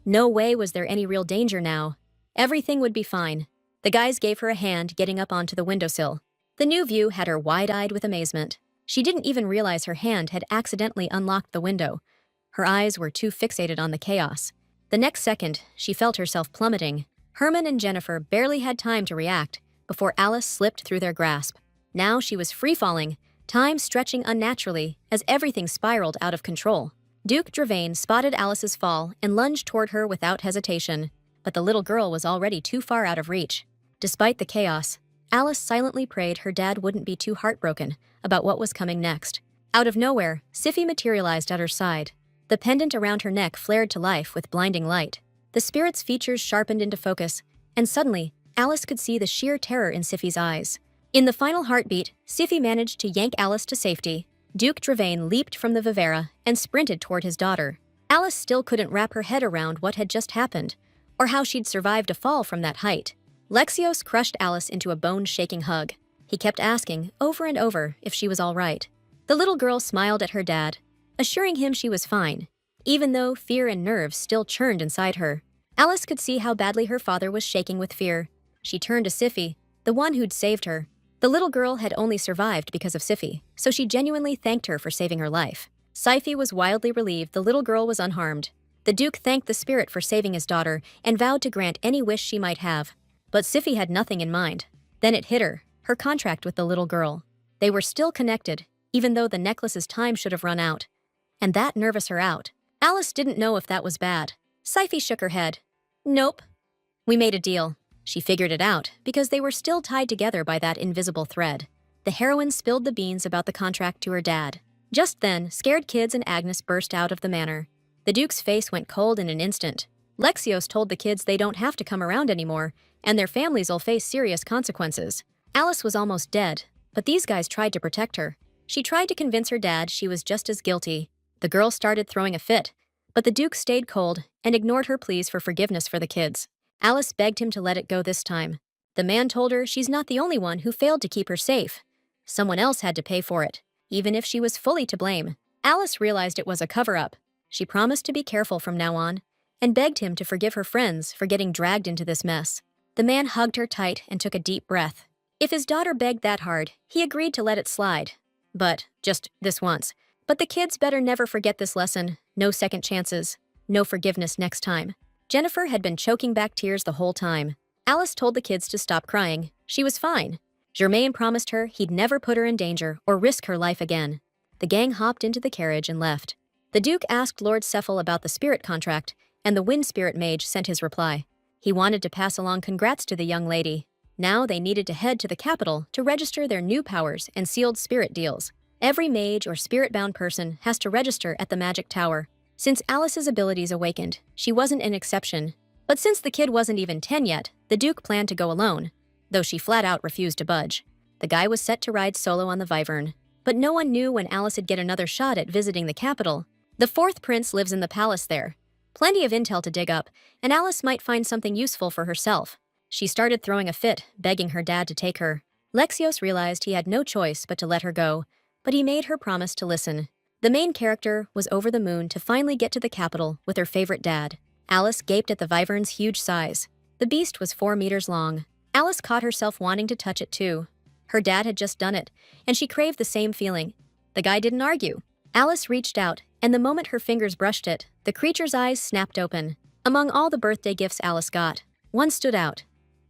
No way was there any real danger now. Everything would be fine. The guys gave her a hand getting up onto the windowsill. The new view had her wide-eyed with amazement. She didn't even realize her hand had accidentally unlocked the window. Her eyes were too fixated on the chaos. The next second, she felt herself plummeting. Herman and Jennifer barely had time to react before Alice slipped through their grasp. Now she was free-falling, time stretching unnaturally as everything spiraled out of control. Duke Dravane spotted Alice's fall and lunged toward her without hesitation, but the little girl was already too far out of reach. Despite the chaos, Alice silently prayed her dad wouldn't be too heartbroken about what was coming next. Out of nowhere, Sify materialized at her side. The pendant around her neck flared to life with blinding light. The spirit's features sharpened into focus, and suddenly, Alice could see the sheer terror in Sify's eyes. In the final heartbeat, Sify managed to yank Alice to safety. Duke Dravain leaped from the vivera and sprinted toward his daughter. Alice still couldn't wrap her head around what had just happened, or how she'd survived a fall from that height. Lexios crushed Alice into a bone-shaking hug. He kept asking, over and over, if she was all right. The little girl smiled at her dad, assuring him she was fine, even though fear and nerves still churned inside her. Alice could see how badly her father was shaking with fear. She turned to Sify, the one who'd saved her. The little girl had only survived because of Sify, so she genuinely thanked her for saving her life. Sify was wildly relieved the little girl was unharmed. The Duke thanked the spirit for saving his daughter and vowed to grant any wish she might have. But Sify had nothing in mind. Then it hit her contract with the little girl. They were still connected, even though the necklace's time should have run out. And that nervous her out. Alice didn't know if that was bad. Sify shook her head. Nope. We made a deal. She figured it out, because they were still tied together by that invisible thread. The heroine spilled the beans about the contract to her dad. Just then, scared kids and Agnes burst out of the manor. The Duke's face went cold in an instant. Lexios told the kids they don't have to come around anymore, and their families'll face serious consequences. Alice was almost dead, but these guys tried to protect her. She tried to convince her dad she was just as guilty. The girl started throwing a fit, but the Duke stayed cold and ignored her pleas for forgiveness for the kids. Alice begged him to let it go this time. The man told her she's not the only one who failed to keep her safe. Someone else had to pay for it, even if she was fully to blame. Alice realized it was a cover-up. She promised to be careful from now on, and begged him to forgive her friends for getting dragged into this mess. The man hugged her tight and took a deep breath. If his daughter begged that hard, he agreed to let it slide. But just this once. But the kids better never forget this lesson. No second chances. No forgiveness next time. Jennifer had been choking back tears the whole time. Alice told the kids to stop crying. She was fine. Germain promised her he'd never put her in danger or risk her life again. The gang hopped into the carriage and left. The Duke asked Lord Cephal about the spirit contract, and the wind spirit mage sent his reply. He wanted to pass along congrats to the young lady. Now they needed to head to the capital to register their new powers and sealed spirit deals. Every mage or spirit-bound person has to register at the magic tower. Since Alice's abilities awakened, she wasn't an exception. But since the kid wasn't even 10 yet, the Duke planned to go alone, though she flat out refused to budge. The guy was set to ride solo on the Wyvern, but no one knew when Alice would get another shot at visiting the capital. The fourth prince lives in the palace there. Plenty of intel to dig up, and Alice might find something useful for herself. She started throwing a fit, begging her dad to take her. Lexios realized he had no choice but to let her go, but he made her promise to listen. The main character was over the moon to finally get to the capital with her favorite dad. Alice gaped at the Wyvern's huge size. The beast was 4 meters long. Alice caught herself wanting to touch it too. Her dad had just done it, and she craved the same feeling. The guy didn't argue. Alice reached out, and the moment her fingers brushed it, the creature's eyes snapped open. Among all the birthday gifts Alice got, one stood out.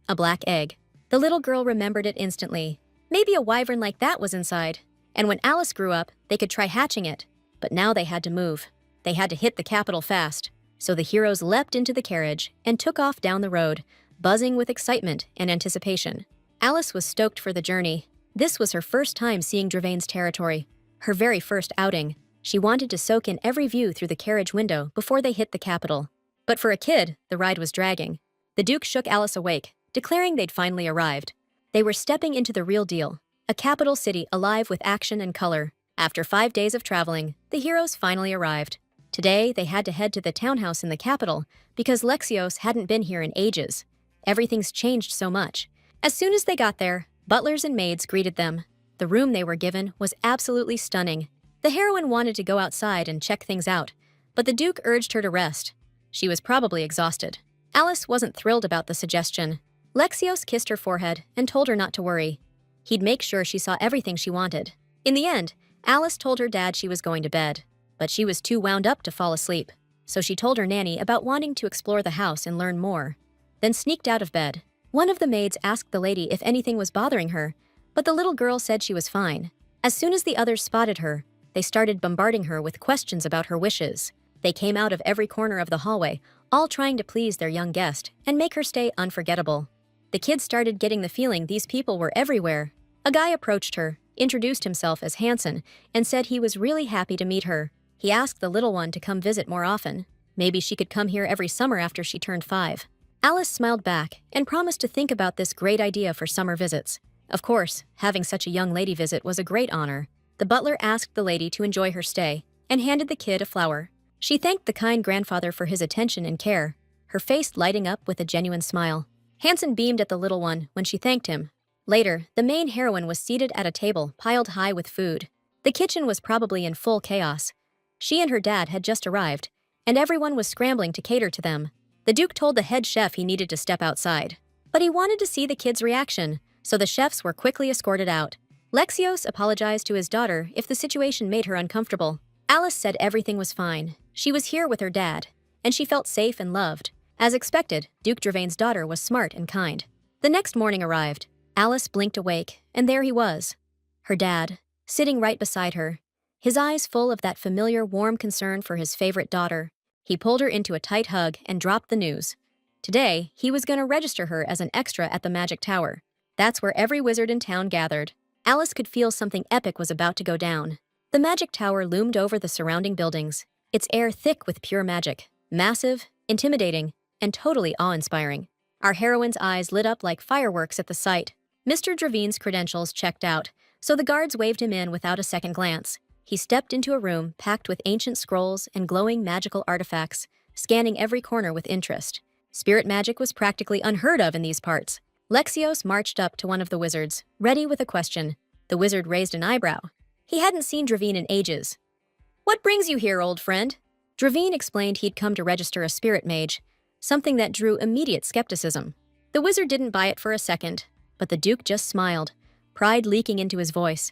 A black egg. The little girl remembered it instantly. Maybe a wyvern like that was inside. And when Alice grew up, they could try hatching it. But now they had to move. They had to hit the capital fast. So the heroes leapt into the carriage and took off down the road, buzzing with excitement and anticipation. Alice was stoked for the journey. This was her first time seeing Dravain's territory. Her very first outing. She wanted to soak in every view through the carriage window before they hit the capital. But for a kid, the ride was dragging. The Duke shook Alice awake, declaring they'd finally arrived. They were stepping into the real deal. A capital city alive with action and color. After 5 days of traveling, the heroes finally arrived. Today, they had to head to the townhouse in the capital because Lexios hadn't been here in ages. Everything's changed so much. As soon as they got there, butlers and maids greeted them. The room they were given was absolutely stunning. The heroine wanted to go outside and check things out, but the Duke urged her to rest. She was probably exhausted. Alice wasn't thrilled about the suggestion. Lexios kissed her forehead and told her not to worry. He'd make sure she saw everything she wanted. In the end, Alice told her dad she was going to bed, but she was too wound up to fall asleep. So she told her nanny about wanting to explore the house and learn more, then sneaked out of bed. One of the maids asked the lady if anything was bothering her, but the little girl said she was fine. As soon as the others spotted her, they started bombarding her with questions about her wishes. They came out of every corner of the hallway, all trying to please their young guest and make her stay unforgettable. The kids started getting the feeling these people were everywhere. A guy approached her, introduced himself as Hansen, and said he was really happy to meet her. He asked the little one to come visit more often. Maybe she could come here every summer after she turned 5. Alice smiled back and promised to think about this great idea for summer visits. Of course, having such a young lady visit was a great honor. The butler asked the lady to enjoy her stay and handed the kid a flower. She thanked the kind grandfather for his attention and care, her face lighting up with a genuine smile. Hansen beamed at the little one when she thanked him. Later, the main heroine was seated at a table piled high with food. The kitchen was probably in full chaos. She and her dad had just arrived, and everyone was scrambling to cater to them. The Duke told the head chef he needed to step outside, but he wanted to see the kids' reaction, so the chefs were quickly escorted out. Lexios apologized to his daughter if the situation made her uncomfortable. Alice said everything was fine. She was here with her dad, and she felt safe and loved. As expected, Duke Dravain's daughter was smart and kind. The next morning arrived. Alice blinked awake, and there he was. Her dad, sitting right beside her, his eyes full of that familiar warm concern for his favorite daughter. He pulled her into a tight hug and dropped the news. Today, he was going to register her as an extra at the Magic Tower. That's where every wizard in town gathered. Alice could feel something epic was about to go down. The Magic Tower loomed over the surrounding buildings, its air thick with pure magic, massive, intimidating, and totally awe-inspiring. Our heroine's eyes lit up like fireworks at the sight. Mr. Dravain's credentials checked out, so the guards waved him in without a second glance. He stepped into a room packed with ancient scrolls and glowing magical artifacts, scanning every corner with interest. Spirit magic was practically unheard of in these parts. Lexios marched up to one of the wizards, ready with a question. The wizard raised an eyebrow. He hadn't seen Dravain in ages. "What brings you here, old friend?" Dravain explained he'd come to register a spirit mage, something that drew immediate skepticism. The wizard didn't buy it for a second, but the Duke just smiled, pride leaking into his voice.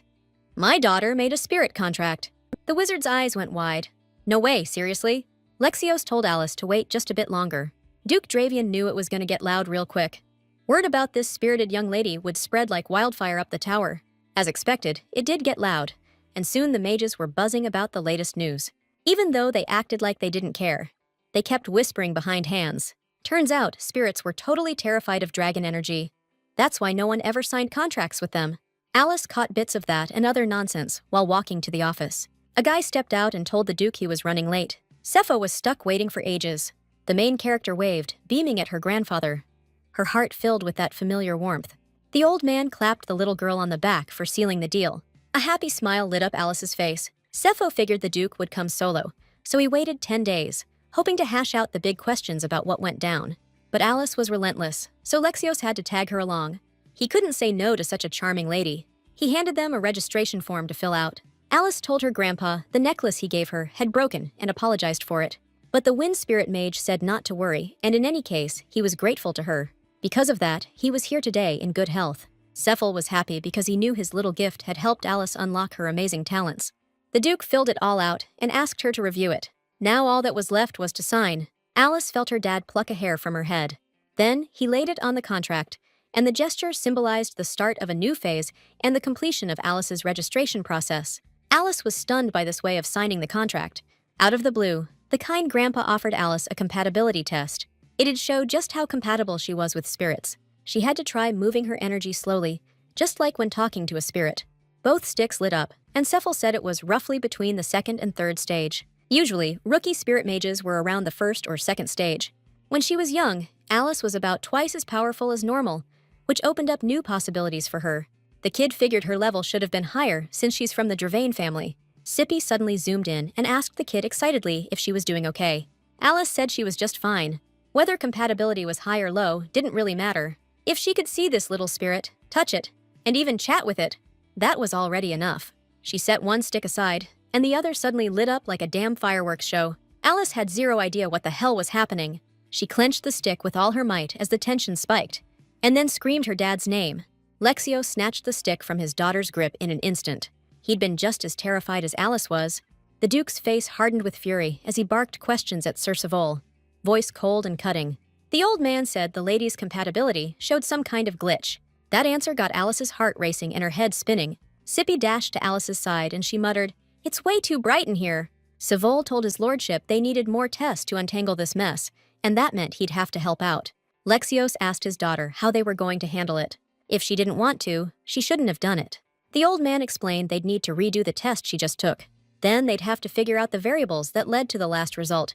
"My daughter made a spirit contract." The wizard's eyes went wide. "No way, seriously?" Lexios told Alice to wait just a bit longer. Duke Dravian knew it was going to get loud real quick. Word about this spirited young lady would spread like wildfire up the tower. As expected, it did get loud, and soon the mages were buzzing about the latest news. Even though they acted like they didn't care, they kept whispering behind hands. Turns out, spirits were totally terrified of dragon energy. That's why no one ever signed contracts with them. Alice caught bits of that and other nonsense while walking to the office. A guy stepped out and told the Duke he was running late. Sepho was stuck waiting for ages. The main character waved, beaming at her grandfather. Her heart filled with that familiar warmth. The old man clapped the little girl on the back for sealing the deal. A happy smile lit up Alice's face. Sepho figured the Duke would come solo, so he waited 10 days, hoping to hash out the big questions about what went down. But Alice was relentless, so Lexios had to tag her along. He couldn't say no to such a charming lady. He handed them a registration form to fill out. Alice told her grandpa the necklace he gave her had broken and apologized for it. But the wind spirit mage said not to worry, and in any case, he was grateful to her. Because of that, he was here today in good health. Cephal was happy because he knew his little gift had helped Alice unlock her amazing talents. The Duke filled it all out and asked her to review it. Now all that was left was to sign. Alice felt her dad pluck a hair from her head. Then, he laid it on the contract, and the gesture symbolized the start of a new phase and the completion of Alice's registration process. Alice was stunned by this way of signing the contract. Out of the blue, the kind grandpa offered Alice a compatibility test. It'd show just how compatible she was with spirits. She had to try moving her energy slowly, just like when talking to a spirit. Both sticks lit up, and Cephal said it was roughly between the second and third stage. Usually, rookie spirit mages were around the first or second stage. When she was young, Alice was about twice as powerful as normal, which opened up new possibilities for her. The kid figured her level should have been higher since she's from the Dravain family. Sippy suddenly zoomed in and asked the kid excitedly if she was doing okay. Alice said she was just fine. Whether compatibility was high or low didn't really matter. If she could see this little spirit, touch it, and even chat with it, that was already enough. She set one stick aside, and the other suddenly lit up like a damn fireworks show. Alice had zero idea what the hell was happening. She clenched the stick with all her might as the tension spiked, and then screamed her dad's name. Lexio snatched the stick from his daughter's grip in an instant. He'd been just as terrified as Alice was. The Duke's face hardened with fury as he barked questions at Sir Savol, voice cold and cutting. The old man said the lady's compatibility showed some kind of glitch. That answer got Alice's heart racing and her head spinning. Sippy dashed to Alice's side and she muttered, "It's way too bright in here." Savol told his lordship they needed more tests to untangle this mess, and that meant he'd have to help out. Lexios asked his daughter how they were going to handle it. If she didn't want to, she shouldn't have done it. The old man explained they'd need to redo the test she just took. Then they'd have to figure out the variables that led to the last result.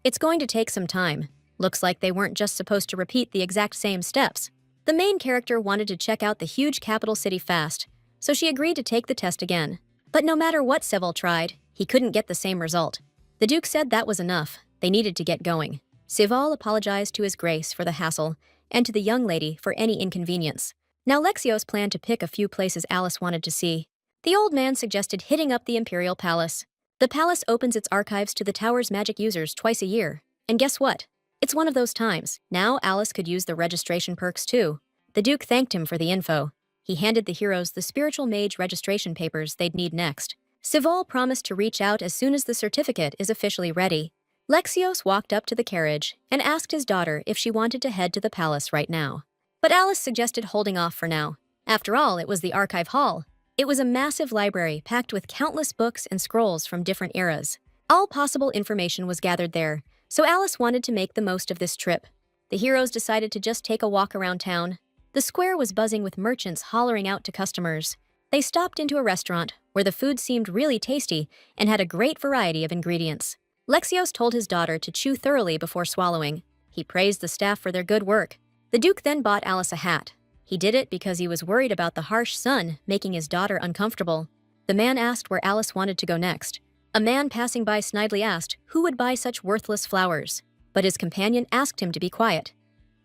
It's going to take some time. Looks like they weren't just supposed to repeat the exact same steps. The main character wanted to check out the huge capital city fast, so she agreed to take the test again. But no matter what Seville tried, he couldn't get the same result. The Duke said that was enough. They needed to get going. Seville apologized to His Grace for the hassle and to the young lady for any inconvenience. Now Lexios planned to pick a few places Alice wanted to see. The old man suggested hitting up the Imperial Palace. The palace opens its archives to the tower's magic users twice a year. And guess what? It's one of those times. Now Alice could use the registration perks too. The Duke thanked him for the info. He handed the heroes the spiritual mage registration papers they'd need next. Seville promised to reach out as soon as the certificate is officially ready. Lexios walked up to the carriage and asked his daughter if she wanted to head to the palace right now. But Alice suggested holding off for now. After all, it was the archive hall. It was a massive library packed with countless books and scrolls from different eras. All possible information was gathered there, so Alice wanted to make the most of this trip. The heroes decided to just take a walk around town. The square was buzzing with merchants hollering out to customers. They stopped into a restaurant where the food seemed really tasty and had a great variety of ingredients. Lexios told his daughter to chew thoroughly before swallowing. He praised the staff for their good work. The Duke then bought Alice a hat. He did it because he was worried about the harsh sun making his daughter uncomfortable. The man asked where Alice wanted to go next. A man passing by snidely asked who would buy such worthless flowers, but his companion asked him to be quiet.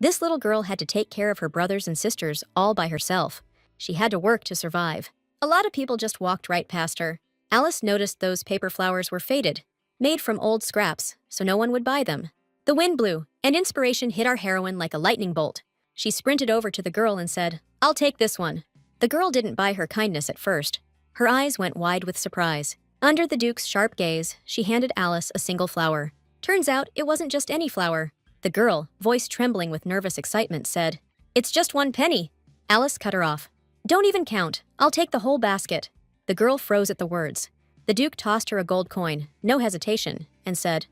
This little girl had to take care of her brothers and sisters all by herself. She had to work to survive. A lot of people just walked right past her. Alice noticed those paper flowers were faded, made from old scraps, so no one would buy them. The wind blew, and inspiration hit our heroine like a lightning bolt. She sprinted over to the girl and said, "I'll take this one." The girl didn't buy her kindness at first. Her eyes went wide with surprise. Under the Duke's sharp gaze, she handed Alice a single flower. Turns out it wasn't just any flower. The girl, voice trembling with nervous excitement, said, "It's just 1 penny." Alice cut her off. "Don't even count. I'll take the whole basket." The girl froze at the words. The Duke tossed her a gold coin, no hesitation, and said,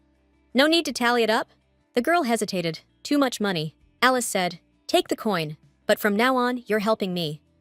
"No need to tally it up." The girl hesitated. Too much money. Alice said, "Take the coin, but from now on, you're helping me."